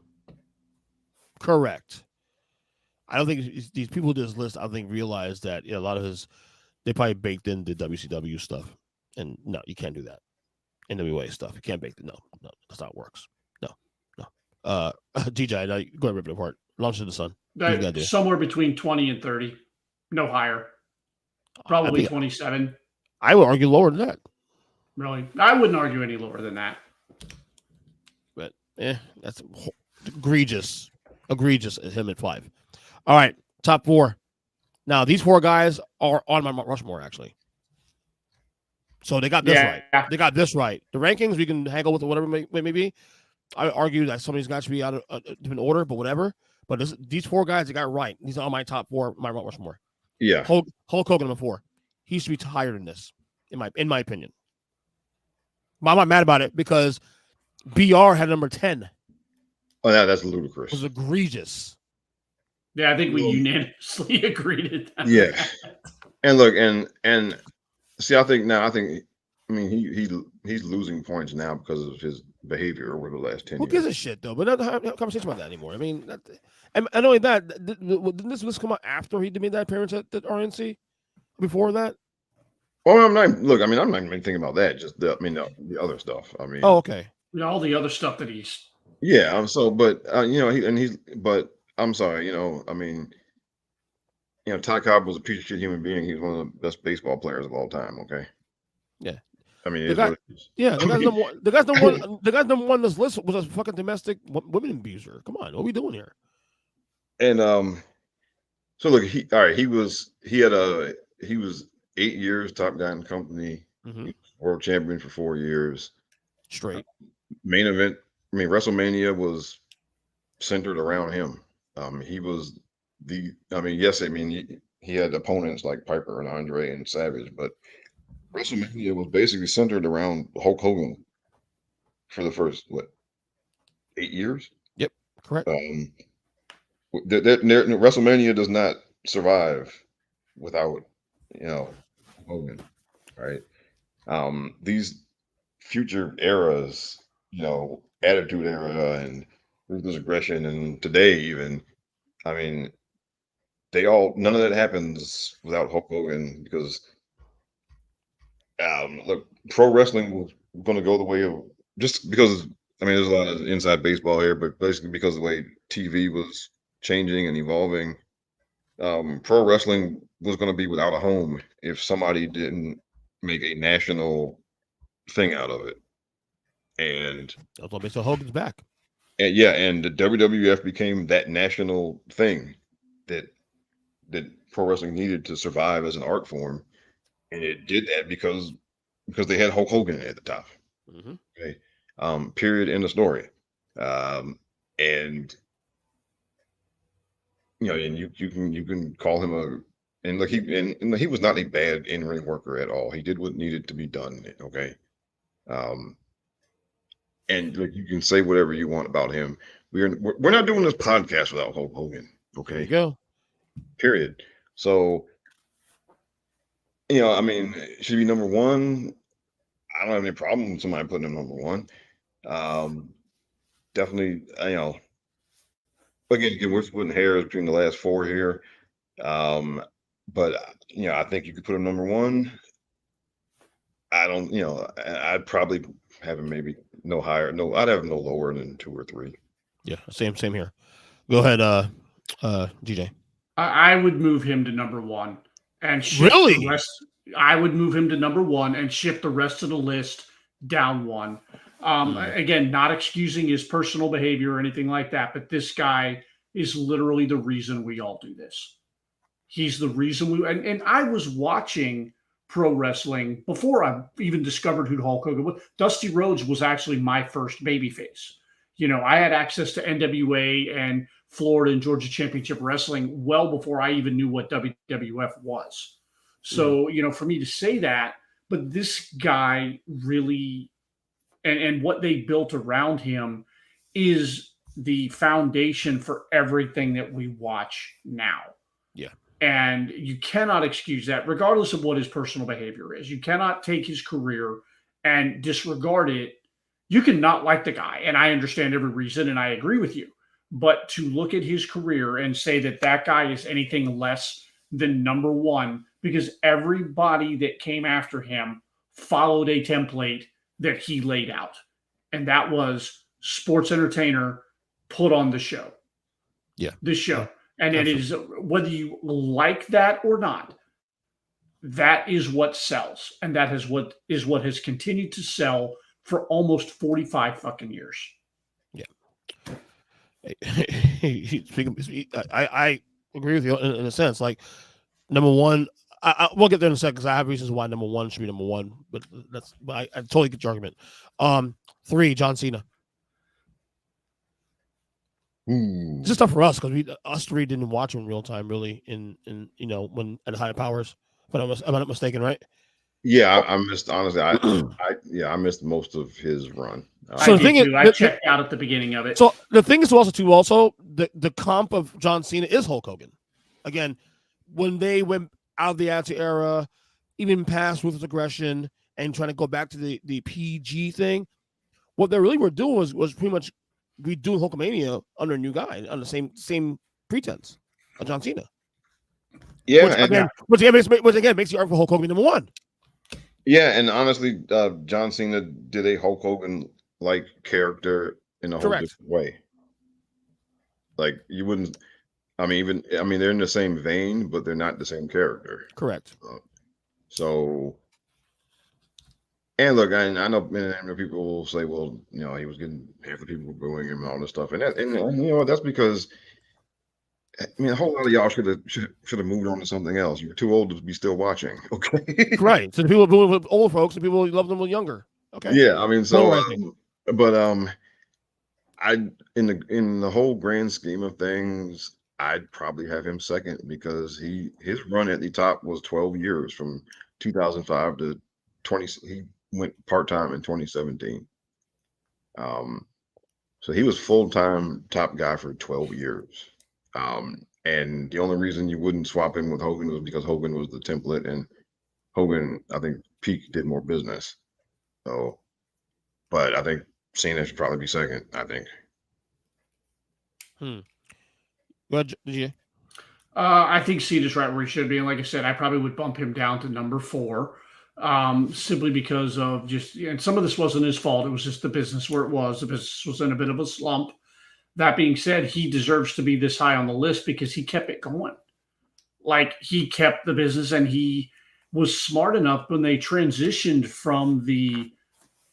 Speaker 3: I don't think these people who did this list, I think, realize that a lot of they probably baked in the WCW stuff. And no, you can't do that. NWA stuff. You can't bake it. No, that's not how it works. No. DJ, I know you go ahead and rip it apart. Launch to the sun.
Speaker 5: Somewhere between 20 and 30. No higher. Probably 27.
Speaker 3: I would argue lower than that.
Speaker 5: Really? I wouldn't argue any lower than that.
Speaker 3: But, that's egregious. Egregious at him at 5. All right, top 4. Now, these 4 guys are on my Rushmore, actually. So they got this right. They got this right. The rankings, we can haggle with whatever it may be. I would argue that some of these guys should be out of a different order, but whatever. But these 4 guys, they got it right. These are on my top 4, my Rushmore.
Speaker 4: Yeah.
Speaker 3: Hulk Hogan, number 4. He should be higher than this, in my opinion. But I'm not mad about it because BR had number 10.
Speaker 4: Oh, yeah, that's ludicrous.
Speaker 3: It was egregious.
Speaker 5: Yeah, I think we unanimously agreed at that.
Speaker 4: Yeah. And look, and see, I mean, he's losing points now because of his behavior over the last 10 years.
Speaker 3: Who gives a shit, though? But not have a conversation about that anymore. I mean, and not only that, didn't this list come out after he made that appearance at RNC? Before that?
Speaker 4: Well, I'm not even thinking about that. Just the other stuff. I mean,
Speaker 3: oh, okay.
Speaker 5: All the other stuff that he's.
Speaker 4: Yeah. But but I'm sorry. I mean, Ty Cobb was a piece of shit human being. He was one of the best baseball players of all time. Okay.
Speaker 3: Yeah.
Speaker 4: I mean,
Speaker 3: the guy's number one on this list was a fucking domestic women abuser. Come on, what are we doing here?
Speaker 4: And so look, he was 8 years top guy in the company, world champion for 4 years
Speaker 3: straight.
Speaker 4: Main event. I mean, WrestleMania was centered around him. He was he had opponents like Piper and Andre and Savage, but WrestleMania was basically centered around Hulk Hogan for the first 8 years.
Speaker 3: Yep, correct.
Speaker 4: WrestleMania does not survive without Hogan, right? These future eras, Attitude Era and Ruthless Aggression, and today even, I mean, none of that happens without Hulk Hogan because, look, pro wrestling was going to go the way of just because. I mean, there's a lot of inside baseball here, but basically because of the way TV was changing and evolving, pro wrestling was going to be without a home if somebody didn't make a national thing out of it. And
Speaker 3: that's what makes Hogan's back.
Speaker 4: And and the WWF became that national thing that pro wrestling needed to survive as an art form, and it did that because they had Hulk Hogan at the top.
Speaker 3: Mm-hmm.
Speaker 4: Okay, period. End of story. And and you can call him he was not a bad in-ring worker at all. He did what needed to be done. Okay. And you can say whatever you want about him. We're not doing this podcast without Hulk Hogan. Okay.
Speaker 3: There you go.
Speaker 4: Period. So, I mean, should he be number 1? I don't have any problem with somebody putting him number 1. Definitely, again, we're splitting hairs between the last four here. But I think you could put him number one. I don't, I'd probably have him maybe no higher. No, I'd have him no lower than 2 or 3.
Speaker 3: Yeah, same here. Go ahead, GJ.
Speaker 5: I would move him to number one and shift the rest. I would move him to number one and shift the rest of the list down one. Again, not excusing his personal behavior or anything like that, but this guy is literally the reason we all do this. He's the reason and I was watching pro wrestling before I even discovered who Hulk Hogan was. Dusty Rhodes was actually my first babyface. I had access to NWA and Florida and Georgia Championship Wrestling well before I even knew what WWF was. So, for me to say that, but this guy really, and what they built around him is the foundation for everything that we watch now.
Speaker 3: Yeah.
Speaker 5: And you cannot excuse that, regardless of what his personal behavior is. You cannot take his career and disregard it. You can not like the guy, and I understand every reason, and I agree with you. But to look at his career and say that that guy is anything less than number one, because everybody that came after him followed a template that he laid out. And that was sports entertainer put on the show.
Speaker 3: Yeah.
Speaker 5: The show. And it is, whether you like that or not, that is what sells. And that is what has continued to sell for almost 45 fucking years.
Speaker 3: Yeah. I agree with you in a sense. Like, number one, we'll get there in a second because I have reasons why number one should be number one. But I totally get your argument. 3, John Cena. It's just tough for us because us three didn't watch him in real time, really. In when at higher powers. But I'm not mistaken, right?
Speaker 4: Yeah, I missed, honestly. I missed most of his run.
Speaker 3: So the thing is,
Speaker 5: I checked out at the beginning of it.
Speaker 3: So the thing is also the comp of John Cena is Hulk Hogan. Again, when they went out of the Attitude Era, even past Ruthless Aggression and trying to go back to the PG thing, what they really were doing was pretty much redoing Hulkamania under a new guy, on the same pretense of John Cena.
Speaker 4: Yeah,
Speaker 3: which again makes the argument for Hulk Hogan number one.
Speaker 4: Yeah, and honestly, John Cena did a Hulk Hogan-like character in a whole different way. Like, you wouldn't. They're in the same vein, but they're not the same character.
Speaker 3: Correct.
Speaker 4: And look, I know people will say, well, he was getting half the people booing him and all this stuff, and that's because a whole lot of y'all should have moved on to something else. You were too old to be still watching. Okay.
Speaker 3: Right. So the people booing with old folks, and people love them with younger. Okay.
Speaker 4: Yeah, in the whole grand scheme of things, I'd probably have him second because his run at the top was 12 years from 2005 to 20. He went part-time in 2017. So he was full-time top guy for 12 years. And the only reason you wouldn't swap him with Hogan was because Hogan was the template, and Hogan, I think, peak did more business. So, but I think Cena should probably be second, I think.
Speaker 3: What did you?
Speaker 5: I think Cena's right where he should be. And like I said, I probably would bump him down to number 4. Simply because of and some of this wasn't his fault. It was just the business where it was. The business was in a bit of a slump. That being said, he deserves to be this high on the list because he kept it going. Like, he kept the business, and he was smart enough when they transitioned from the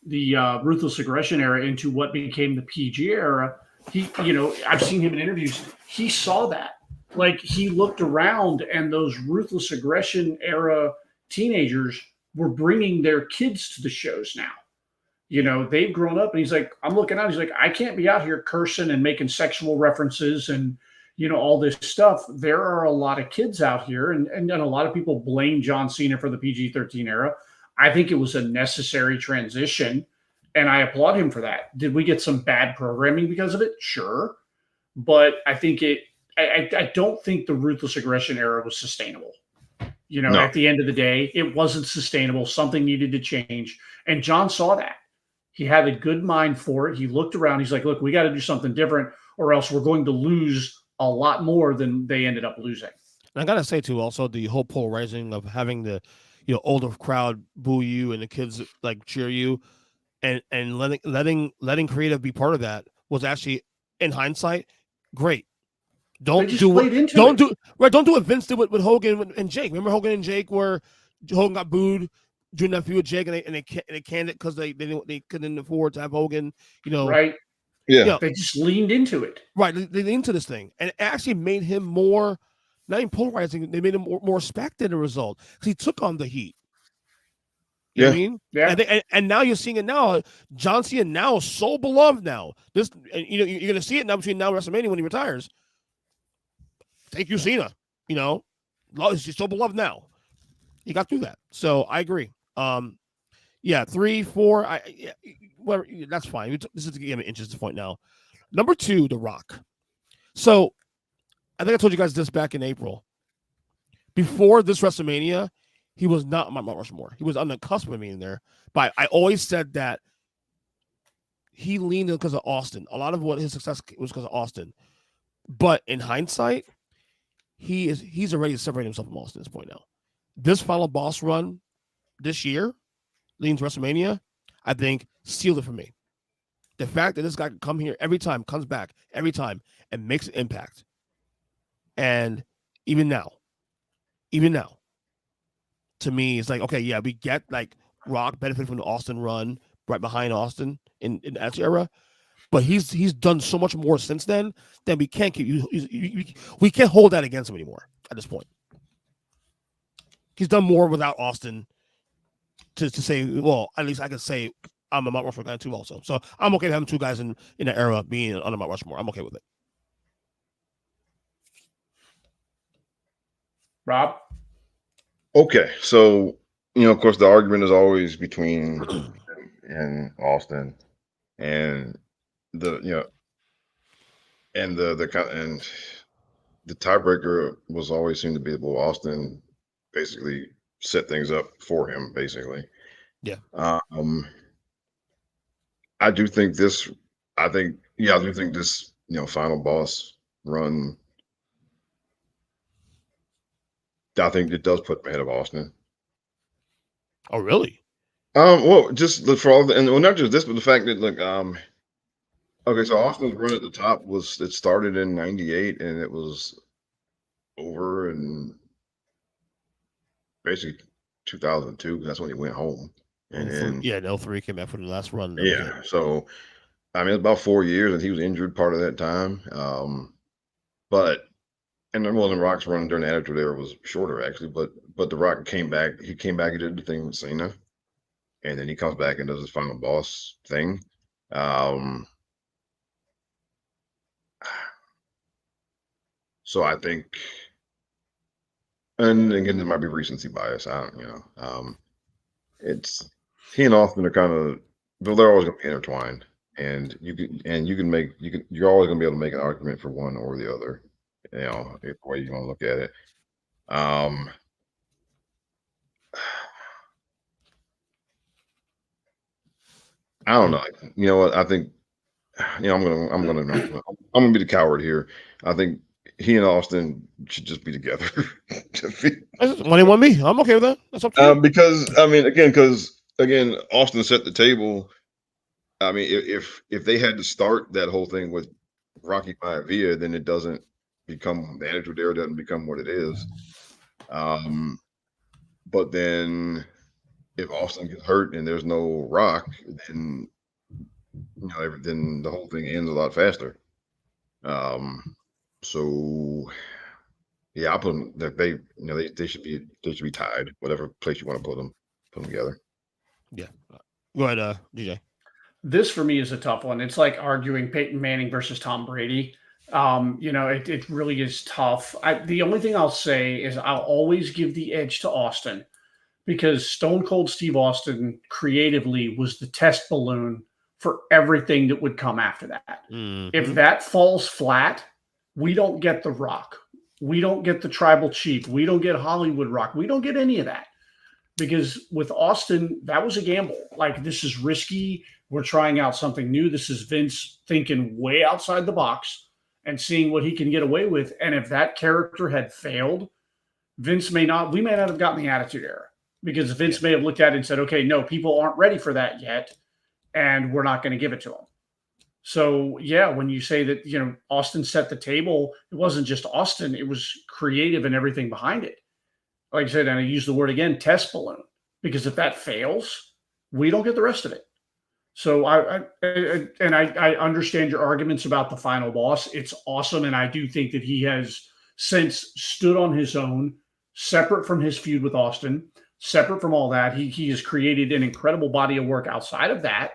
Speaker 5: Ruthless Aggression era into what became the PG era. I've seen him in interviews. He saw that. Like, he looked around, and those Ruthless Aggression era teenagers were bringing their kids to the shows now. They've grown up, and he's like, I'm looking out. He's like, I can't be out here cursing and making sexual references and, all this stuff. There are a lot of kids out here, and a lot of people blame John Cena for the PG-13 era. I think it was a necessary transition, and I applaud him for that. Did we get some bad programming because of it? Sure. But I think I don't think the Ruthless Aggression era was sustainable. At the end of the day, it wasn't sustainable. Something needed to change. And John saw that. He had a good mind for it. He looked around. He's like, look, we got to do something different or else we're going to lose a lot more than they ended up losing.
Speaker 3: And I got to say, too, also the whole polarizing of having the, older crowd boo you and the kids like cheer you and letting creative be part of that was actually, in hindsight, great. Don't do what Vince did with Hogan and Jake. Remember Hogan and Jake where Hogan got booed during that feud with Jake and they canned it because they couldn't afford to have Hogan,
Speaker 5: Right.
Speaker 4: Yeah.
Speaker 5: They just leaned into it.
Speaker 3: Right. They leaned into this thing. And it actually made him more, not even polarizing, they made him more respected as a result. Because he took on the heat. You know what I mean?
Speaker 5: Yeah.
Speaker 3: And now you're seeing it now. John Cena now is so beloved now. This, you're going to see it now between now and WrestleMania when he retires. Thank you, Cena. He's so beloved now. He got through that. So I agree. 3, 4. Whatever. That's fine. This is to give me inches to point now. Number 2, The Rock. So I think I told you guys this back in April. Before this WrestleMania, he was not on my Mount Rushmore. He was on the cusp of being there. But I always said that he leaned in because of Austin. A lot of what his success was because of Austin. But in hindsight, he's already separated himself from Austin at this point now. This final boss run this year, leading to WrestleMania, I think sealed it for me. The fact that this guy can come here every time, comes back every time, and makes an impact. And even now, to me, it's like, okay, yeah, we get like Rock benefited from the Austin run right behind Austin in that era. But he's done so much more since then that we can't we can't hold that against him anymore at this point. He's done more without Austin to say, well, at least I can say I'm a Mount Rushmore guy too also. So I'm okay with having 2 guys in that era being on the Mount Rushmore. I'm okay with it.
Speaker 5: Rob?
Speaker 4: Okay. So, of course, the argument is always between and Austin and the tiebreaker was always seemed to be, well, Austin basically set things up for him, basically.
Speaker 3: Yeah.
Speaker 4: I do think this final boss run, I think it does put him ahead of Austin.
Speaker 3: Oh, really?
Speaker 4: Well, just for all not just this, but the fact that okay, so Austin's run at the top it started in '98 and it was over in basically 2002. That's when he went home. And then,
Speaker 3: in 03 came back for the last run.
Speaker 4: Yeah. So, I mean, it's about 4 years and he was injured part of that time. And then Rock's run during the Attitude Era was shorter actually, but The Rock came back. He came back and did the thing with Cena. And then he comes back and does his final boss thing. So I think, and again, there might be recency bias. I don't, it's he and Austin are kind of, but they're always going to be intertwined. And you're always going to be able to make an argument for one or the other, the way you want to look at it. I don't know. You know what? I think, I'm gonna be the coward here. I think he and Austin should just be together.
Speaker 3: 1A1B. I'm okay with that. That's up to you.
Speaker 4: Because again, Austin set the table. I mean, if they had to start that whole thing with Rocky Maivia, then it doesn't become, the Attitude Era doesn't become what it is. But then if Austin gets hurt and there's no Rock, then then the whole thing ends a lot faster. So yeah, I put them. They should be tied. Whatever place you want to put them together.
Speaker 3: Yeah, go ahead, DJ.
Speaker 5: This for me is a tough one. It's like arguing Peyton Manning versus Tom Brady. It really is tough. The only thing I'll say is I'll always give the edge to Austin because Stone Cold Steve Austin creatively was the test balloon for everything that would come after that. Mm-hmm. If that falls flat, we don't get The Rock. We don't get the Tribal Chief. We don't get Hollywood Rock. We don't get any of that. because with Austin, that was a gamble. Like, this is risky. We're trying out something new. This is Vince thinking way outside the box and seeing what he can get away with. And if that character had failed, we may not have gotten the Attitude Era, because Vince may have looked at it and said, okay, no, people aren't ready for that yet, and we're not going to give it to them. So, yeah, when you say that, Austin set the table, it wasn't just Austin. It was creative and everything behind it. Like I said, and I use the word again, test balloon, because if that fails, we don't get the rest of it. So I understand your arguments about the final boss. It's awesome. And I do think that he has since stood on his own, separate from his feud with Austin, separate from all that. He has created an incredible body of work outside of that,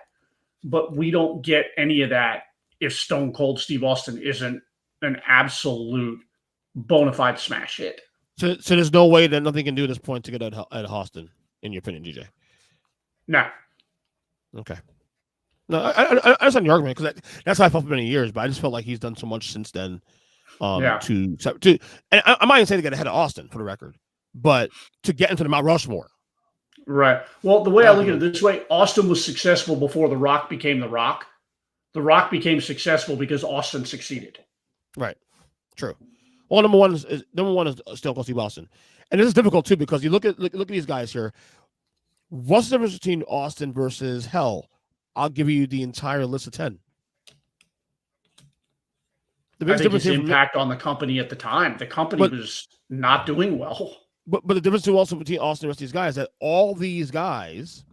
Speaker 5: but we don't get any of that if Stone Cold Steve Austin isn't an absolute bona fide smash hit.
Speaker 3: So there's no way that nothing can do at this point to get at Austin, in your opinion, DJ?
Speaker 5: No.
Speaker 3: Okay. No, I understand the argument, because that's how I felt for many years, but I just felt like he's done so much since then. And I'm not even saying to get ahead of Austin, for the record, but to get into the Mount Rushmore.
Speaker 5: Right. Well, the way I look at it this way, Austin was successful before The Rock became The Rock. The Rock became successful because Austin succeeded.
Speaker 3: Right. True. Well, number one is Stone Cold Steve Austin, and this is difficult too, because you look at these guys here. What's the difference between Austin versus Hell? I'll give you the entire list of 10. The biggest difference
Speaker 5: his impact on the company at the time. The company was not doing well.
Speaker 3: But the difference also between Austin and the rest of these guys is that all these guys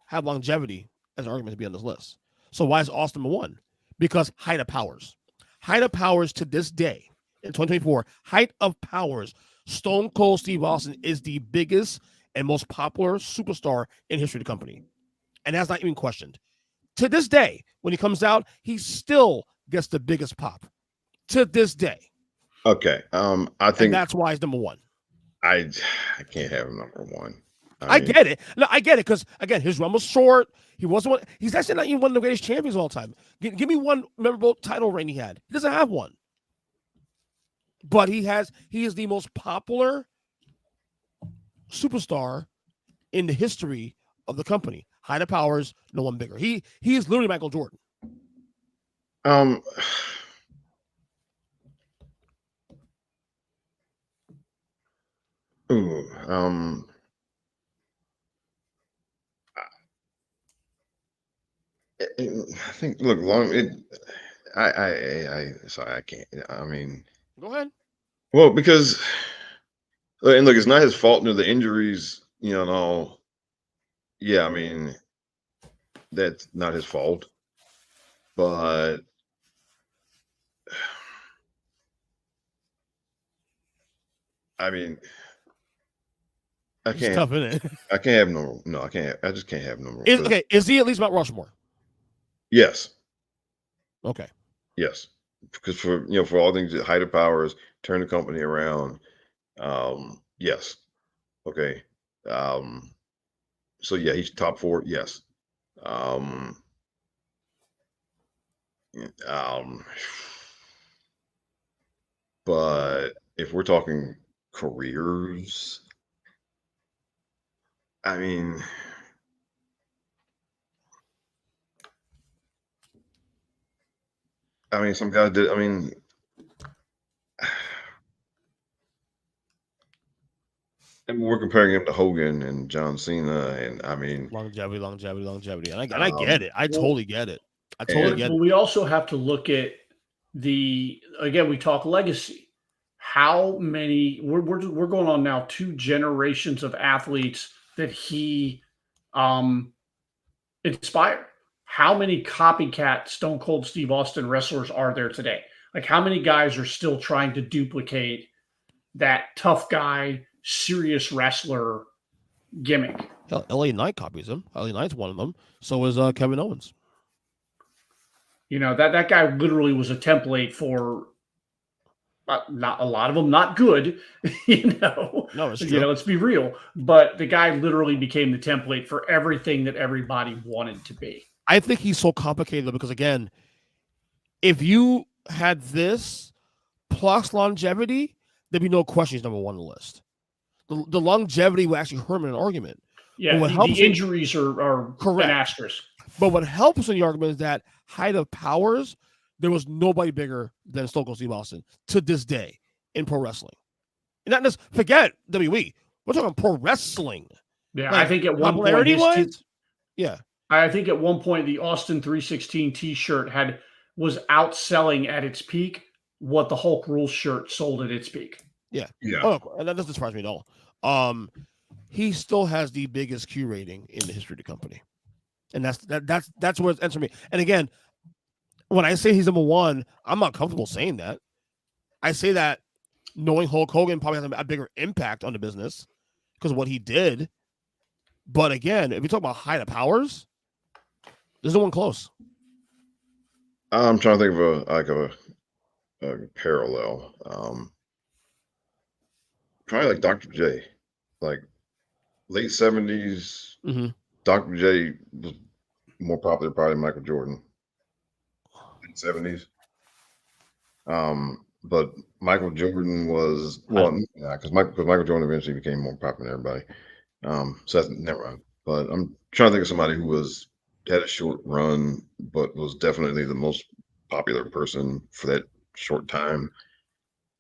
Speaker 3: have longevity as an argument to be on this list. So why is Austin number one? Because height of powers. Height of powers to this day, in 2024, height of powers, Stone Cold Steve Austin is the biggest and most popular superstar in history of the company. And that's not even questioned. To this day, when he comes out, he still gets the biggest pop. To this day.
Speaker 4: Okay. I think
Speaker 3: that's why he's number one.
Speaker 4: I can't have him number one.
Speaker 3: I get it. No, I get it, because again, his run was short. He wasn't one. He's actually not even one of the greatest champions of all time. Give me one memorable title reign he had. He doesn't have one. But he is the most popular superstar in the history of the company. Height of powers, no one bigger. He is literally Michael Jordan.
Speaker 4: I think. Look, sorry, I can't. I mean,
Speaker 3: go ahead.
Speaker 4: Well, because, and look, it's not his fault. The injuries, and all. Yeah, I mean, that's not his fault. But I mean, I can't.
Speaker 3: It's tough, isn't it?
Speaker 4: I can't have no. I can't. I just can't have no.
Speaker 3: Okay, is he at least Mount Rushmore?
Speaker 4: Yes.
Speaker 3: Okay.
Speaker 4: Yes, because for all things, height of powers, turn the company around. Yes. Okay. So yeah, he's top 4. Yes. But if we're talking careers, I mean, some guys did. I mean, and we're comparing him to Hogan and John Cena, and I mean,
Speaker 3: longevity. And I get it. I totally get it.
Speaker 5: But we also have to look at again, we talk legacy. How many? We're going on now 2 generations of athletes that he inspired. How many copycat Stone Cold Steve Austin wrestlers are there today? Like, how many guys are still trying to duplicate that tough guy, serious wrestler gimmick?
Speaker 3: LA Knight copies him. LA Knight's one of them. So is Kevin Owens.
Speaker 5: That guy literally was a template for not a lot of them, not good, No, it's true. Let's be real. But the guy literally became the template for everything that everybody wanted to be.
Speaker 3: I think he's so complicated because, again, if you had this plus longevity, there'd be no question he's number one on the list. The longevity will actually hurt him in an argument.
Speaker 5: Yeah, the injuries are
Speaker 3: correct.
Speaker 5: An asterisk.
Speaker 3: But what helps in the argument is that height of powers, there was nobody bigger than Stone Cold Steve Austin to this day in pro wrestling. And not just forget WWE. We're talking pro wrestling.
Speaker 5: Yeah, I think at one point,
Speaker 3: yeah,
Speaker 5: I think at one point the Austin 316 T-shirt was outselling at its peak what the Hulk Rules shirt sold at its peak.
Speaker 3: Yeah. Oh, and that doesn't surprise me at all. He still has the biggest Q rating in the history of the company, and that's where it ends for me. And again, when I say he's number one, I'm not comfortable saying that. I say that knowing Hulk Hogan probably has a bigger impact on the business because of what he did. But again, if you talk about height of powers, there's no one close.
Speaker 4: I'm trying to think of a parallel. Probably like Dr. J, like late 70s.
Speaker 3: Mm-hmm.
Speaker 4: Dr. J was more popular probably than Michael Jordan. In the 70s. But Michael Jordan was because Michael Jordan eventually became more popular than everybody. So that's never mind. But I'm trying to think of somebody who had a short run, but was definitely the most popular person for that short time.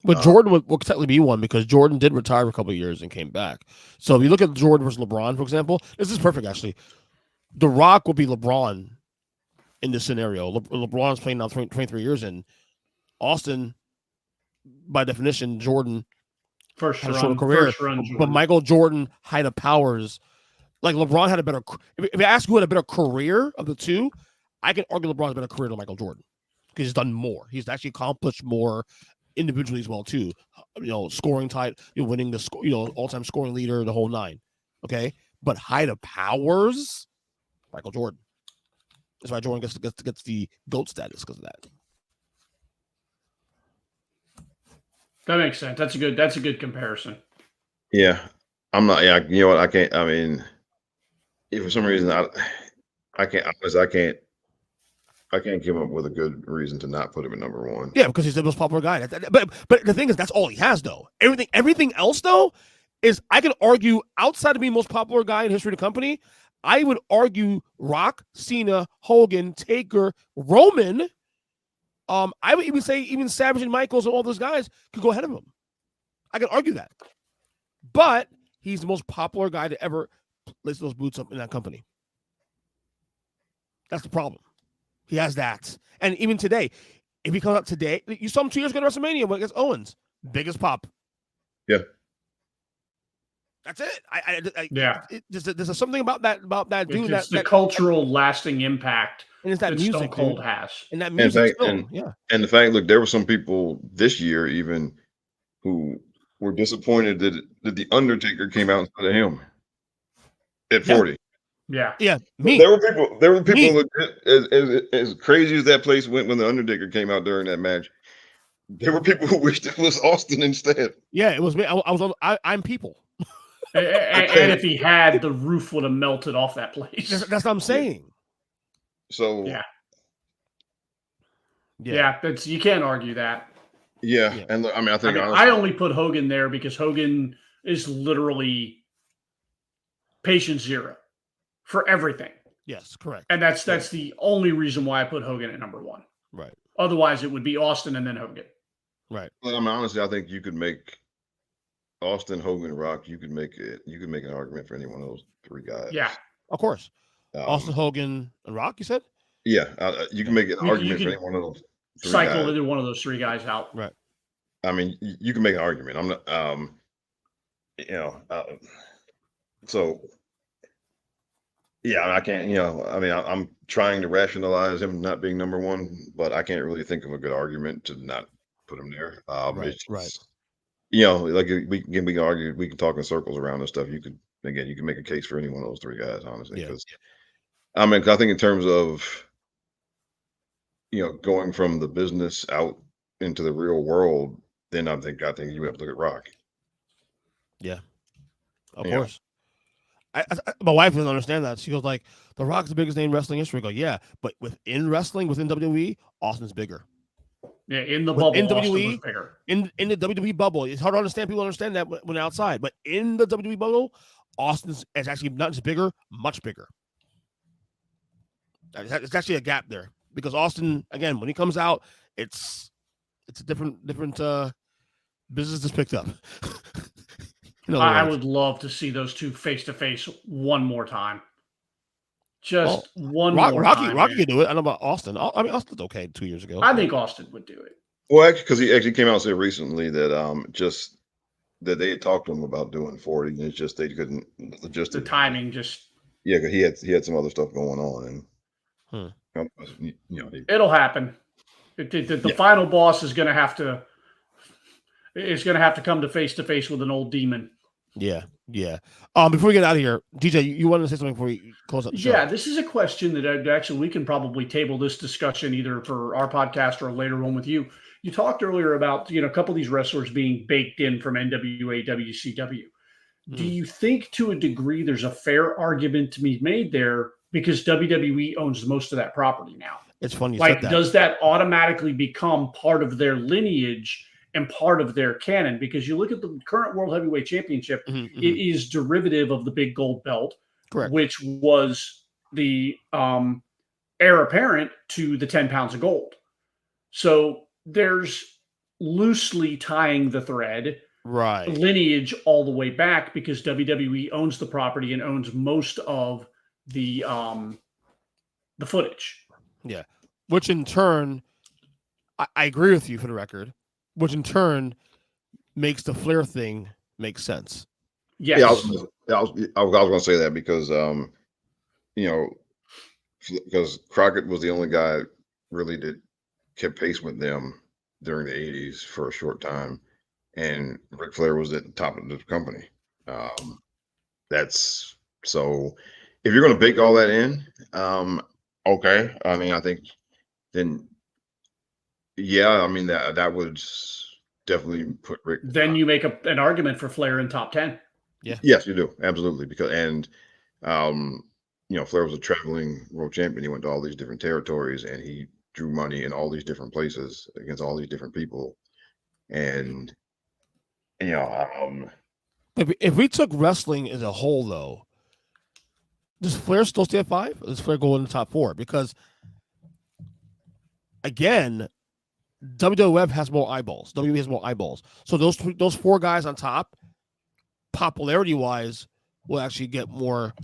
Speaker 3: But Jordan will technically be one because Jordan did retire for a couple of years and came back. So if you look at Jordan versus LeBron, for example, this is perfect actually. The Rock will be LeBron in this scenario. LeBron's playing now 23 years in. Austin, by definition, Jordan had a short career. But Michael Jordan height of powers. Like LeBron had a better. If you ask who had a better career of the two, I can argue LeBron's a better career than Michael Jordan because he's done more. He's actually accomplished more individually as well too. Scoring tight, winning the all-time scoring leader, the whole nine. Okay, but height of powers, Michael Jordan. That's why Jordan gets the GOAT status because of that.
Speaker 5: That makes sense. That's a good comparison.
Speaker 4: Yeah, I'm not. Yeah, you know what? I can't. I mean, if for some reason I can't. Honestly, I can't come up with a good reason to not put him at number one.
Speaker 3: Yeah, because he's the most popular guy. But the thing is, that's all he has, though. Everything else, though, is I can argue outside of being the most popular guy in history of the company. I would argue Rock, Cena, Hogan, Taker, Roman. I would even say even Savage and Michaels and all those guys could go ahead of him. I can argue that. But he's the most popular guy to ever lace those boots up in that company. That's the problem. He has that. And even today, if he comes out today, you saw him 2 years ago at WrestleMania against Owens. Biggest pop.
Speaker 4: Yeah.
Speaker 3: That's it.
Speaker 5: Yeah.
Speaker 3: There's something about that dude.
Speaker 5: It's the cultural lasting impact
Speaker 3: and it's that music
Speaker 5: Stone Cold has.
Speaker 3: And that music.
Speaker 4: And the fact, look, there were some people this year even who were disappointed that the Undertaker came out instead of him at 40.
Speaker 5: Yeah.
Speaker 3: Yeah. Me.
Speaker 4: There were people as crazy as that place went when the Undertaker came out during that match. There were people who wished it was Austin instead.
Speaker 3: Yeah, it was me. I'm people.
Speaker 5: And if he had, the roof would have melted off that place.
Speaker 3: That's what I'm saying.
Speaker 4: So
Speaker 5: yeah, you can't argue that.
Speaker 4: Yeah. And look, I think
Speaker 5: I only put Hogan there because Hogan is literally patient zero for everything.
Speaker 3: Yes, correct.
Speaker 5: And that's the only reason why I put Hogan at number one.
Speaker 3: Right.
Speaker 5: Otherwise, it would be Austin and then Hogan.
Speaker 3: Right.
Speaker 4: Well, honestly, I think you could make Austin, Hogan, Rock. You could make an argument for any one of those three guys.
Speaker 5: Yeah,
Speaker 3: of course. Austin, Hogan, and Rock. You said.
Speaker 4: Yeah, you can make an argument for any one of those.
Speaker 5: Cycle either one of those three guys out.
Speaker 3: Right.
Speaker 4: I mean, you can make an argument. I'm not. So. Yeah, I can't. I'm trying to rationalize him not being number one, but I can't really think of a good argument to not put him there.
Speaker 3: Right.
Speaker 4: Like we can argue, we can talk in circles around this stuff. You can make a case for any one of those three guys, honestly. Because I think in terms of going from the business out into the real world, then I think you have to look at Rock.
Speaker 3: Yeah, of course. My wife doesn't understand that. She goes like, "The Rock's the biggest name in wrestling history." I go, "Yeah, but within wrestling, within WWE, Austin's bigger."
Speaker 5: Yeah, in the
Speaker 3: But
Speaker 5: bubble,
Speaker 3: in
Speaker 5: Austin was
Speaker 3: WWE,
Speaker 5: bigger.
Speaker 3: in the WWE bubble, it's hard to understand. People understand that when outside, but in the WWE bubble, Austin is actually not just bigger, much bigger. It's actually a gap there because Austin, again, when he comes out, it's a different business is picked up.
Speaker 5: I would love to see those two face to face one more time. Just one more time.
Speaker 3: Rocky could do it. I don't know about Austin. I mean, Austin's okay 2 years ago.
Speaker 5: I think Austin would do it.
Speaker 4: Well, actually, because he actually came out and said recently that just that they had talked to him about doing 40, and it's just they couldn't. Just
Speaker 5: the timing, just
Speaker 4: because he had some other stuff going on, and
Speaker 5: it'll happen. The final boss is going to have to. It's going to have to come to face with an old demon.
Speaker 3: Yeah. Before we get out of here, DJ, you wanted to say something before we close up the show?
Speaker 5: Yeah, this is a question that actually we can probably table this discussion either for our podcast or later on with you. You talked earlier about a couple of these wrestlers being baked in from NWA, WCW. Do you think to a degree there's a fair argument to be made there because WWE owns most of that property now?
Speaker 3: It's funny.
Speaker 5: Does that automatically become part of their lineage and part of their canon? Because you look at the current World Heavyweight Championship, it is derivative of the big gold belt,
Speaker 3: correct,
Speaker 5: which was the heir apparent to the 10 pounds of gold. So there's loosely tying the thread,
Speaker 3: right,
Speaker 5: lineage all the way back because WWE owns the property and owns most of the footage.
Speaker 3: Yeah, which in turn, I agree with you for the record. Which in turn makes the Flair thing make sense.
Speaker 5: Yes.
Speaker 4: Yeah, I was going to say that because because Crockett was the only guy really that kept pace with them during the 80s for a short time, and Ric Flair was at the top of the company. That's so. If you're going to bake all that in, okay. I mean, I think then. Yeah, I mean that would definitely put Rick.
Speaker 5: Then you make an argument for Flair in top 10.
Speaker 3: Yeah.
Speaker 4: Yes, you do absolutely because Flair was a traveling world champion. He went to all these different territories and he drew money in all these different places against all these different people. And
Speaker 3: if we took wrestling as a whole, though, does Flair still stay at 5? Or does Flair go in the top 4? Because again, WWF has more eyeballs. WWE has more eyeballs. So those 4 guys on top, popularity wise, will actually get more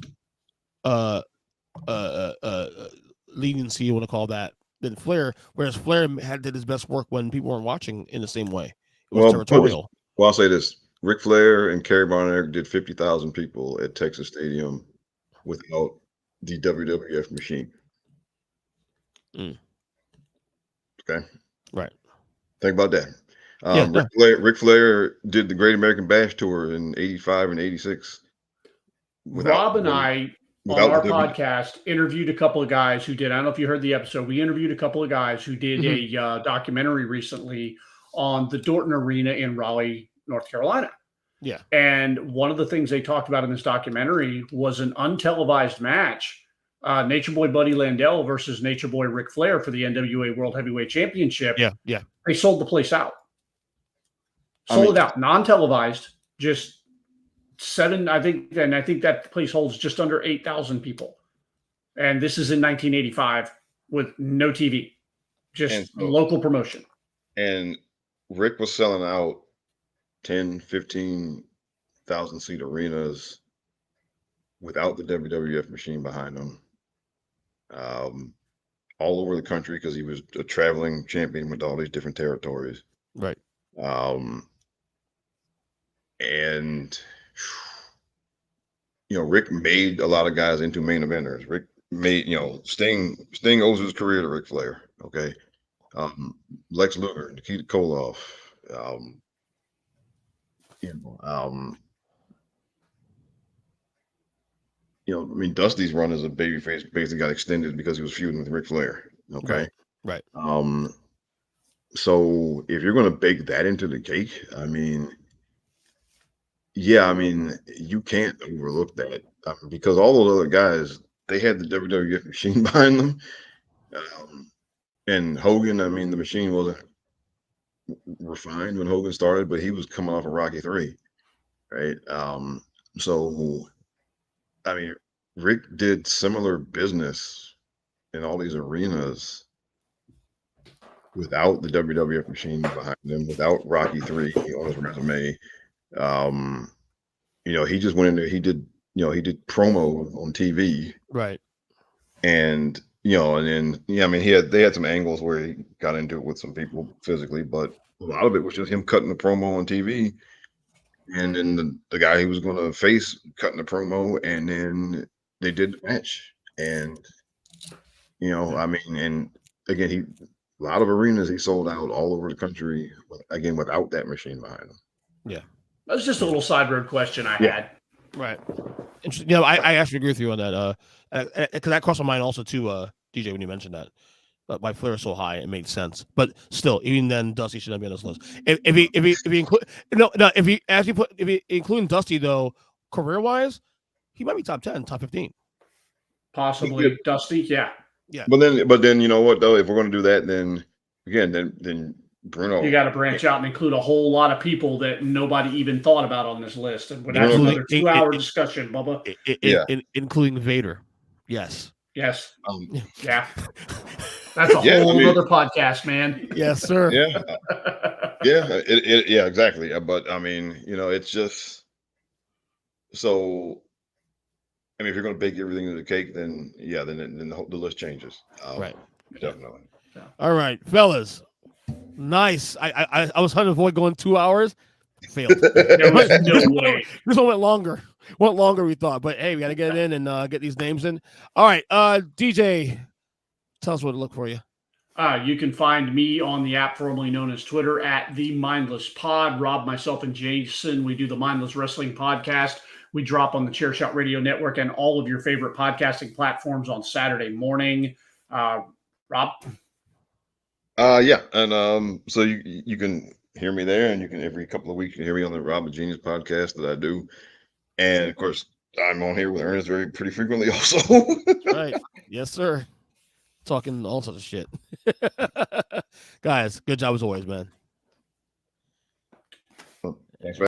Speaker 3: leniency, you want to call that, than Flair. Whereas Flair did his best work when people weren't watching in the same way. It was territorial.
Speaker 4: Well, I'll say this: Ric Flair and Kerry Von Erich did 50,000 people at Texas Stadium without the WWF machine. Okay. Right. Think about that. Ric Flair did the Great American Bash Tour in 85 and 86.
Speaker 5: Rob and I, on our podcast, interviewed a couple of guys who did. I don't know if you heard the episode. We interviewed a couple of guys who did a documentary recently on the Dorton Arena in Raleigh, North Carolina.
Speaker 3: Yeah.
Speaker 5: And one of the things they talked about in this documentary was an untelevised match. Nature Boy Buddy Landell versus Nature Boy Ric Flair for the NWA World Heavyweight Championship.
Speaker 3: Yeah.
Speaker 5: They sold the place out. Sold it out, non-televised, just 7, I think that place holds just under 8,000 people. And this is in 1985 with no TV, just local promotion.
Speaker 4: And Rick was selling out 10, 15,000 seat arenas without the WWF machine behind him. All over the country because he was a traveling champion with all these different territories.
Speaker 3: Right.
Speaker 4: And Rick made a lot of guys into main eventers. Rick made, Sting owes his career to Ric Flair. Okay. Lex Luger, Nikita Koloff, Dusty's run as a babyface basically got extended because he was feuding with Ric Flair. Okay.
Speaker 3: Right.
Speaker 4: So if you're going to bake that into the cake, you can't overlook that because all those other guys, they had the WWF machine behind them. And Hogan, the machine wasn't refined when Hogan started, but he was coming off of Rocky 3, right? So I mean, Rick did similar business in all these arenas without the WWF machine behind him, without Rocky 3 on his resume. He just went in there. He did promo on TV,
Speaker 3: Right.
Speaker 4: and then I mean, they had some angles where he got into it with some people physically, but a lot of it was just him cutting the promo on TV, and then the guy he was going to face cutting the promo, and then they did the match, and I mean, and again, a lot of arenas he sold out all over the country, again, without that machine behind him.
Speaker 3: Yeah.
Speaker 5: That was just a little side road question I had.
Speaker 3: Right. Interesting. I actually agree with you on that. Because that crossed my mind also too, DJ, when you mentioned that. But my Flair is so high, it made sense. But still, even then, Dusty should not be on this list. If he include if he including Dusty though, career wise, he might be top 10, top 15.
Speaker 5: Possibly Dusty, yeah.
Speaker 4: But then you know what though? If we're going to do that, then again, then Bruno,
Speaker 5: you got to branch out and include a whole lot of people that nobody even thought about on this list. And that's another 2-hour discussion, Bubba.
Speaker 3: Including Vader. Yes.
Speaker 5: Yes. Yeah. That's a whole other podcast, man.
Speaker 3: Yes, sir.
Speaker 4: Yeah. Yeah, exactly. But I mean, it's just so. I mean, if you're going to bake everything into the cake, then the list changes.
Speaker 3: Right.
Speaker 4: Definitely.
Speaker 3: Yeah. All right, fellas. Nice. I was trying to avoid going 2 hours. Failed.
Speaker 5: There was no way.
Speaker 3: This one went longer. We thought, but hey, we got to get it in and get these names in. All right, DJ, tell us what to look for you.
Speaker 5: You can find me on the app formerly known as Twitter at The Mindless Pod. Rob, myself, and Jason, we do the Mindless Wrestling Podcast. We drop on the Chairshot Radio Network and all of your favorite podcasting platforms on Saturday morning. Rob?
Speaker 4: Yeah, and so you can hear me there, and you can every couple of weeks you can hear me on the Rob and Genius podcast that I do, and of course I'm on here with Ernest pretty frequently also.
Speaker 3: Right, yes sir, talking all sorts of shit. Guys, good job as always, man.